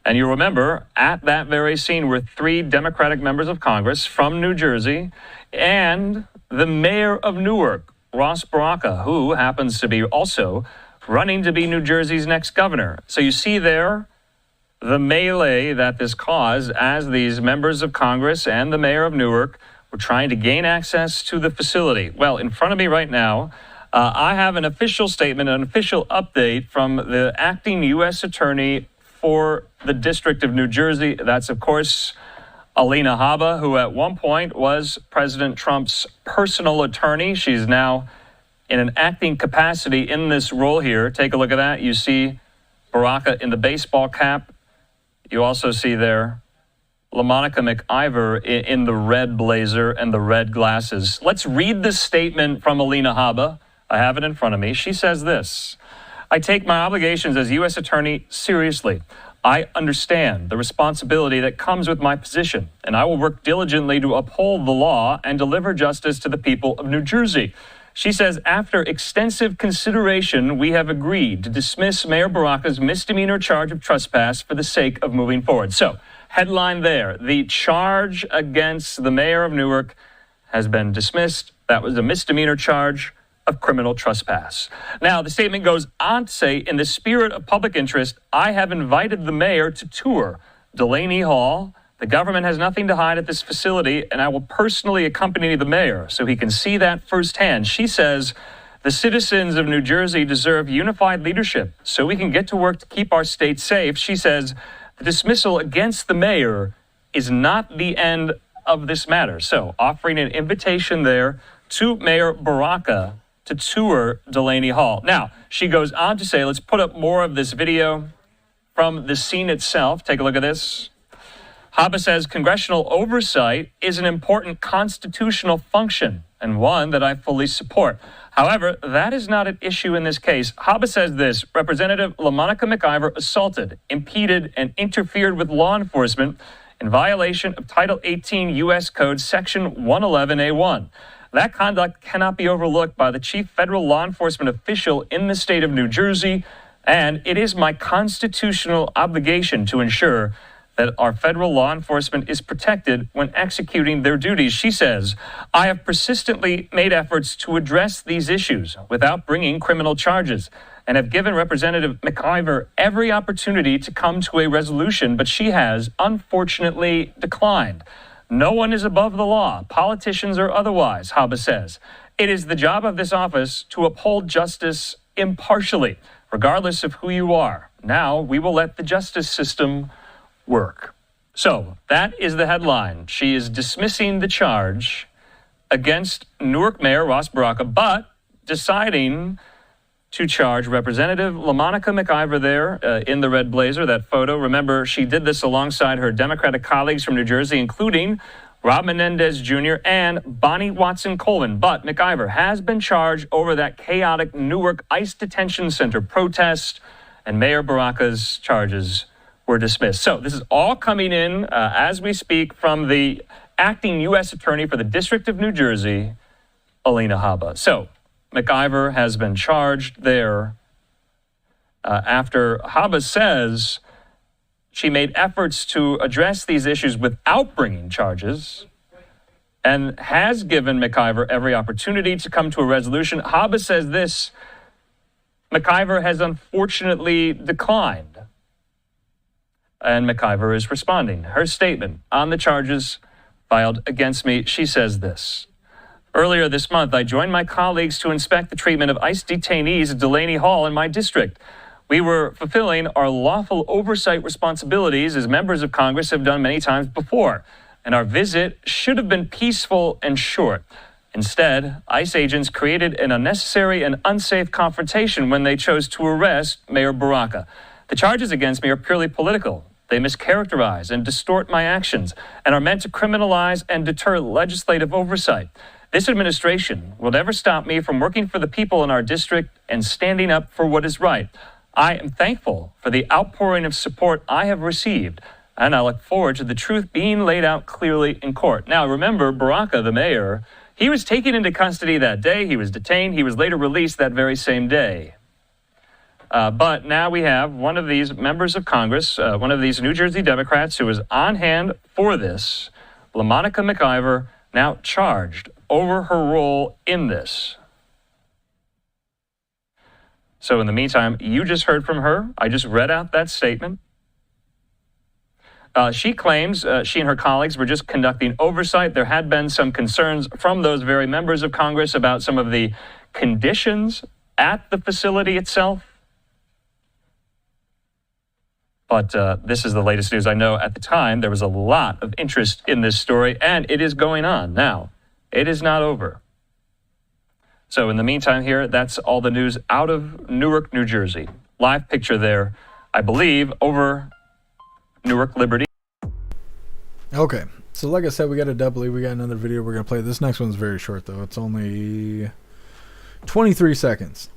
Speaker 2: And you remember, at that very scene were 3 Democratic members of Congress from New Jersey and the mayor of Newark, Ross Baraka, who happens to be also running to be New Jersey's next governor. So you see there the melee that this caused as these members of Congress and the mayor of Newark were trying to gain access to the facility. Well, in front of me right now, I have an official statement, an official update from the acting U.S. attorney for the District of New Jersey. That's, of course, Alina Habba, who at one point was President Trump's personal attorney. She's now in an acting capacity in this role here. Take a look at that. You see Baraka in the baseball cap. You also see there LaMonica McIver in the red blazer and the red glasses. Let's read this statement from Alina Habba. I have it in front of me. She says this: I take my obligations as U.S. Attorney seriously. I understand the responsibility that comes with my position, and I will work diligently to uphold the law and deliver justice to the people of New Jersey. She says, after extensive consideration, we have agreed to dismiss Mayor Baraka's misdemeanor charge of trespass for the sake of moving forward. So, headline there, the charge against the mayor of Newark has been dismissed. That was a misdemeanor charge of criminal trespass. Now, the statement goes on to say, in the spirit of public interest, I have invited the mayor to tour Delaney Hall. The government has nothing to hide at this facility, and I will personally accompany the mayor so he can see that firsthand. She says, the citizens of New Jersey deserve unified leadership so we can get to work to keep our state safe. She says, the dismissal against the mayor is not the end of this matter. So, offering an invitation there to Mayor Baraka to tour Delaney Hall. Now, she goes on to say, let's put up more of this video from the scene itself. Take a look at this. Habba says congressional oversight is an important constitutional function and one that I fully support. However, that is not an issue in this case. Habba says this: Representative LaMonica McIver assaulted, impeded, and interfered with law enforcement in violation of Title 18 U.S. Code Section 111A1. That conduct cannot be overlooked by the chief federal law enforcement official in the state of New Jersey, and it is my constitutional obligation to ensure that our federal law enforcement is protected when executing their duties. She says, I have persistently made efforts to address these issues without bringing criminal charges and have given Representative McIver every opportunity to come to a resolution, but she has unfortunately declined. No one is above the law, politicians or otherwise, Habba says. It is the job of this office to uphold justice impartially, regardless of who you are. Now we will let the justice system work. So that is the headline. She is dismissing the charge against Newark Mayor Ross Baraka, but deciding to charge Representative LaMonica McIver there in the red blazer, that photo. Remember, she did this alongside her Democratic colleagues from New Jersey, including Rob Menendez Jr. and Bonnie Watson-Colvin. But McIver has been charged over that chaotic Newark ICE detention center protest, and Mayor Baraka's charges were dismissed. So this is all coming in as we speak from the acting U.S. Attorney for the District of New Jersey, Alina Habba. So McIver has been charged there after Habba says she made efforts to address these issues without bringing charges and has given McIver every opportunity to come to a resolution. Habba says this: McIver has unfortunately declined. And McIver is responding. Her statement on the charges filed against me, she says this: Earlier this month, I joined my colleagues to inspect the treatment of ICE detainees at Delaney Hall in my district. We were fulfilling our lawful oversight responsibilities as members of Congress have done many times before, and our visit should have been peaceful and short. Instead, ICE agents created an unnecessary and unsafe confrontation when they chose to arrest Mayor Baraka. The charges against me are purely political. They mischaracterize and distort my actions and are meant to criminalize and deter legislative oversight. This administration will never stop me from working for the people in our district and standing up for what is right. I am thankful for the outpouring of support I have received, and I look forward to the truth being laid out clearly in court. Now, remember, Baraka, the mayor, he was taken into custody that day. He was detained. He was later released that very same day. But now we have one of these members of Congress, one of these New Jersey Democrats who was on hand for this, LaMonica McIver, now charged over her role in this. So in the meantime, you just heard from her. I just read out that statement. She claims she and her colleagues were just conducting oversight. There had been some concerns from those very members of Congress about some of the conditions at the facility itself. But this is the latest news. I know at the time there was a lot of interest in this story, and it is going on now. It is not over. So in the meantime here, that's all the news out of Newark, New Jersey. Live picture there, I believe, over Newark Liberty.
Speaker 1: Okay, so like I said, we got a doubly. We got another video we're going to play. This next one's very short, though. It's only 23 seconds.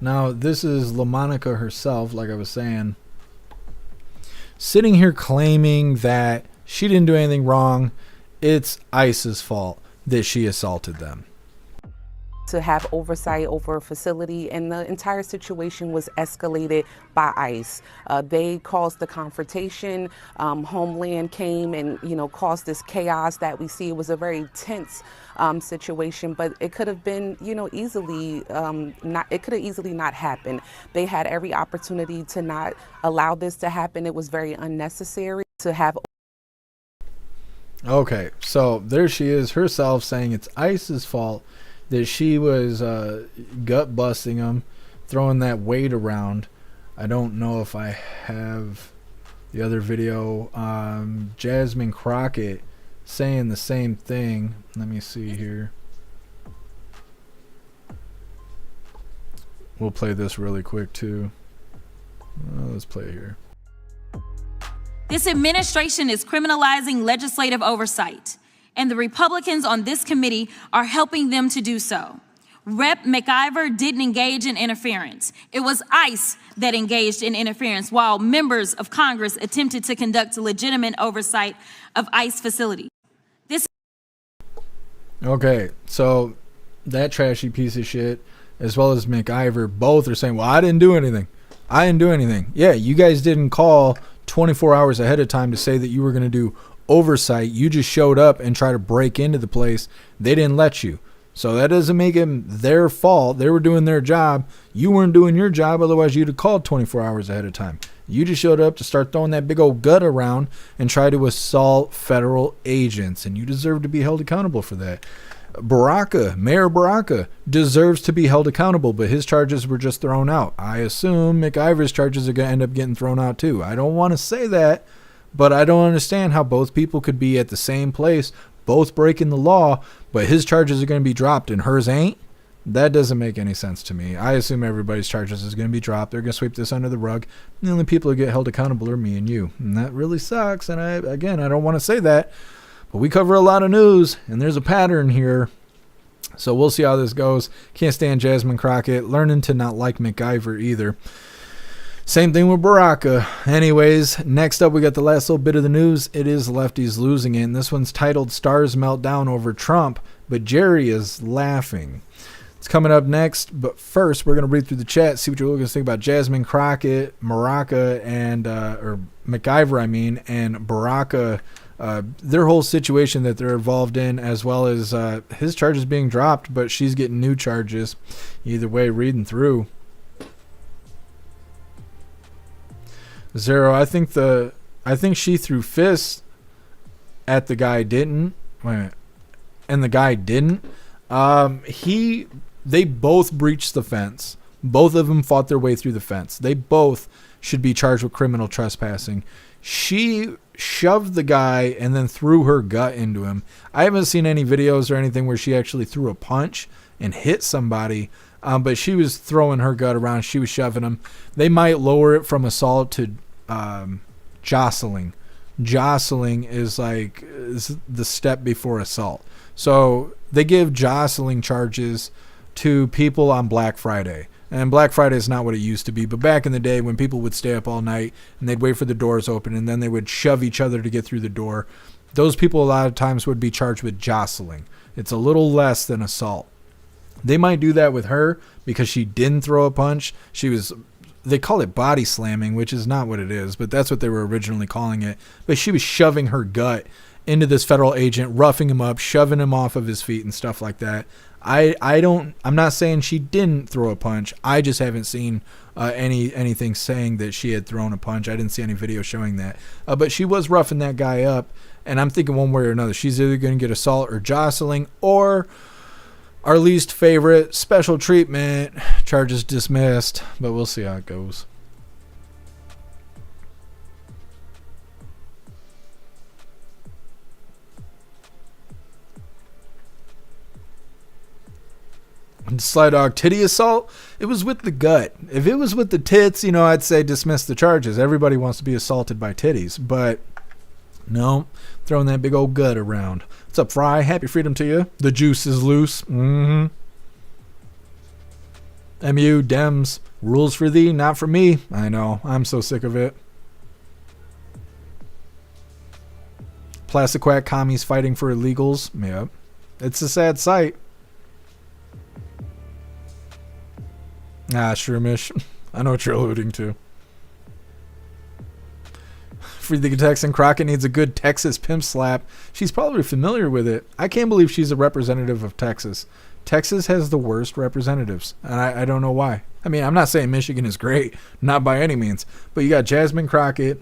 Speaker 1: Now, this is LaMonica herself, like I was saying, sitting here claiming that she didn't do anything wrong. It's ICE's fault that she assaulted them.
Speaker 5: To have oversight over a facility, and the entire situation was escalated by ICE. They caused the confrontation. Homeland came and, caused this chaos that we see. It was a very tense situation, but it could have been, easily it could have easily not happened. They had every opportunity to not allow this to happen. It was very unnecessary to have.
Speaker 1: Okay, so there she is herself saying it's ICE's fault that she was gut busting them, throwing that weight around. I don't know if I have the other video. Jasmine Crockett saying the same thing. Let me see here. We'll play this really quick too. Let's play it here.
Speaker 7: This administration is criminalizing legislative oversight, and the Republicans on this committee are helping them to do so. Rep. McIver didn't engage in interference. It was ICE that engaged in interference while members of Congress attempted to conduct legitimate oversight of ICE facilities.
Speaker 1: Okay, so that trashy piece of shit, as well as McIver, both are saying, well, I didn't do anything. I didn't do anything. Yeah, you guys didn't call 24 hours ahead of time to say that you were going to do oversight. You just showed up and tried to break into the place. They didn't let you. So that doesn't make it their fault. They were doing their job. You weren't doing your job. Otherwise, you'd have called 24 hours ahead of time. You just showed up to start throwing that big old gut around and try to assault federal agents. And you deserve to be held accountable for that. Mayor Baraka deserves to be held accountable, but his charges were just thrown out. I assume McIver's charges are going to end up getting thrown out too. I don't want to say that, but I don't understand how both people could be at the same place, both breaking the law, but his charges are going to be dropped and hers ain't. That doesn't make any sense to me. I assume everybody's charges is going to be dropped. They're going to sweep this under the rug. The only people who get held accountable are me and you. And that really sucks. And I don't want to say that, but we cover a lot of news and there's a pattern here. So we'll see how this goes. Can't stand Jasmine Crockett. Learning to not like McIver either. Same thing with Baraka. Anyways, next up we got the last little bit of the news. It is lefties losing it. And this one's titled Stars Melt Down Over Trump, but Jerry is laughing. It's coming up next, but first we're going to read through the chat, see what you're looking to think about Jasmine Crockett, Baraka, and or McIver, and Baraka, their whole situation that they're involved in, as well as his charges being dropped, but she's getting new charges. Either way, reading through. Zero, I think she threw fists at the guy, didn't. Wait a minute. And the guy didn't. They both breached the fence. Both of them fought their way through the fence. They both should be charged with criminal trespassing. She shoved the guy and then threw her gut into him. I haven't seen any videos or anything where she actually threw a punch and hit somebody, but she was throwing her gut around. She was shoving him. They might lower it from assault to jostling. Jostling is the step before assault. So they give jostling charges to people on Black Friday. And Black Friday is not what it used to be, but back in the day when people would stay up all night and they'd wait for the doors open and then they would shove each other to get through the door, those people a lot of times would be charged with jostling. It's a little less than assault. They might do that with her because she didn't throw a punch. They call it body slamming, which is not what it is, but that's what they were originally calling it. But she was shoving her gut into this federal agent, roughing him up, shoving him off of his feet and stuff like that. I'm not saying she didn't throw a punch. I just haven't seen anything saying that she had thrown a punch. I didn't see any video showing that. But she was roughing that guy up, and I'm thinking one way or another. She's either going to get assault or jostling, or our least favorite, special treatment, charges dismissed. But we'll see how it goes. Sly Dog titty assault, it was with the gut. If it was with the tits, I'd say dismiss the charges. Everybody wants to be assaulted by titties, but no, throwing that big old gut around. What's up, Fry? Happy freedom to you. The juice is loose. MU, Dems, rules for thee, not for me. I know, I'm so sick of it. Plastic Quack commies fighting for illegals. Yep, it's a sad sight. Shroomish. I know what you're alluding to. Free the Texan Crockett needs a good Texas pimp slap. She's probably familiar with it. I can't believe she's a representative of Texas. Texas has the worst representatives, and I don't know why. I'm not saying Michigan is great, not by any means, but you got Jasmine Crockett.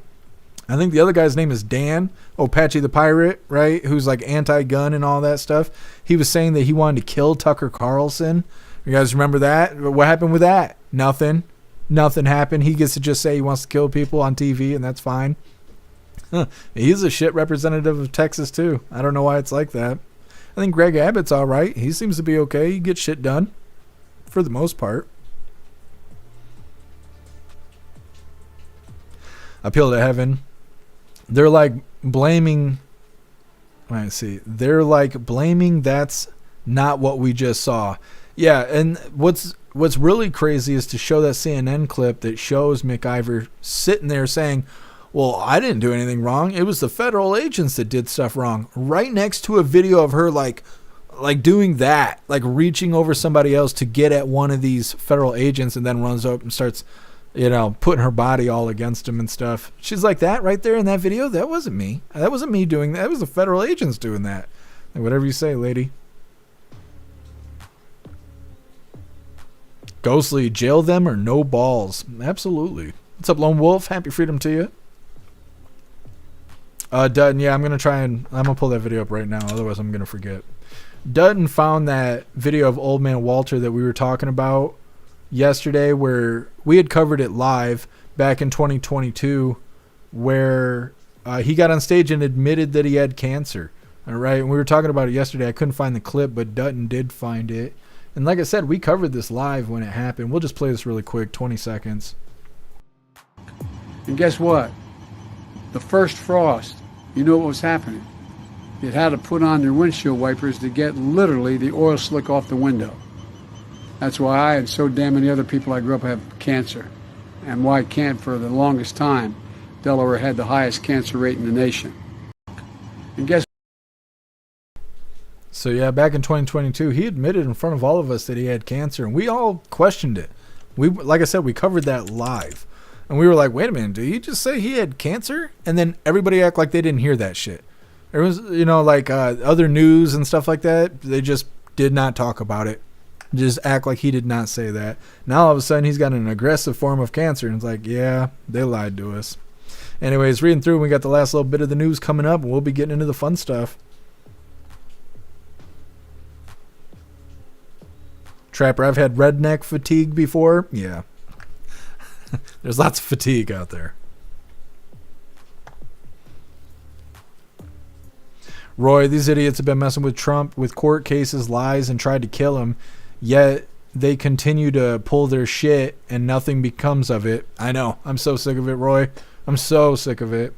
Speaker 1: I think the other guy's name is Dan, Patchy the Pirate, right? Who's like anti-gun and all that stuff. He was saying that he wanted to kill Tucker Carlson. You guys remember that? What happened with that? Nothing happened. He gets to just say he wants to kill people on TV, and that's fine. He's a shit representative of Texas, too. I don't know why it's like that. I think Greg Abbott's all right. He seems to be okay. He gets shit done for the most part. Appeal to heaven. They're like blaming. Let's see. They're like blaming that's not what we just saw. Yeah, and what's really crazy is to show that CNN clip that shows McIver sitting there saying, well, I didn't do anything wrong. It was the federal agents that did stuff wrong. Right next to a video of her like doing that, like reaching over somebody else to get at one of these federal agents, and then runs up and starts, putting her body all against him and stuff. She's like, that right there in that video, that wasn't me. That wasn't me doing that. It was the federal agents doing that. Like, whatever you say, lady. Ghostly, jail them or no balls. Absolutely. What's up, Lone Wolf? Happy freedom to you. Dutton, yeah, I'm going to pull that video up right now. Otherwise, I'm going to forget. Dutton found that video of Old Man Walter that we were talking about yesterday, where we had covered it live back in 2022, where he got on stage and admitted that he had cancer. All right. And we were talking about it yesterday. I couldn't find the clip, but Dutton did find it. And like I said, we covered this live when it happened. We'll just play this really quick, 20 seconds.
Speaker 9: And guess what? The first frost, you know what was happening. It had to put on their windshield wipers to get literally the oil slick off the window. That's why I and so damn many other people I grew up have cancer. And why can't for the longest time, Delaware had the highest cancer rate in the nation. And guess
Speaker 1: So yeah, back in 2022, he admitted in front of all of us that he had cancer, and we all questioned it. Like I said, we covered that live. And we were like, wait a minute, did he just say he had cancer? And then everybody act like they didn't hear that shit. There was, other news and stuff like that. They just did not talk about it. Just act like he did not say that. Now all of a sudden he's got an aggressive form of cancer. And it's like, yeah, they lied to us. Anyways, reading through, we got the last little bit of the news coming up, and we'll be getting into the fun stuff. Trapper, I've had redneck fatigue before. Yeah. There's lots of fatigue out there. Roy, these idiots have been messing with Trump with court cases, lies, and tried to kill him, yet they continue to pull their shit and nothing becomes of it. I know. I'm so sick of it, Roy. I'm so sick of it.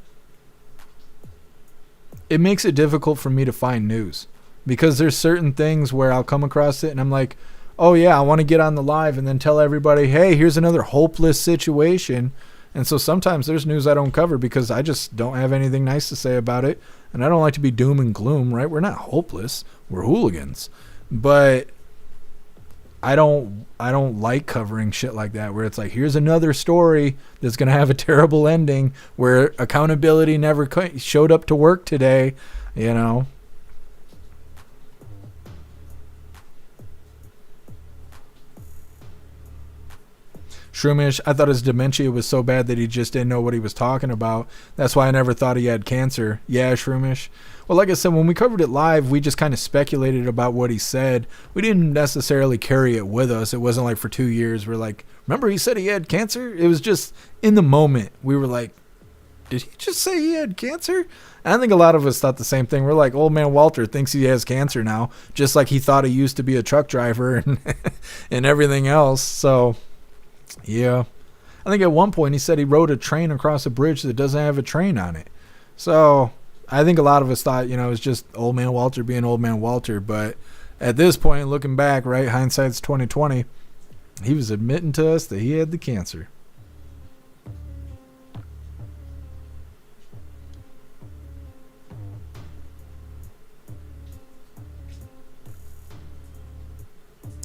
Speaker 1: It makes it difficult for me to find news because there's certain things where I'll come across it and I'm like, oh yeah, I want to get on the live and then tell everybody, hey, here's another hopeless situation. And so sometimes there's news I don't cover because I just don't have anything nice to say about it. And I don't like to be doom and gloom, right? We're not hopeless. We're hooligans. But I don't like covering shit like that where it's like, here's another story that's going to have a terrible ending where accountability never showed up to work today, Shroomish, I thought his dementia was so bad that he just didn't know what he was talking about. That's why I never thought he had cancer. Yeah, Shroomish. Well, like I said, when we covered it live, we just kind of speculated about what he said. We didn't necessarily carry it with us. It wasn't like for 2 years we're like, remember he said he had cancer? It was just in the moment. We were like, did he just say he had cancer? And I think a lot of us thought the same thing. We're like, old man Walter thinks he has cancer now, just like he thought he used to be a truck driver and, and everything else. So... yeah. I think at one point he said he rode a train across a bridge that doesn't have a train on it. So I think a lot of us thought, it's just old man Walter being old man Walter. But at this point, looking back, right, hindsight's 2020, he was admitting to us that he had the cancer.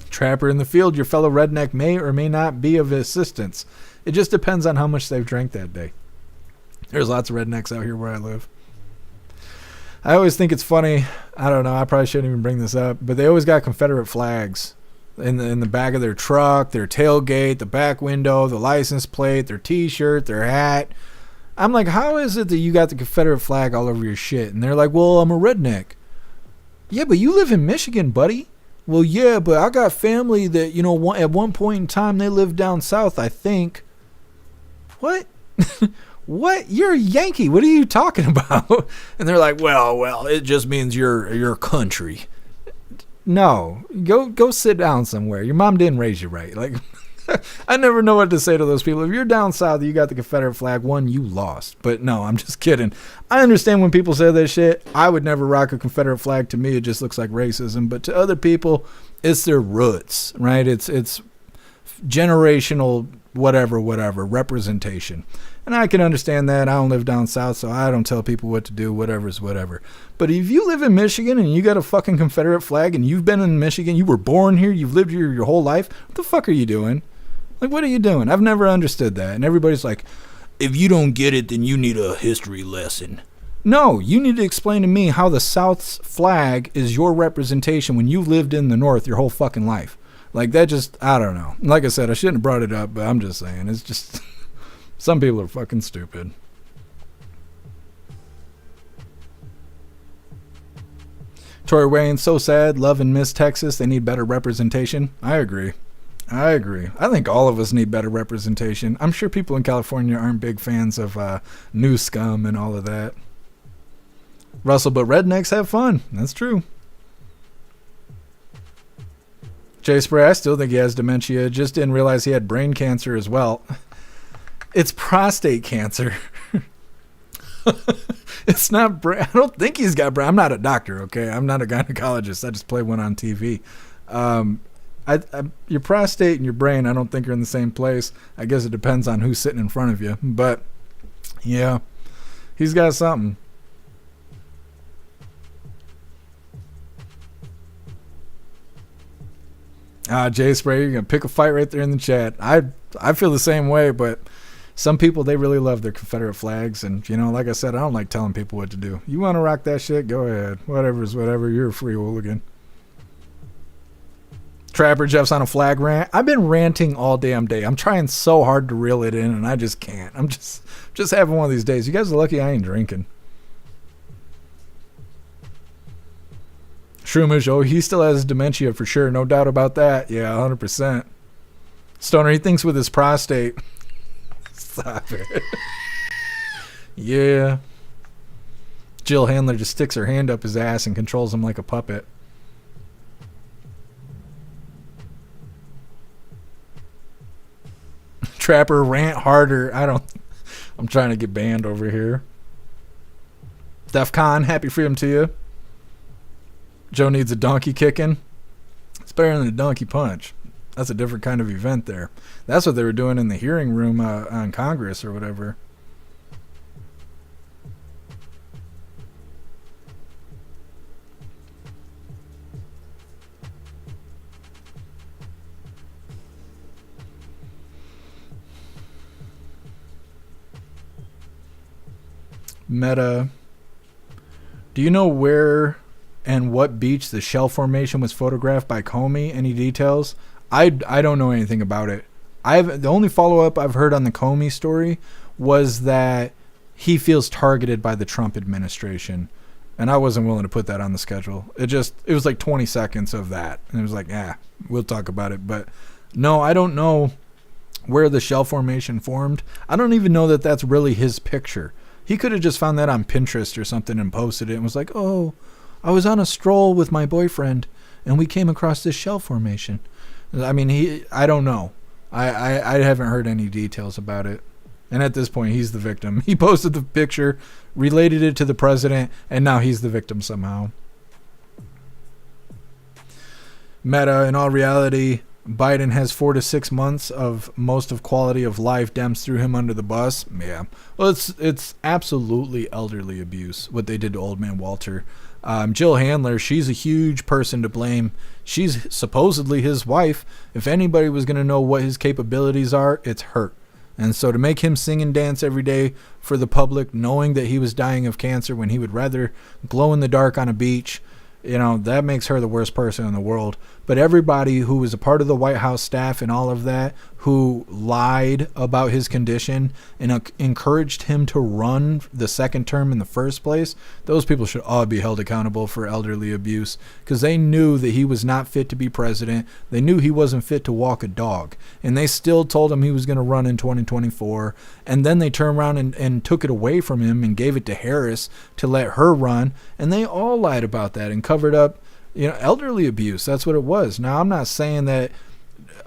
Speaker 1: Trapper in the field, your fellow redneck may or may not be of assistance. It just depends on how much they've drank that day. There's lots of rednecks out here where I live. I always think it's funny. I don't know. I probably shouldn't even bring this up, but they always got Confederate flags in the back of their truck, their tailgate, the back window, the license plate, their T-shirt, their hat. I'm like, how is it that you got the Confederate flag all over your shit? And they're like, well, I'm a redneck. Yeah, but you live in Michigan, buddy. Well, yeah, but I got family that, at one point in time, they lived down south, I think. What? What? You're a Yankee. What are you talking about? And they're like, well, it just means you're country. No, go sit down somewhere. Your mom didn't raise you right. Like, I never know what to say to those people. If you're down south, you got the Confederate flag, you lost. But no, I'm just kidding. I understand when people say that shit. I would never rock a Confederate flag. To me, it just looks like racism. But to other people, it's their roots, right? It's generational whatever representation. And I can understand that. I don't live down south, so I don't tell people what to do. Whatever's whatever. But if you live in Michigan and you got a fucking Confederate flag and you've been in Michigan, you were born here, you've lived here your whole life, what the fuck are you doing? Like, what are you doing? I've never understood that. And everybody's like, if you don't get it, then you need a history lesson. No, you need to explain to me how the South's flag is your representation when you've lived in the North your whole fucking life. Like, that just, I don't know. Like I said, I shouldn't have brought it up, but I'm just saying, it's just... Some people are fucking stupid. Tori Wayne, so sad. Love and miss Texas. They need better representation. I agree. I think all of us need better representation. I'm sure people in California aren't big fans of new scum and all of that. Russell, but rednecks have fun. That's true. Jay Spray, I still think he has dementia. Just didn't realize he had brain cancer as well. It's prostate cancer. It's not brain. I don't think he's got brain. I'm not a doctor, okay? I'm not a gynecologist. I just play one on TV. Your prostate and your brain, I don't think are in the same place. I guess it depends on who's sitting in front of you. But, yeah, he's got something. Jay Spray, you're going to pick a fight right there in the chat. I feel the same way, but... Some people, they really love their Confederate flags. And, like I said, I don't like telling people what to do. You want to rock that shit? Go ahead. Whatever's whatever. You're a free hooligan. Trapper Jeff's on a flag rant. I've been ranting all damn day. I'm trying so hard to reel it in, and I just can't. I'm just having one of these days. You guys are lucky I ain't drinking. Shroomish, he still has dementia for sure. No doubt about that. Yeah, 100%. Stoner, he thinks with his prostate... Stop it. Yeah. Jill Handler just sticks her hand up his ass and controls him like a puppet. Trapper, rant harder. I'm trying to get banned over here. DEFCON, happy freedom to you. Joe needs a donkey kicking. It's better than a donkey punch. That's a different kind of event there. That's what they were doing in the hearing room on Congress or whatever. Meta. Do you know where and what beach the shell formation was photographed by Comey? Any details? I don't know anything about it. The only follow-up I've heard on the Comey story was that he feels targeted by the Trump administration. And I wasn't willing to put that on the schedule. It was like 20 seconds of that. And it was like, we'll talk about it. But no, I don't know where the shell formation formed. I don't even know that that's really his picture. He could have just found that on Pinterest or something and posted it and was like, oh, I was on a stroll with my boyfriend and we came across this shell formation. I mean, I don't know. I haven't heard any details about it. And at this point, he's the victim. He posted the picture, related it to the president, and now he's the victim somehow. Meta, in all reality, Biden has 4 to 6 months of most of quality of life. Dems threw him under the bus. Yeah. Well, it's absolutely elderly abuse, what they did to old man Walter. Jill Handler, she's a huge person to blame. She's supposedly his wife. If anybody was going to know what his capabilities are, it's her. And so to make him sing and dance every day for the public, knowing that he was dying of cancer when he would rather glow in the dark on a beach, that makes her the worst person in the world. But everybody who was a part of the White House staff and all of that who lied about his condition and encouraged him to run the second term in the first place, those people should all be held accountable for elderly abuse, because they knew that he was not fit to be president. They knew he wasn't fit to walk a dog, and they still told him he was going to run in 2024. And then they turned around and took it away from him and gave it to Harris to let her run. And they all lied about that and covered up, elderly abuse. That's what it was. Now, I'm not saying that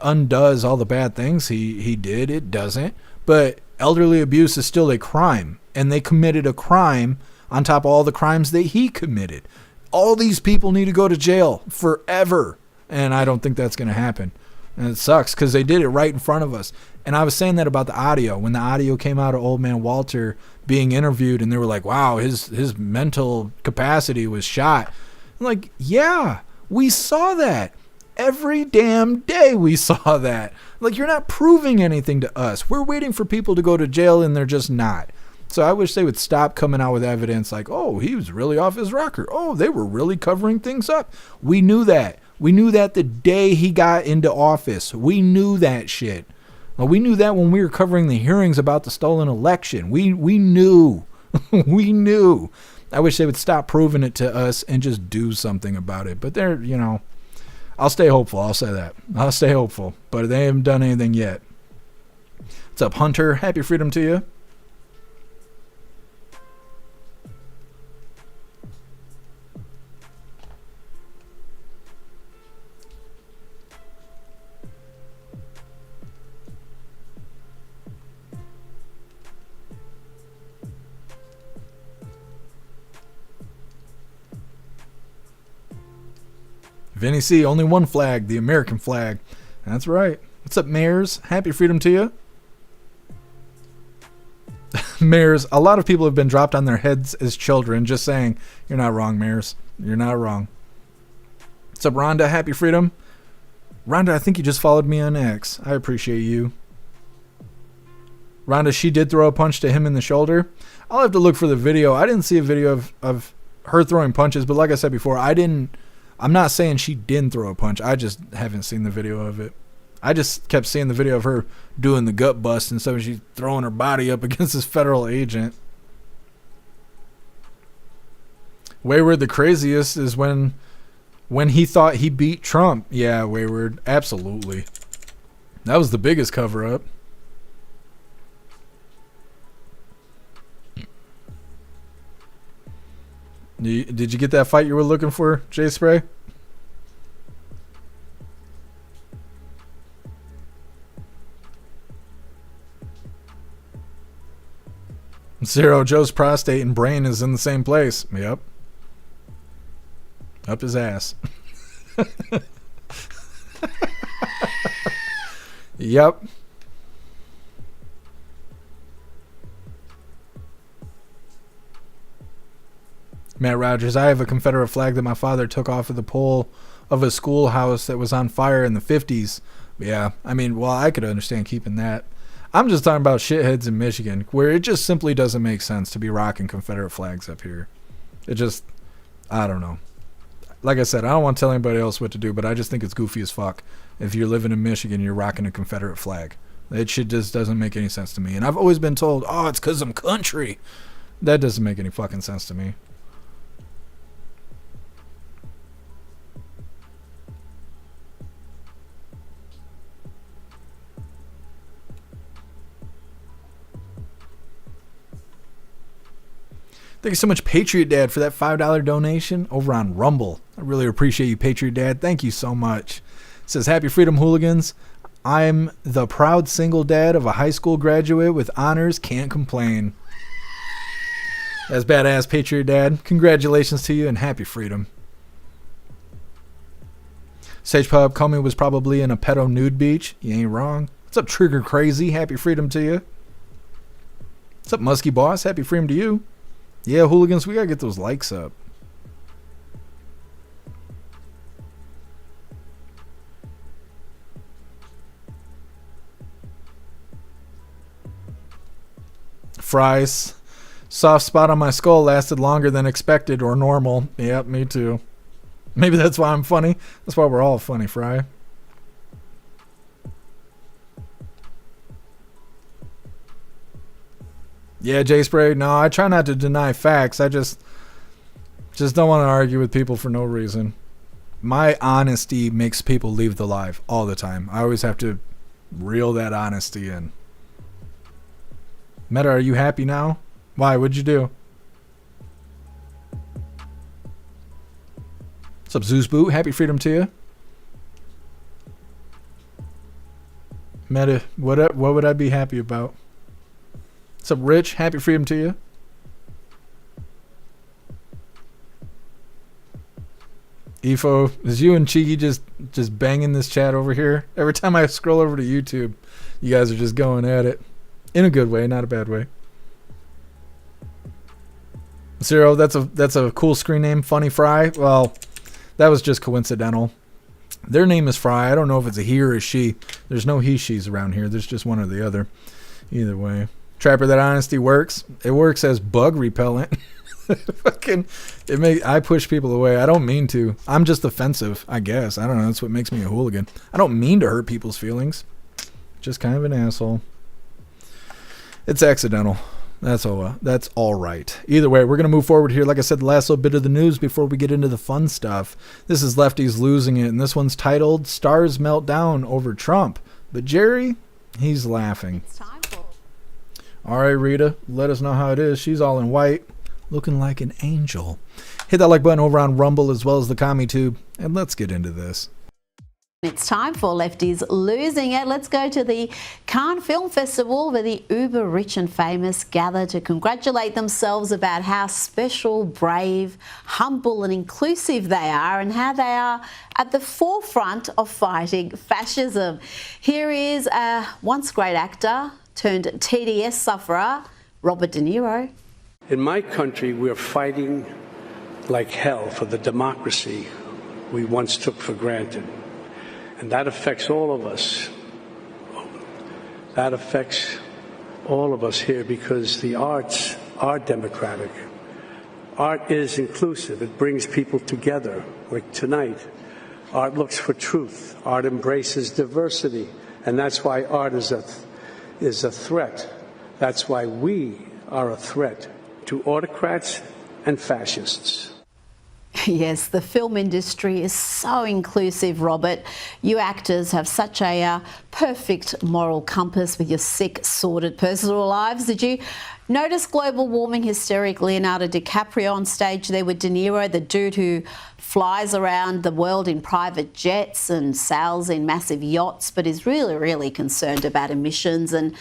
Speaker 1: undoes all the bad things he did. It doesn't. But elderly abuse is still a crime, and they committed a crime on top of all the crimes that he committed. All these people need to go to jail forever, and I don't think that's going to happen. And it sucks because they did it right in front of us. And I was saying that about the audio. When the audio came out of old man Walter being interviewed, and they were like, wow, his mental capacity was shot. I'm like, yeah, we saw that. Every damn day we saw that. Like, you're not proving anything to us. We're waiting for people to go to jail, and they're just not. So I wish they would stop coming out with evidence like, oh, he was really off his rocker. Oh, they were really covering things up. We knew that. We knew that the day he got into office. We knew that shit. Well, we knew that when we were covering the hearings about the stolen election. We knew. We knew. I wish they would stop proving it to us and just do something about it. But they're, I'll stay hopeful. I'll say that. I'll stay hopeful. But they haven't done anything yet. What's up, Hunter? Happy freedom to you. Vinny C, only one flag, the American flag. That's right. What's up, Mayors? Happy freedom to you. Mayors, a lot of people have been dropped on their heads as children, just saying, you're not wrong, Mayors. You're not wrong. What's up, Rhonda? Happy freedom. Rhonda, I think you just followed me on X. I appreciate you. Rhonda, she did throw a punch to him in the shoulder. I'll have to look for the video. I didn't see a video of her throwing punches, but like I said before, I'm not saying she didn't throw a punch. I just haven't seen the video of it. I just kept seeing the video of her doing the gut bust, and so she's throwing her body up against this federal agent. Wayward, the craziest is when he thought he beat Trump. Yeah, Wayward, absolutely. That was the biggest cover-up. Did you get that fight you were looking for, Jay Spray? Zero, Joe's prostate and brain is in the same place. Yep. Up his ass. Yep. Matt Rogers, I have a Confederate flag that my father took off of the pole of a schoolhouse that was on fire in the 50s. Yeah, I mean, well, I could understand keeping that. I'm just talking about shitheads in Michigan, where it just simply doesn't make sense to be rocking Confederate flags up here. It just, I don't know. Like I said, I don't want to tell anybody else what to do, but I just think it's goofy as fuck. If you're living in Michigan, you're rocking a Confederate flag. That shit just doesn't make any sense to me. And I've always been told, oh, it's because I'm country. That doesn't make any fucking sense to me. Thank you so much, Patriot Dad, for that $5 donation over on Rumble. I really appreciate you, Patriot Dad. Thank you so much. It says, Happy Freedom Hooligans. I'm the proud single dad of a high school graduate with honors. Can't complain. That's badass, Patriot Dad. Congratulations to you and happy freedom. Sage Pub, call me was probably in a pedo nude beach. You ain't wrong. What's up, Trigger Crazy? Happy freedom to you. What's up, Muskie Boss? Happy freedom to you. Yeah, Hooligans, we gotta get those likes up. Fries. Soft spot on my skull lasted longer than expected or normal. Yep, me too. Maybe that's why I'm funny. That's why we're all funny, Fry. Yeah, Jay Spray. No, I try not to deny facts. I just don't want to argue with people for no reason. My honesty makes people leave the live all the time. I always have to reel that honesty in. Meta, are you happy now? Why? What'd you do? What's up, Zeus Boo? Happy freedom to you. Meta, what would I be happy about? What's up, Rich? Happy freedom to you. Efo, is you and Cheeky just banging this chat over here? Every time I scroll over to YouTube, you guys are just going at it. In a good way, not a bad way. Zero, that's a cool screen name, Funny Fry. Well, that was just coincidental. Their name is Fry. I don't know if it's a he or a she. There's no he, she's around here. There's just one or the other. Either way. Trapper, that honesty works. It works as bug repellent. I push people away. I don't mean to. I'm just offensive, I guess. I don't know. That's what makes me a hooligan. I don't mean to hurt people's feelings. Just kind of an asshole. It's accidental. That's all right. Either way, we're going to move forward here. Like I said, the last little bit of the news before we get into the fun stuff. This is Lefties Losing It, and this one's titled Stars Melt Down Over Trump. But Jerry, he's laughing.
Speaker 8: It's time for...
Speaker 1: All right, Rita, let us know how it is. She's all in white, looking like an angel. Hit that like button over on Rumble as well as the CommiTube, and let's get into this.
Speaker 8: It's time for Lefties Losing It. Let's go to the Cannes Film Festival where the uber rich and famous gather to congratulate themselves about how special, brave, humble and inclusive they are and how they are at the forefront of fighting fascism. Here is a once great actor turned TDS sufferer, Robert De Niro.
Speaker 10: In my country, we're fighting like hell for the democracy we once took for granted. And that affects all of us. That affects all of us here because the arts are democratic. Art is inclusive. It brings people together. Like tonight, art looks for truth. Art embraces diversity. And that's why art is a threat. That's why we are a threat to autocrats and fascists.
Speaker 8: Yes, the film industry is so inclusive, Robert. You actors have such a perfect moral compass with your sick, sordid personal lives. Did you notice global warming hysteric Leonardo DiCaprio on stage there with De Niro, the dude who flies around the world in private jets and sails in massive yachts, but is really, really concerned about emissions? And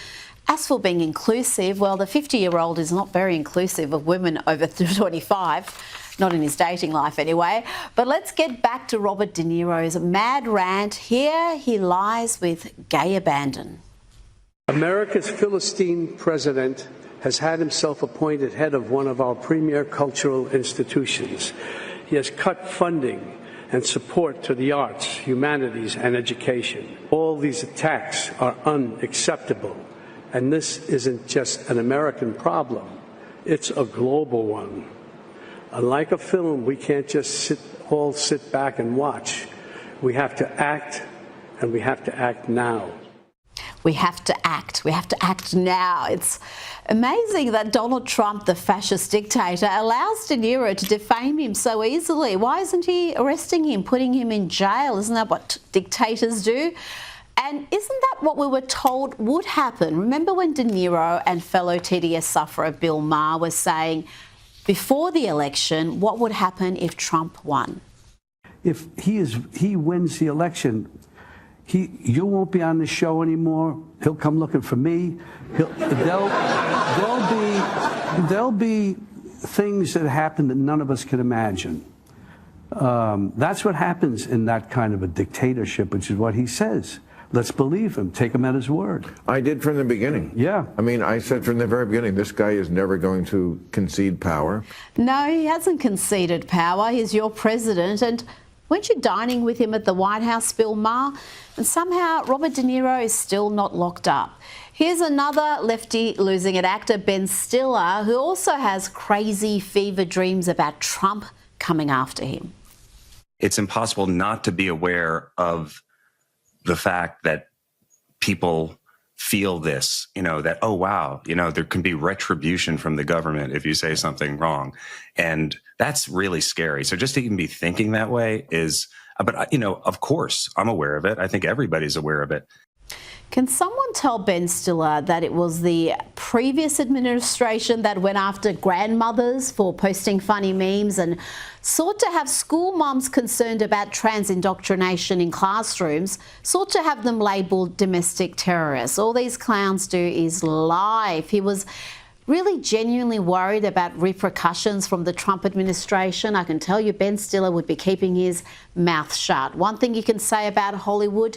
Speaker 8: as for being inclusive, well, the 50-year-old is not very inclusive of women over 25. Not in his dating life anyway. But let's get back to Robert De Niro's mad rant. Here he lies with gay abandon.
Speaker 10: America's Philistine president has had himself appointed head of one of our premier cultural institutions. He has cut funding and support to the arts, humanities, and education. All these attacks are unacceptable. And this isn't just an American problem. It's a global one. Unlike a film, we can't just sit back and watch. We have to act, and we have to act now.
Speaker 8: We have to act. We have to act now. It's amazing that Donald Trump, the fascist dictator, allows De Niro to defame him so easily. Why isn't he arresting him, putting him in jail? Isn't that what dictators do? And isn't that what we were told would happen? Remember when De Niro and fellow TDS sufferer Bill Maher were saying, before the election, what would happen if Trump won?
Speaker 10: If he wins the election, you won't be on the show anymore. He'll come looking for me. There'll be things that happen that none of us can imagine. That's what happens in that kind of a dictatorship, which is what he says. Let's believe him. Take him at his word.
Speaker 23: I did from the beginning.
Speaker 10: Yeah.
Speaker 23: I mean, I said from the very beginning, this guy is never going to concede power.
Speaker 8: No, he hasn't conceded power. He's your president. And weren't you dining with him at the White House, Bill Maher? And somehow Robert De Niro is still not locked up. Here's another lefty losing it actor, Ben Stiller, who also has crazy fever dreams about Trump coming after him.
Speaker 24: It's impossible not to be aware of the fact that people
Speaker 3: feel this, that, oh, wow, there can be retribution from the government if you say something wrong. And that's really scary. So just to even be thinking that way is, but, of course, I'm aware of it. I think everybody's aware of it.
Speaker 8: Can someone tell Ben Stiller that it was the previous administration that went after grandmothers for posting funny memes and sought to have school mums concerned about trans indoctrination in classrooms, sought to have them labelled domestic terrorists? All these clowns do is lie. If he was really genuinely worried about repercussions from the Trump administration, I can tell you Ben Stiller would be keeping his mouth shut. One thing you can say about Hollywood,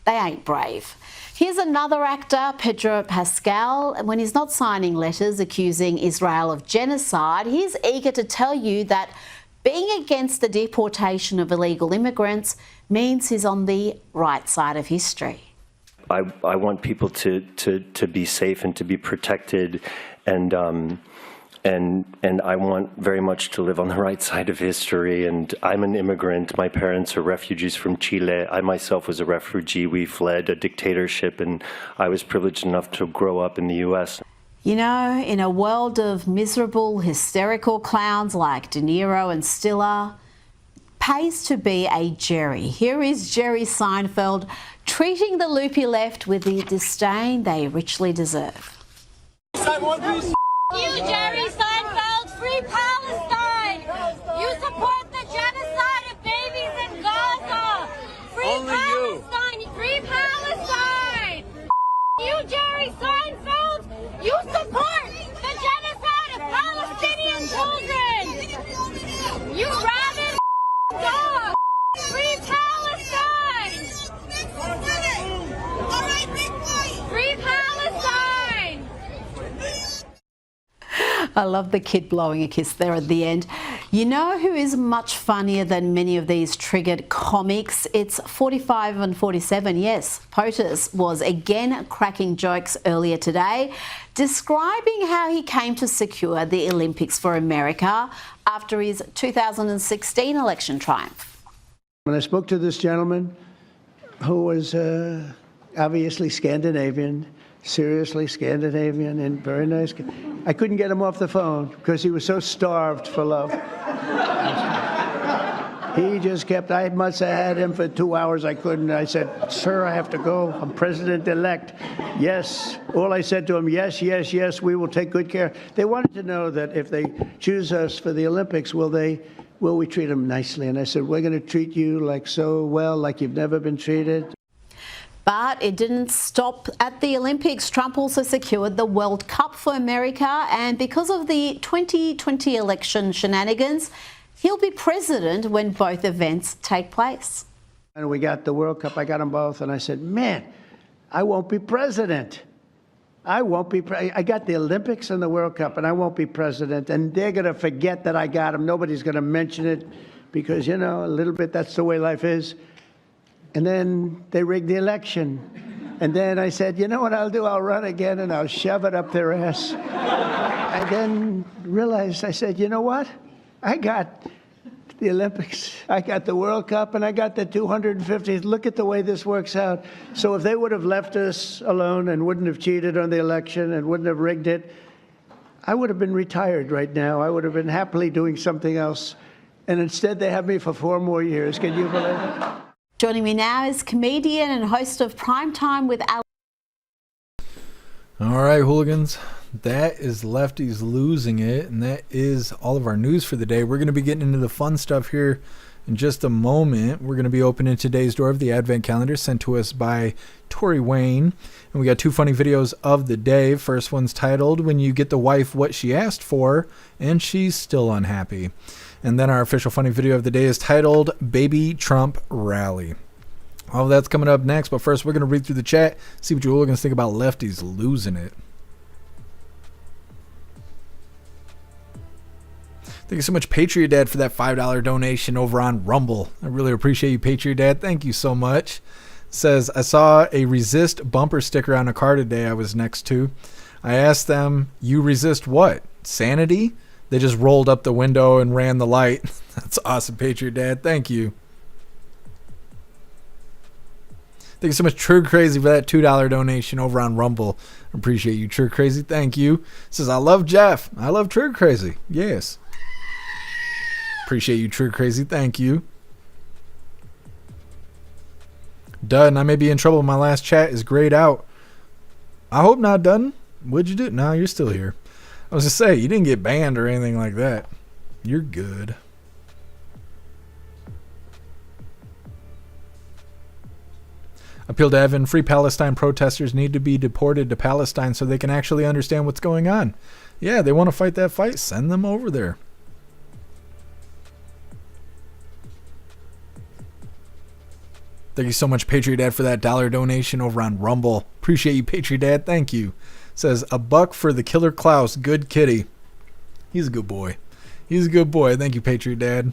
Speaker 8: they ain't brave. Here's another actor, Pedro Pascal. When he's not signing letters accusing Israel of genocide, he's eager to tell you that being against the deportation of illegal immigrants means he's on the right side of history.
Speaker 11: I want people to be safe and to be protected, and I want very much to live on the right side of history. And I'm an immigrant. My parents are refugees from Chile. I myself was a refugee. We fled a dictatorship, and I was privileged enough to grow up in the U.S.
Speaker 8: You know, in a world of miserable, hysterical clowns like De Niro and Stiller, pays to be a Jerry. Here is Jerry Seinfeld treating the loopy left with the disdain they richly deserve.
Speaker 12: You, Jerry Seinfeld, free Palestine! You support the genocide of babies in Gaza! Free Only Palestine! You. Free Palestine! You, Jerry Seinfeld, you support the genocide of Palestinian children! You rabid dog! Free Palestine! Free Palestine!
Speaker 8: I love the kid blowing a kiss there at the end. You know who is much funnier than many of these triggered comics? It's 45 and 47. Yes, POTUS was again cracking jokes earlier today, describing how he came to secure the Olympics for America after his 2016 election triumph.
Speaker 14: When I spoke to this gentleman who was obviously Scandinavian, seriously Scandinavian and very nice, I couldn't get him off the phone because he was so starved for love. He just kept, I must have had him for 2 hours. I couldn't. I said, sir, I have to go. I'm president-elect. Yes. All I said to him, yes, yes, yes, we will take good care. They wanted to know that if they choose us for the Olympics, will we treat them nicely? And I said, we're going to treat you like so well, like you've never been treated.
Speaker 8: But it didn't stop at the Olympics. Trump also secured the World Cup for America, and because of the 2020 election shenanigans, he'll be president when both events take place.
Speaker 14: And we got the World Cup. I got them both, and I said, man, I won't be president. I won't be. I got the Olympics and the World Cup, and I won't be president. And they're going to forget that I got them. Nobody's going to mention it because, you know, a little bit that's the way life is. And then they rigged the election. And then I said, you know what I'll do? I'll run again and I'll shove it up their ass. I then realized, I said, you know what? I got the Olympics, I got the World Cup, and I got the 250th. Look at the way this works out. So if they would have left us alone and wouldn't have cheated on the election and wouldn't have rigged it, I would have been retired right now. I would have been happily doing something else. And instead they have me for 4 more years. Can you believe it?
Speaker 8: Joining me now is comedian and host of Primetime with Alex.
Speaker 1: All right, hooligans. That is Lefties Losing It, and that is all of our news for the day. We're going to be getting into the fun stuff here in just a moment. We're going to be opening today's door of the Advent Calendar sent to us by Tori Wayne. And we got 2 funny videos of the day. First one's titled, When You Get the Wife What She Asked For, and She's Still Unhappy. And then our official funny video of the day is titled, Baby Trump Rally. All of that's coming up next, but first we're going to read through the chat, see what you hooligans think about Lefties Losing It. Thank you so much, Patriot Dad, for that $5 donation over on Rumble. I really appreciate you, Patriot Dad. Thank you so much. Says, I saw a resist bumper sticker on a car today I was next to. I asked them, you resist what? Sanity? They just rolled up the window and ran the light. That's awesome, Patriot Dad. Thank you. Thank you so much, True Crazy, for that $2 donation over on Rumble. Appreciate you, True Crazy. Thank you. Says, I love Jeff. I love True Crazy. Yes. Appreciate you, True Crazy. Thank you. Done. I may be in trouble. My last chat is grayed out. I hope not, Done. What'd you do? No, you're still here. I was just saying, you didn't get banned or anything like that. You're good. Appeal to Evan. Free Palestine protesters need to be deported to Palestine so they can actually understand what's going on. Yeah, they want to fight that fight. Send them over there. Thank you so much, Patriot Dad, for that $1 donation over on Rumble. Appreciate you, Patriot Dad. Thank you. Says, $1 for the Killer Klaus. Good kitty. He's a good boy. He's a good boy. Thank you, Patriot Dad.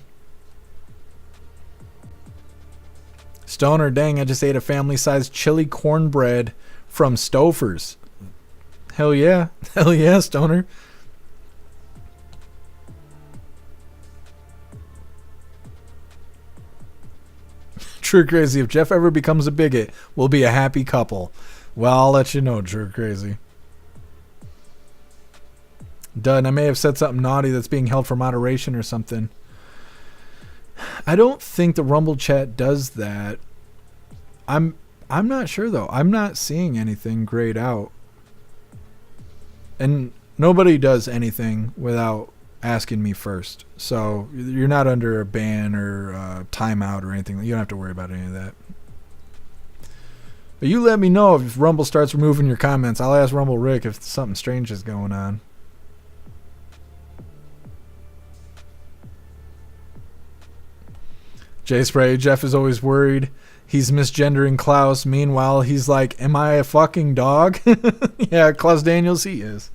Speaker 1: Stoner, dang, I just ate a family-sized chili cornbread from Stouffer's. Hell yeah. Hell yeah, Stoner. True Crazy, if Jeff ever becomes a bigot, we'll be a happy couple. Well, I'll let you know, True Crazy. Done. I may have said something naughty that's being held for moderation or something. I don't think the Rumble chat does that. I'm not sure though. I'm not seeing anything grayed out. And nobody does anything without asking me first. So you're not under a ban or a timeout or anything. You don't have to worry about any of that. But you let me know if Rumble starts removing your comments. I'll ask Rumble Rick if something strange is going on. Jay Spray, Jeff is always worried he's misgendering Klaus. Meanwhile, he's like, am I a fucking dog? Yeah, Klaus Daniels, he is.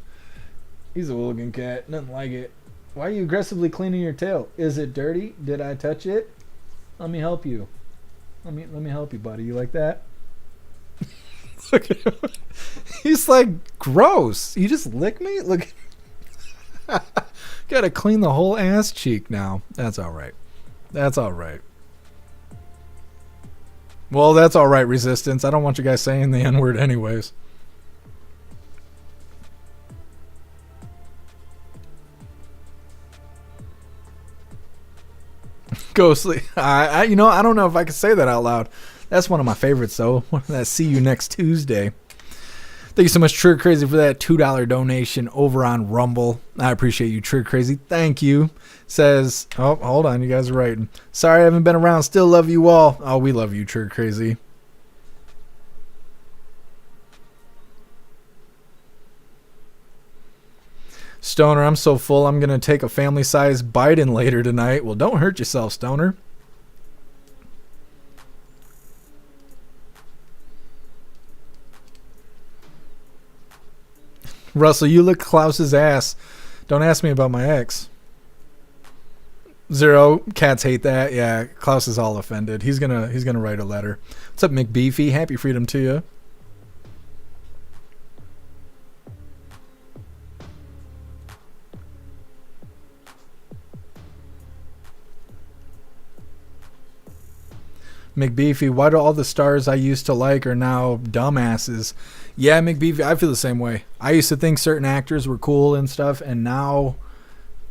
Speaker 1: He's a hooligan cat. Nothing like it. Why are you aggressively cleaning your tail? Is it dirty? Did I touch it? Let me help you. Let me help you, buddy. You like that? Look at him. He's like, gross. You just lick me? Look. Gotta clean the whole ass cheek now. That's all right. That's all right. Well, that's all right, Resistance. I don't want you guys saying the N-word anyways. Ghostly. I don't know if I can say that out loud. That's one of my favorites, though. That See You Next Tuesday. Thank you so much, Trigger Crazy, for that $2 donation over on Rumble. I appreciate you, Trigger Crazy. Thank you. Says, oh, hold on, you guys are writing. Sorry I haven't been around. Still love you all. Oh, we love you, Trigger Crazy. Stoner, I'm so full I'm going to take a family-sized Biden later tonight. Well, don't hurt yourself, Stoner. Russell, you lick Klaus's ass. Don't ask me about my ex. Zero, cats hate that. Yeah, Klaus is all offended. He's gonna write a letter. What's up, McBeefy? Happy freedom to you. McBeefy, why do all the stars I used to like are now dumbasses? Yeah, McBeefy, I feel the same way. I used to think certain actors were cool and stuff, and now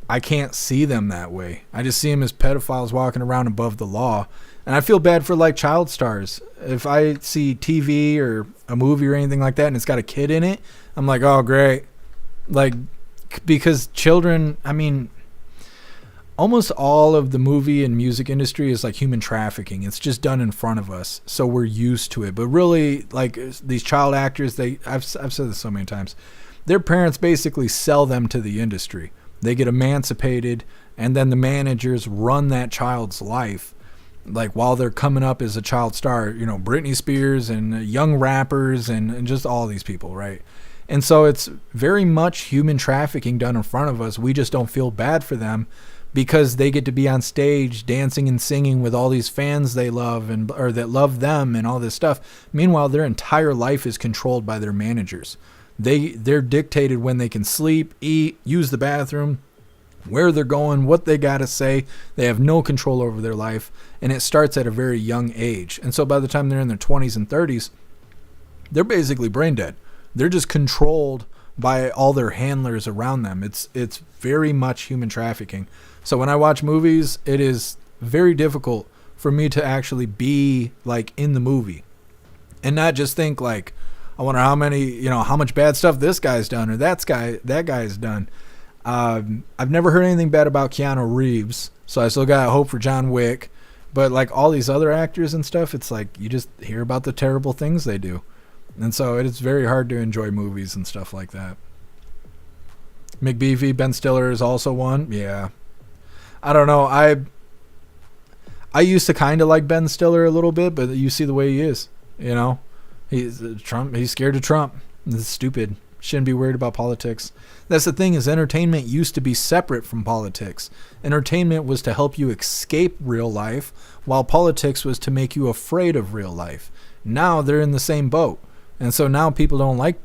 Speaker 1: I can't see them that way. I just see them as pedophiles walking around above the law. And I feel bad for like child stars. If I see TV or a movie or anything like that and it's got a kid in it, I'm like, oh, great. Like, because children, I mean, almost all of the movie and music industry is like human trafficking. It's just done in front of us, so we're used to it. But really, like these child actors, I've said this so many times, their parents basically sell them to the industry. They get emancipated, and then the managers run that child's life, like while they're coming up as a child star. You know, Britney Spears and young rappers and just all these people, right? And so it's very much human trafficking done in front of us. We just don't feel bad for them, because they get to be on stage dancing and singing with all these fans they love or that love them and all this stuff. Meanwhile, their entire life is controlled by their managers. They're dictated when they can sleep, eat, use the bathroom, where they're going, what they got to say. They have no control over their life, and it starts at a very young age. And so by the time they're in their 20s and 30s, they're basically brain dead. They're just controlled by all their handlers around them. It's very much human trafficking. So when I watch movies, it is very difficult for me to actually be like in the movie and not just think like, I wonder how much bad stuff this guy's done or that guy's done. I've never heard anything bad about Keanu Reeves, so I still got hope for John Wick. But like all these other actors and stuff, it's like you just hear about the terrible things they do. And so it's very hard to enjoy movies and stuff like that. McBeefy, Ben Stiller is also one. Yeah. I don't know. I used to kind of like Ben Stiller a little bit, but you see the way he is, you know? He's scared of Trump. It's stupid. Shouldn't be worried about politics. That's the thing, is entertainment used to be separate from politics. Entertainment was to help you escape real life, while politics was to make you afraid of real life. Now they're in the same boat. And so now people don't like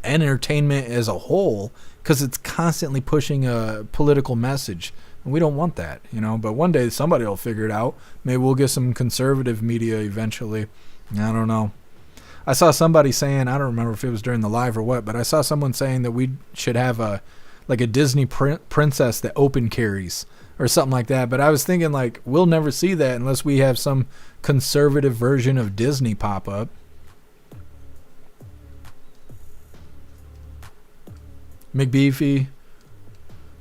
Speaker 1: entertainment as a whole because it's constantly pushing a political message. And we don't want that, you know. But one day somebody will figure it out. Maybe we'll get some conservative media eventually. I don't know. I saw somebody saying, I don't remember if it was during the live or what, but I saw someone saying that we should have a Disney princess that open carries or something like that. But I was thinking, like, we'll never see that unless we have some conservative version of Disney pop up. McBeefy.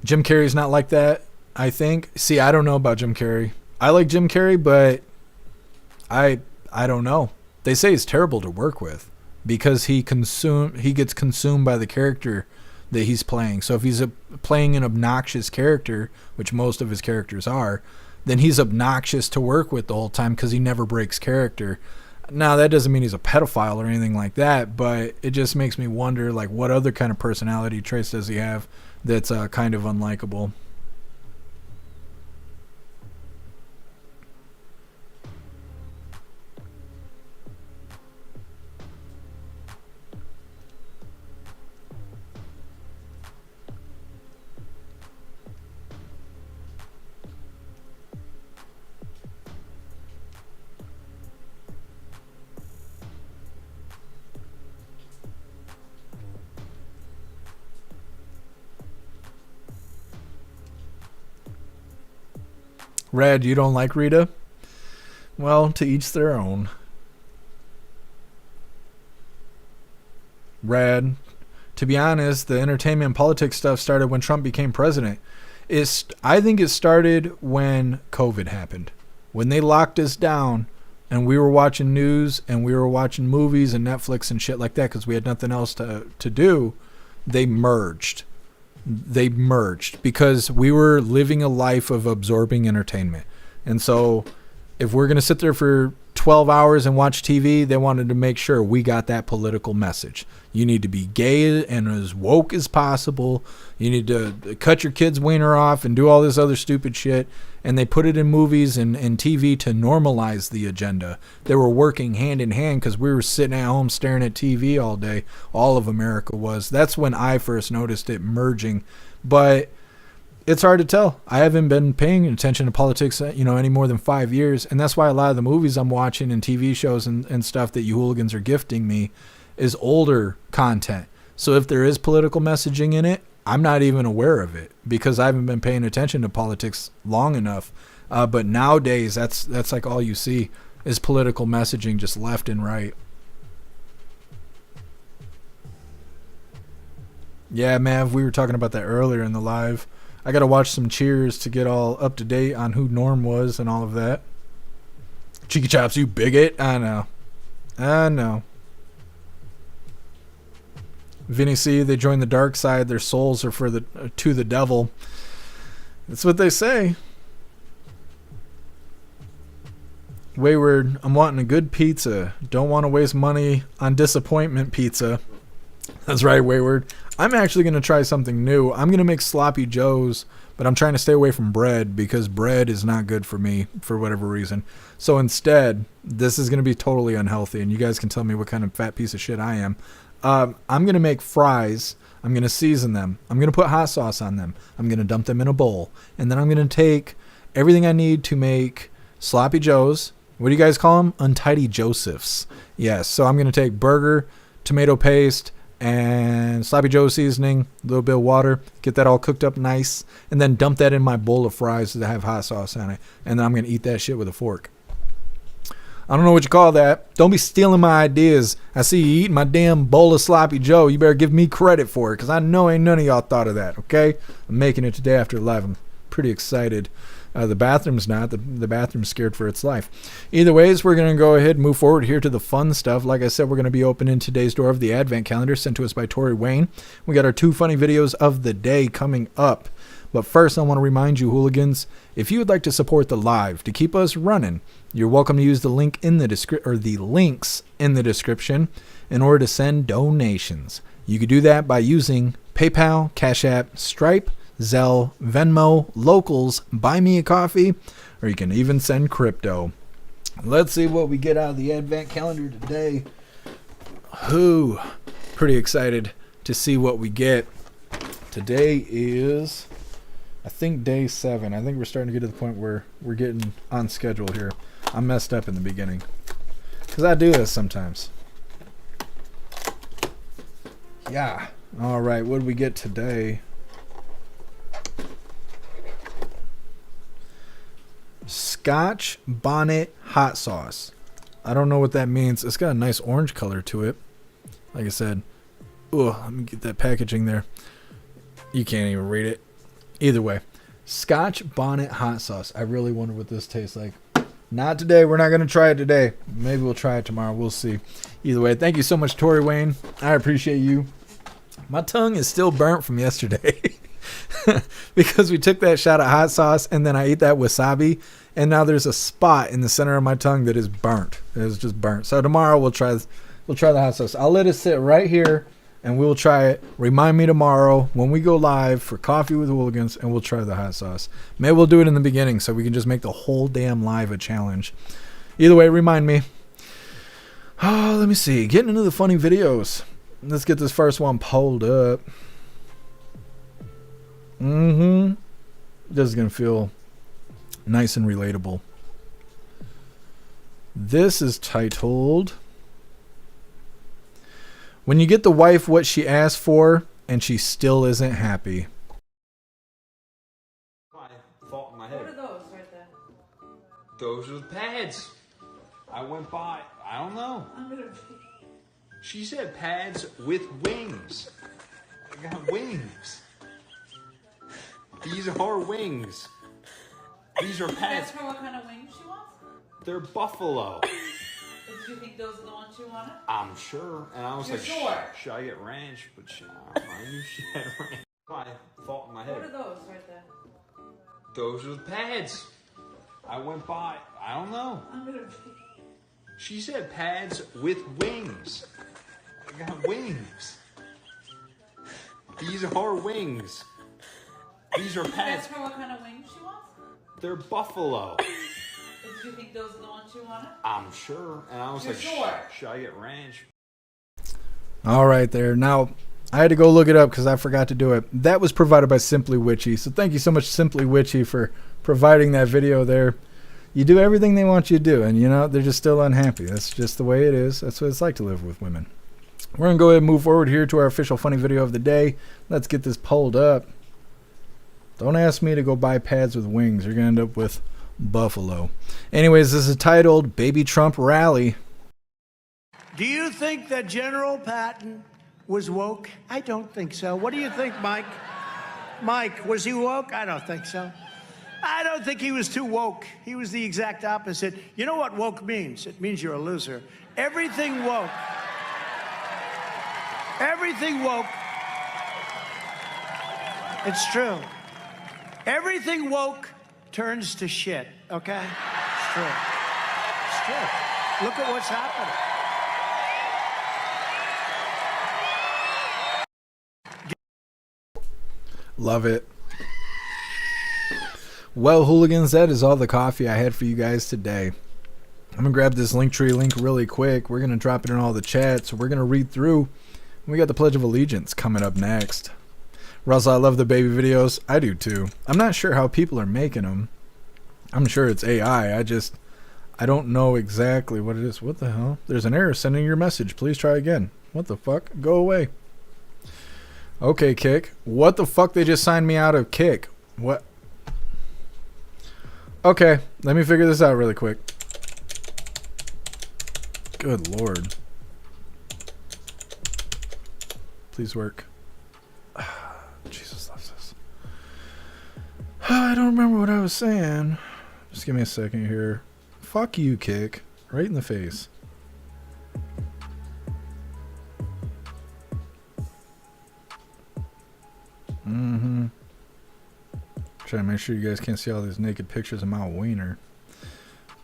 Speaker 1: Jim Carrey's not like that, I think. See, I don't know about Jim Carrey. I like Jim Carrey, but I don't know. They say he's terrible to work with because he gets consumed by the character that he's playing. So if he's playing an obnoxious character, which most of his characters are, then he's obnoxious to work with the whole time because he never breaks character. Now, that doesn't mean he's a pedophile or anything like that, but it just makes me wonder, like, what other kind of personality traits does he have that's kind of unlikable? Red, you don't like Rita? Well, to each their own. Red, to be honest, the entertainment and politics stuff started when Trump became president. I think it started when COVID happened. When they locked us down and we were watching news and we were watching movies and Netflix and shit like that because we had nothing else to do, they merged. They merged because we were living a life of absorbing entertainment. And so if we're going to sit there for 12 hours and watch TV, they wanted to make sure we got that political message. You need to be gay and as woke as possible. You need to cut your kid's wiener off and do all this other stupid shit. And they put it in movies and TV to normalize the agenda. They were working hand in hand because we were sitting at home staring at TV all day. All of America was. That's when I first noticed it merging. But it's hard to tell. I haven't been paying attention to politics, any more than 5 years. And that's why a lot of the movies I'm watching and TV shows and stuff that you hooligans are gifting me is older content. So if there is political messaging in it, I'm not even aware of it because I haven't been paying attention to politics long enough. But nowadays, that's like all you see is political messaging just left and right. Yeah, Mav, we were talking about that earlier in the live. I got to watch some Cheers to get all up to date on who Norm was and all of that. Cheeky Chops, you bigot. I know. Vinny C, they joined the dark side. Their souls are to the devil. That's what they say. Wayward, I'm wanting a good pizza. Don't want to waste money on disappointment pizza. That's right, Wayward. I'm actually going to try something new. I'm going to make sloppy joes, but I'm trying to stay away from bread because bread is not good for me for whatever reason. So instead, this is going to be totally unhealthy, and you guys can tell me what kind of fat piece of shit I am. I'm going to make fries I'm going to season them. I'm going to put hot sauce on them. I'm going to dump them in a bowl. And then I'm going to take everything I need to make sloppy joes. What do you guys call them? Untidy Josephs. Yes. So I'm going to take burger, tomato paste, and sloppy joe seasoning, a little bit of water, get that all cooked up nice, and then dump that in my bowl of fries that have hot sauce on it. And then I'm going to eat that shit with a fork. I don't know what you call that. Don't be stealing my ideas. I see you eating my damn bowl of sloppy joe. You better give me credit for it, because I know ain't none of y'all thought of that, okay? I'm making it today after live. I'm pretty excited. The bathroom's not. The bathroom's scared for its life. Either ways, we're going to go ahead and move forward here to the fun stuff. Like I said, we're going to be opening today's door of the Advent calendar sent to us by Tori Wayne. We got our 2 funny videos of the day coming up. But first, I want to remind you, hooligans, if you would like to support the live to keep us running, you're welcome to use the link in the the links in the description in order to send donations. You could do that by using PayPal, Cash App, Stripe, Zelle, Venmo, Locals, Buy Me a Coffee, or you can even send crypto. Let's see what we get out of the Advent calendar today. Pretty excited to see what we get. Today is, I think, day 7. I think we're starting to get to the point where we're getting on schedule here. I messed up in the beginning, because I do this sometimes. Yeah. All right, what did we get today? Scotch bonnet hot sauce. I don't know what that means. It's got a nice orange color to it. Like I said, let me get that packaging there. You can't even read it. Either way, Scotch bonnet hot sauce. I really wonder what this tastes like. Not today. We're not going to try it today. Maybe we'll try it tomorrow. We'll see. Either way, thank you so much, Tori Wayne. I appreciate you. My tongue is still burnt from yesterday. Because we took that shot of hot sauce and then I ate that wasabi, and now there's a spot in the center of my tongue that is burnt. It is just burnt. So tomorrow we'll try the hot sauce. I'll let it sit right here and we'll try it. Remind me tomorrow when we go live for Coffee with Hooligans, and we'll try the hot sauce. Maybe we'll do it in the beginning so we can just make the whole damn live a challenge. Either way, remind me. Oh, let me see. Getting into the funny videos. Let's get this first one pulled up. This is going to feel nice and relatable. This is titled, When You Get the Wife What She Asked For and She Still Isn't Happy.
Speaker 13: Fault in my head.
Speaker 15: What are those right there?
Speaker 13: Those are the pads. I went by. I don't know. She said pads with wings. I got wings. These are wings. These are pads.
Speaker 15: Ask her what kind of wings she wants?
Speaker 13: They're buffalo.
Speaker 15: Did you think those are the ones you wanted?
Speaker 13: I'm sure. And I was
Speaker 15: You're
Speaker 13: like,
Speaker 15: sure?
Speaker 13: should I get ranch? But I knew she had ranch. My fault in my head.
Speaker 15: What are those right there?
Speaker 13: Those are the pads. I went by. I don't know. She said pads with wings. I got wings. These are wings. These are pads.
Speaker 15: Ask her what kind of wings she wants?
Speaker 13: They're buffalo.
Speaker 15: Did you think those are the ones you wanted?
Speaker 13: I'm sure. And I was
Speaker 15: You're
Speaker 13: like,
Speaker 15: sure?
Speaker 13: should I get ranch?
Speaker 1: All right there. Now, I had to go look it up because I forgot to do it. That was provided by Simply Witchy. So thank you so much, Simply Witchy, for providing that video there. You do everything they want you to do, and they're just still unhappy. That's just the way it is. That's what it's like to live with women. We're going to go ahead and move forward here to our official funny video of the day. Let's get this pulled up. Don't ask me to go buy pads with wings. You're going to end up with buffalo. Anyways, this is titled Baby Trump Rally.
Speaker 16: Do you think that General Patton was woke? I don't think so. What do you think, Mike? Mike, was he woke? I don't think so. I don't think he was too woke. He was the exact opposite. You know what woke means? It means you're a loser. Everything woke. Everything woke. It's true. Everything woke turns to shit, okay? It's true. It's true. Look at what's happening.
Speaker 1: Love it. Well, hooligans, that is all the coffee I had for you guys today. I'm going to grab this Linktree link really quick. We're going to drop it in all the chats. We're going to read through We got the Pledge of Allegiance coming up next. Russell, I love the baby videos. I do too. I'm not sure how people are making them. I'm sure it's AI. I don't know exactly what it is. What the hell? There's an error sending your message. Please try again. What the fuck? Go away. Okay, Kick. What the fuck? They just signed me out of Kick. What? Okay, let me figure this out really quick. Good Lord. Please work. Jesus loves us. I don't remember what I was saying. Just give me a second here. Fuck you, Kick. Right in the face. Trying to make sure you guys can't see all these naked pictures of my wiener.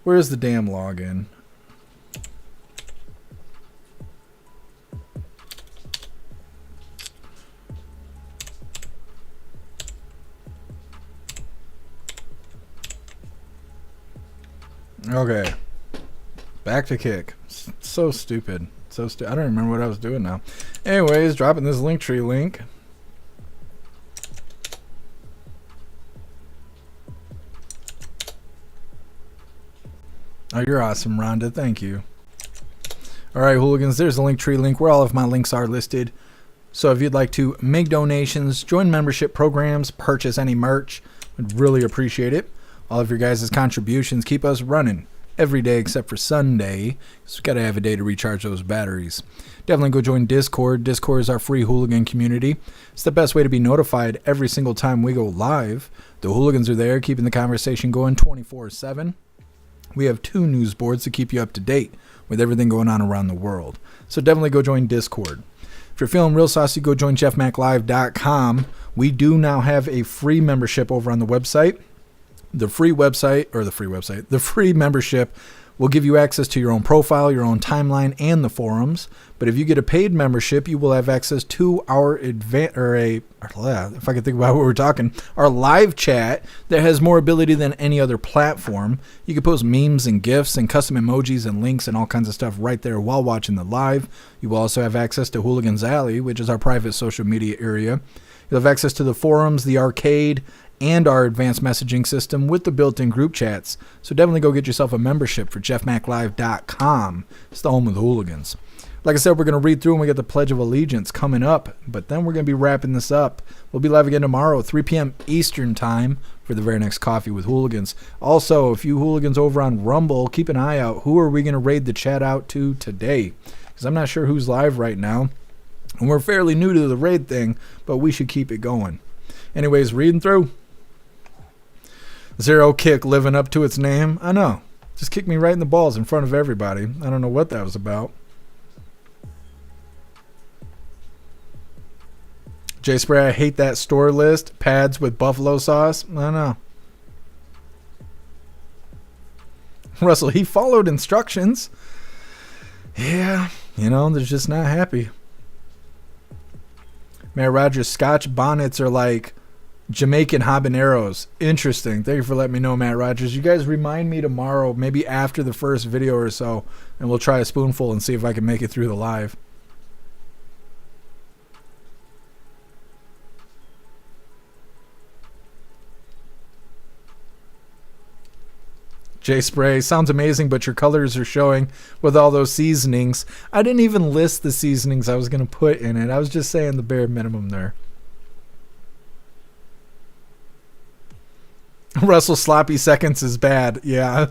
Speaker 1: Where's the damn login? Okay. Back to Kick. So stupid. I don't remember what I was doing now. Anyways, dropping this Linktree link. Oh, you're awesome, Rhonda. Thank you. All right, hooligans, there's the Linktree link where all of my links are listed. So if you'd like to make donations, join membership programs, purchase any merch, we'd really appreciate it. All of your guys' contributions keep us running every day except for Sunday, because we've got to have a day to recharge those batteries. Definitely go join Discord. Discord is our free hooligan community. It's the best way to be notified every single time we go live. The hooligans are there keeping the conversation going 24/7. We have 2 news boards to keep you up to date with everything going on around the world. So definitely go join Discord. If you're feeling real saucy, go join jeffmaclive.com. We do now have a free membership over on the website. The free membership will give you access to your own profile, your own timeline, and the forums. But if you get a paid membership, you will have access to our if I can think about what we're talking, our live chat that has more ability than any other platform. You can post memes and GIFs and custom emojis and links and all kinds of stuff right there while watching the live. You will also have access to Hooligans Alley, which is our private social media area. You'll have access to the forums, the arcade, and our advanced messaging system with the built-in group chats. So definitely go get yourself a membership for jeffmaclive.com. It's the home of the hooligans. Like I said, we're going to read through and we got the Pledge of Allegiance coming up, but then we're going to be wrapping this up. We'll be live again tomorrow, 3 p.m. Eastern time for the very next Coffee with Hooligans. Also, if you hooligans over on Rumble, keep an eye out. Who are we going to raid the chat out to today? Because I'm not sure who's live right now. And we're fairly new to the raid thing, but we should keep it going. Anyways, reading through. Zero Kick living up to its name. I know. Just kicked me right in the balls in front of everybody. I don't know what that was about. Jay Spray, I hate that store list. Pads with buffalo sauce. I know. Russell, he followed instructions. Yeah, they're just not happy. Matt Rogers, Scotch bonnets are like Jamaican habaneros. Interesting. Thank you for letting me know, Matt Rogers. You guys remind me tomorrow, maybe after the first video or so, and we'll try a spoonful and see if I can make it through the live. Jay Spray, sounds amazing, but your colors are showing with all those seasonings. I didn't even list the seasonings I was going to put in it. I was just saying the bare minimum there. Russell, sloppy seconds is bad. Yeah.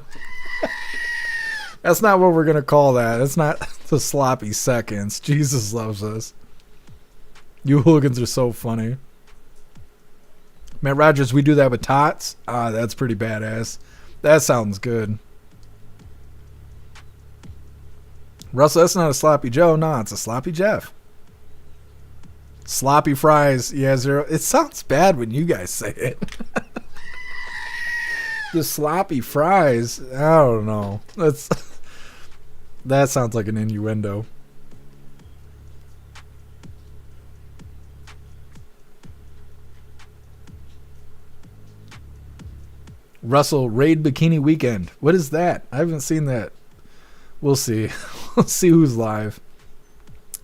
Speaker 1: That's not what we're going to call that. It's not the sloppy seconds. Jesus loves us. You hooligans are so funny. Matt Rogers, we do that with tots. That's pretty badass. That sounds good. Russell, that's not a sloppy Joe. No, it's a sloppy Jeff. Sloppy fries. Yeah, Zero. It sounds bad when you guys say it. The sloppy fries. I don't know. That sounds like an innuendo. Russell, Raid Bikini Weekend. What is that? I haven't seen that. We'll see. We'll see who's live.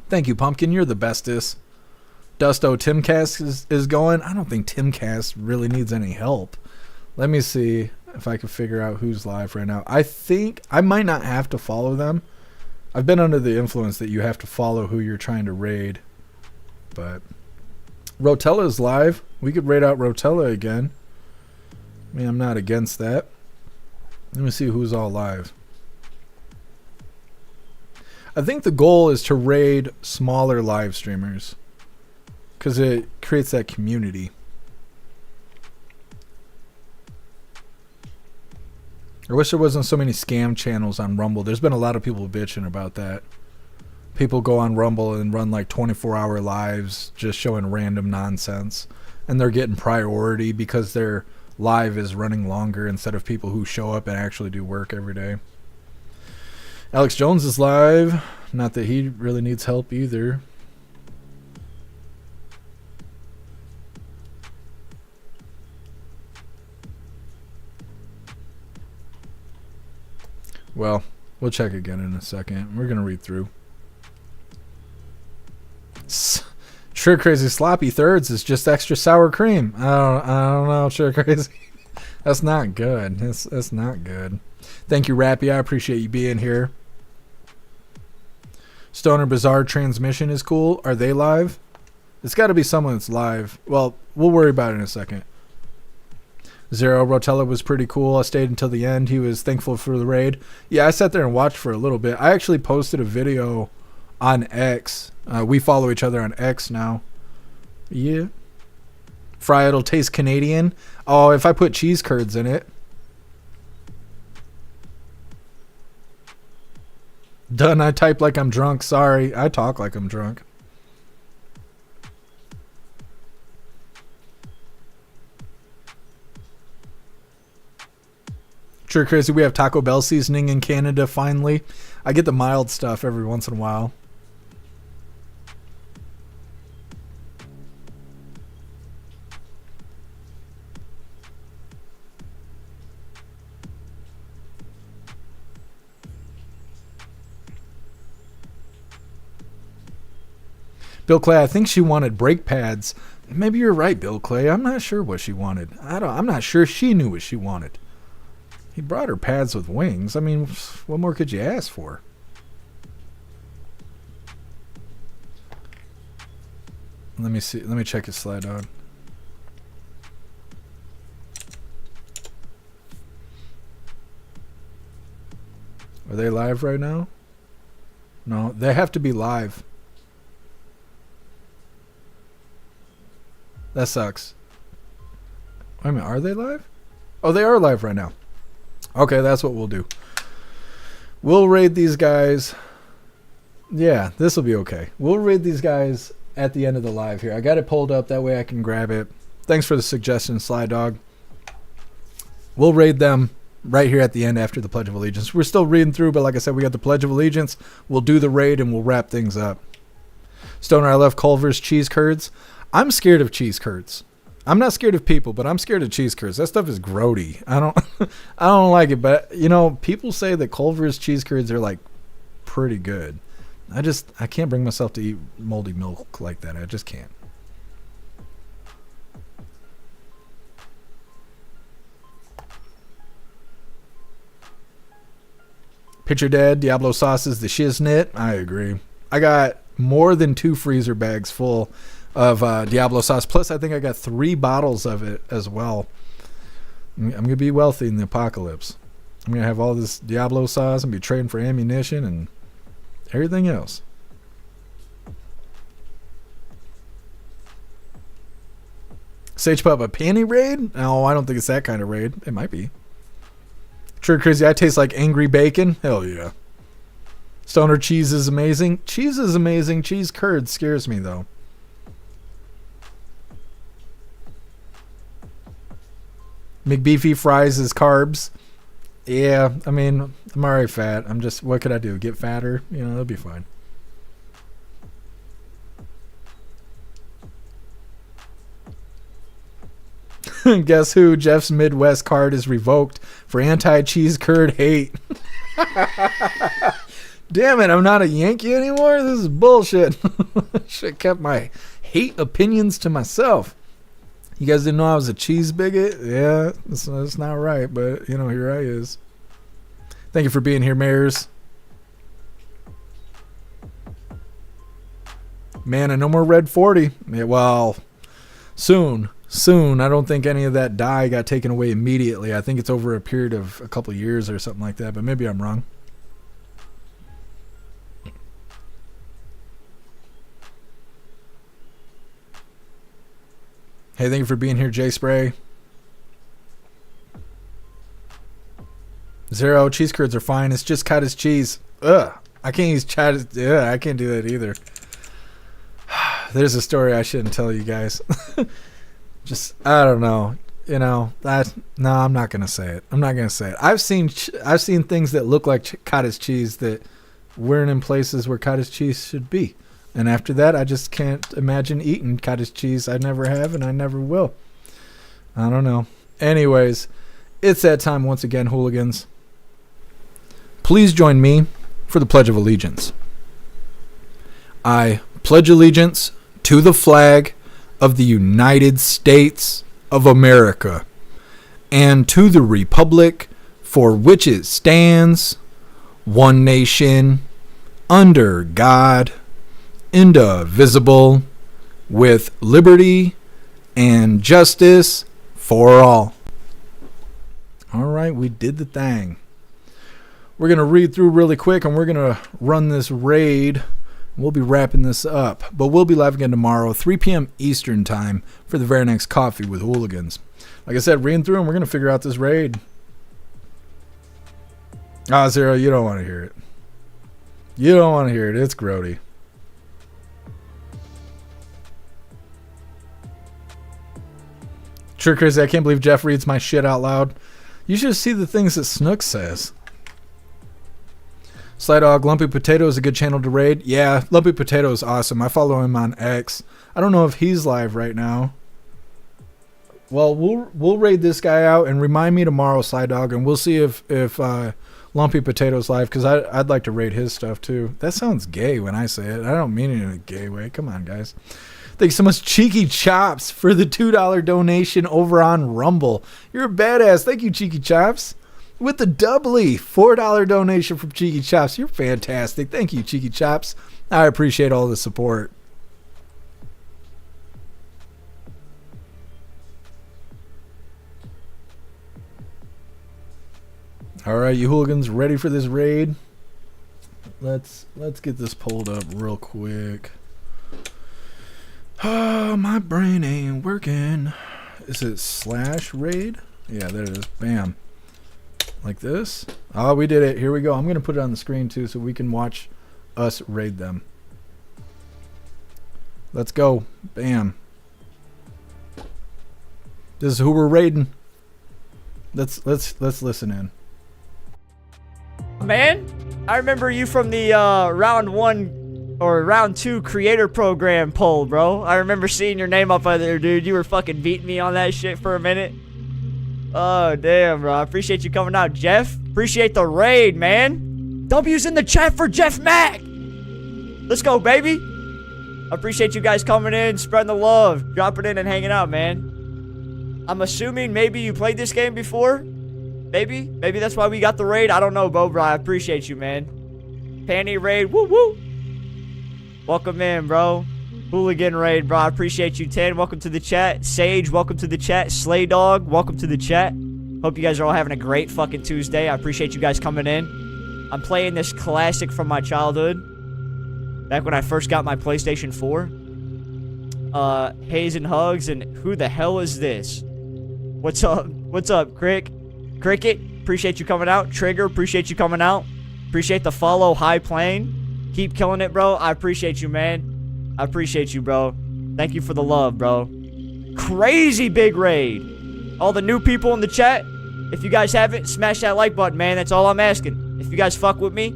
Speaker 1: Thank you, Pumpkin. You're the bestest. Dusto Timcast is going. I don't think Timcast really needs any help. Let me see if I can figure out who's live right now. I think I might not have to follow them. I've been under the influence that you have to follow who you're trying to raid. But Rotella is live. We could raid out Rotella again. I mean, I'm not against that. Let me see who's all live. I think the goal is to raid smaller live streamers because it creates that community. I wish there wasn't so many scam channels on Rumble. There's been a lot of people bitching about that. People go on Rumble and run like 24-hour lives just showing random nonsense. And they're getting priority because their live is running longer instead of people who show up and actually do work every day. Alex Jones is live. Not that he really needs help either. Well, we'll check again in a second. We're going to read through. Sure Crazy Sloppy Thirds is just extra sour cream. I don't know, Sure Crazy. That's not good. That's not good. Thank you, Rappy. I appreciate you being here. Stoner Bizarre Transmission is cool. Are they live? It's got to be someone that's live. Well, we'll worry about it in a second. Zero Rotella was pretty cool. I stayed until the end. He was thankful for the raid. Yeah, I sat there and watched for a little bit. I actually posted a video on X. We follow each other on X now. Yeah. Fry it'll taste Canadian. Oh, if I put cheese curds in it. Done. I type like I'm drunk. Sorry. I talk like I'm drunk. Sure Crazy, we have Taco Bell seasoning in Canada finally. I get the mild stuff every once in a while. Bill Clay, I think she wanted brake pads. Maybe you're right, Bill Clay. I'm not sure what she wanted. I'm not sure she knew what she wanted. He brought her pads with wings. I mean, what more could you ask for? Let me see. Let me check his slide on. Are they live right now? No, they have to be live. That sucks. Wait a minute, are they live? Oh, they are live right now. Okay, that's what we'll do. We'll raid these guys. Yeah, this will be okay. We'll raid these guys at the end of the live here. I got it pulled up. That way I can grab it. Thanks for the suggestion, Sly Dog. We'll raid them right here at the end after the Pledge of Allegiance. We're still reading through, but like I said, we got the Pledge of Allegiance. We'll do the raid and we'll wrap things up. Stoner, I love Culver's cheese curds. I'm scared of cheese curds. I'm not scared of people, but I'm scared of cheese curds. That stuff is grody. I don't like it, but you know, people say that Culver's cheese curds are like pretty good. I can't bring myself to eat moldy milk like that. I just can't. Picture Dead, Diablo sauce is the shiznit. I agree. I got more than 2 freezer bags full of Diablo sauce. Plus, I think I got 3 bottles of it as well. I'm going to be wealthy in the apocalypse. I'm going to have all this Diablo sauce and be trading for ammunition and everything else. Sage Pup, a panty raid? No, I don't think it's that kind of raid. It might be. True Crazy, I taste like angry bacon. Hell yeah. Stoner cheese is amazing. Cheese is amazing. Cheese curd scares me though. McBeefy fries is carbs. Yeah, I mean, I'm already fat. I'm just, what could I do? Get fatter? You know, that'll be fine. Guess who? Jeff's Midwest card is revoked for anti-cheese curd hate. Damn it, I'm not a Yankee anymore? This is bullshit. Should have kept my hate opinions to myself. You guys didn't know I was a cheese bigot? Yeah, that's not right, but, you know, here I is. Thank you for being here, mayors. Man, and no more red 40. Yeah, well, soon. I don't think any of that dye got taken away immediately. I think it's over a period of a couple of years or something like that, but maybe I'm wrong. Hey, thank you for being here, J Spray. Zero, cheese curds are fine. It's just cottage cheese. Ugh. I can't use cottage. Yeah, I can't do that either. There's a story I shouldn't tell you guys. Just, I don't know. You know, no, I'm not going to say it. I'm not going to say it. I've seen things that look like cottage cheese that weren't in places where cottage cheese should be. And after that, I just can't imagine eating cottage cheese. I never have, and I never will. I don't know. Anyways, it's that time once again, hooligans. Please join me for the Pledge of Allegiance. I pledge allegiance to the flag of the United States of America and to the republic for which it stands, one nation, under God, indivisible, with liberty and justice for all. All right, we did the thing. We're going to read through really quick, and we're going to run this raid. We'll be wrapping this up, but we'll be live again tomorrow, 3 p.m. Eastern time, for the very next Coffee with Hooligans. Like I said, reading through, and we're going to figure out this raid. Zero, you don't want to hear it. You don't want to hear it. It's grody. Sure, Chris, I can't believe Jeff reads my shit out loud. You should see the things that Snook says. Sly Dog, Lumpy Potato is a good channel to raid. Yeah, Lumpy Potato is awesome. I follow him on X. I don't know if he's live right now. Well, we'll raid this guy out and remind me tomorrow, Sly Dog, and we'll see if Lumpy Potato's live, because I'd like to raid his stuff too. That sounds gay when I say it. I don't mean it in a gay way. Come on, guys. Thanks so much, Cheeky Chops, for the $2 donation over on Rumble. You're a badass. Thank you, Cheeky Chops. With the doubly $4 donation from Cheeky Chops. You're fantastic. Thank you, Cheeky Chops. I appreciate all the support. All right, you hooligans, ready for this raid? Let's get this pulled up real quick. Oh, my brain ain't working. Is it /raid? Yeah, there it is. Bam. Like this. Oh, we did it. Here we go. I'm going to put it on the screen too so we can watch us raid them. Let's go. Bam. This is who we're raiding. Let's listen in.
Speaker 17: Man, I remember you from the round 1 or round 2 creator program poll, bro. I remember seeing your name up there, dude. You were fucking beating me on that shit for a minute. Oh, damn, bro. I appreciate you coming out, Jeff. Appreciate the raid, man. W's in the chat for Jeff Mack. Let's go, baby. I appreciate you guys coming in, spreading the love, dropping in and hanging out, man. I'm assuming maybe you played this game before. Maybe that's why we got the raid. I don't know, bro. I appreciate you, man. Panty raid. Woo, woo. Welcome in, bro. Hooligan raid, bro. I appreciate you, 10. Welcome to the chat. Sage, welcome to the chat. Slay Dog, welcome to the chat. Hope you guys are all having a great fucking Tuesday. I appreciate you guys coming in. I'm playing this classic from my childhood. Back when I first got my PlayStation 4. Haze and Hugs, and who the hell is this? What's up? What's up, Cricket? Appreciate you coming out. Trigger, appreciate you coming out. Appreciate the follow, High Plane. Keep killing it, bro. I appreciate you, man. I appreciate you, bro. Thank you for the love, bro. Crazy big raid. All the new people in the chat, if you guys haven't, smash that like button, man. That's all I'm asking. If you guys fuck with me,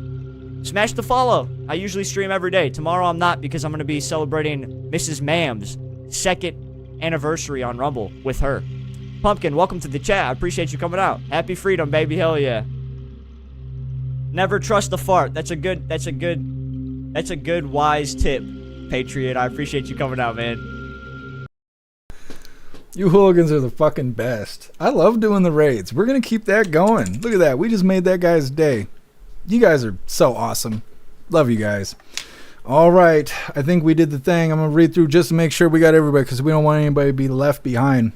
Speaker 17: smash the follow. I usually stream every day. Tomorrow I'm not, because I'm going to be celebrating Mrs. Mam's 2nd anniversary on Rumble with her. Pumpkin, welcome to the chat. I appreciate you coming out. Happy freedom, baby. Hell yeah. Never trust a fart. That's a good wise tip, Patriot. I appreciate you coming out, man.
Speaker 1: You hooligans are the fucking best. I love doing the raids. We're going to keep that going. Look at that. We just made that guy's day. You guys are so awesome. Love you guys. All right. I think we did the thing. I'm going to read through just to make sure we got everybody because we don't want anybody to be left behind.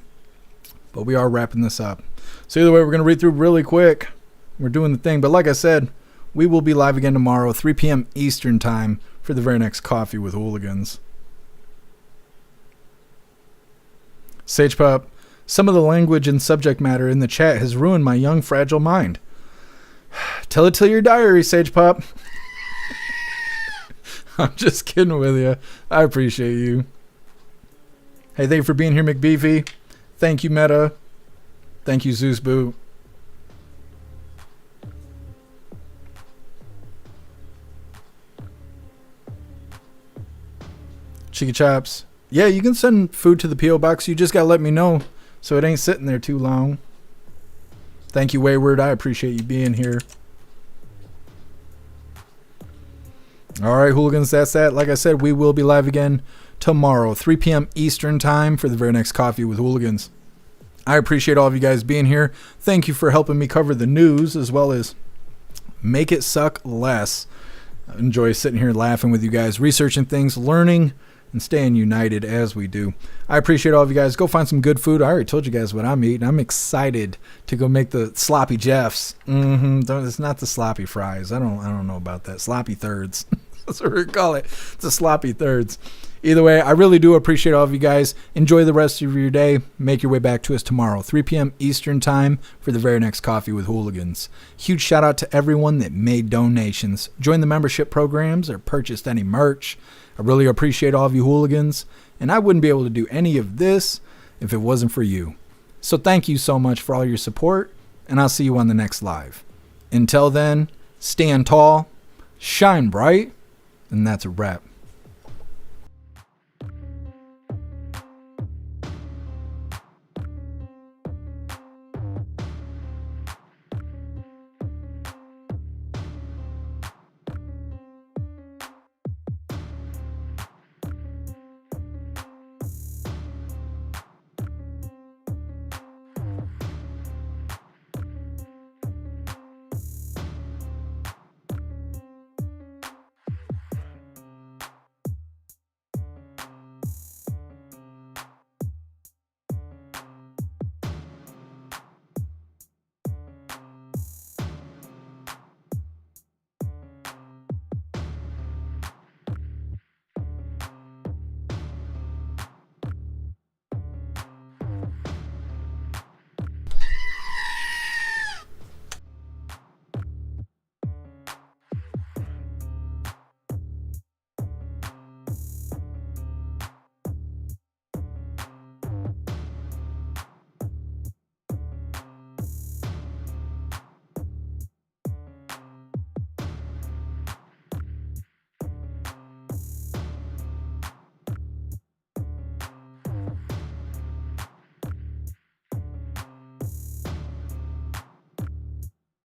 Speaker 1: But we are wrapping this up. So either way, we're going to read through really quick. We're doing the thing. But like I said, we will be live again tomorrow, 3 p.m. Eastern time for the very next Coffee with Hooligans. Sage Pup, some of the language and subject matter in the chat has ruined my young, fragile mind. Tell it to your diary, Sage Pup. I'm just kidding with you. I appreciate you. Hey, thank you for being here, McBeefy. Thank you, Meta. Thank you, Zeus Boo. Chicky Chops. Yeah, you can send food to the P.O. Box. You just got to let me know so it ain't sitting there too long. Thank you, Wayward. I appreciate you being here. All right, hooligans, that's that. Like I said, we will be live again tomorrow, 3 p.m. Eastern time for the very next Coffee with Hooligans. I appreciate all of you guys being here. Thank you for helping me cover the news as well as make it suck less. I enjoy sitting here laughing with you guys, researching things, learning, and staying united as we do. I appreciate all of you guys. Go find some good food. I already told you guys what I'm eating. I'm excited to go make the sloppy Jeffs. It's not the sloppy fries. I don't know about that. Sloppy thirds. That's what we call it. It's the sloppy thirds. Either way, I really do appreciate all of you guys. Enjoy the rest of your day. Make your way back to us tomorrow, 3 p.m. Eastern time for the very next Coffee with Hooligans. Huge shout out to everyone that made donations, joined the membership programs, or purchased any merch. I really appreciate all of you hooligans, and I wouldn't be able to do any of this if it wasn't for you. So thank you so much for all your support, and I'll see you on the next live. Until then, stand tall, shine bright, and that's a wrap.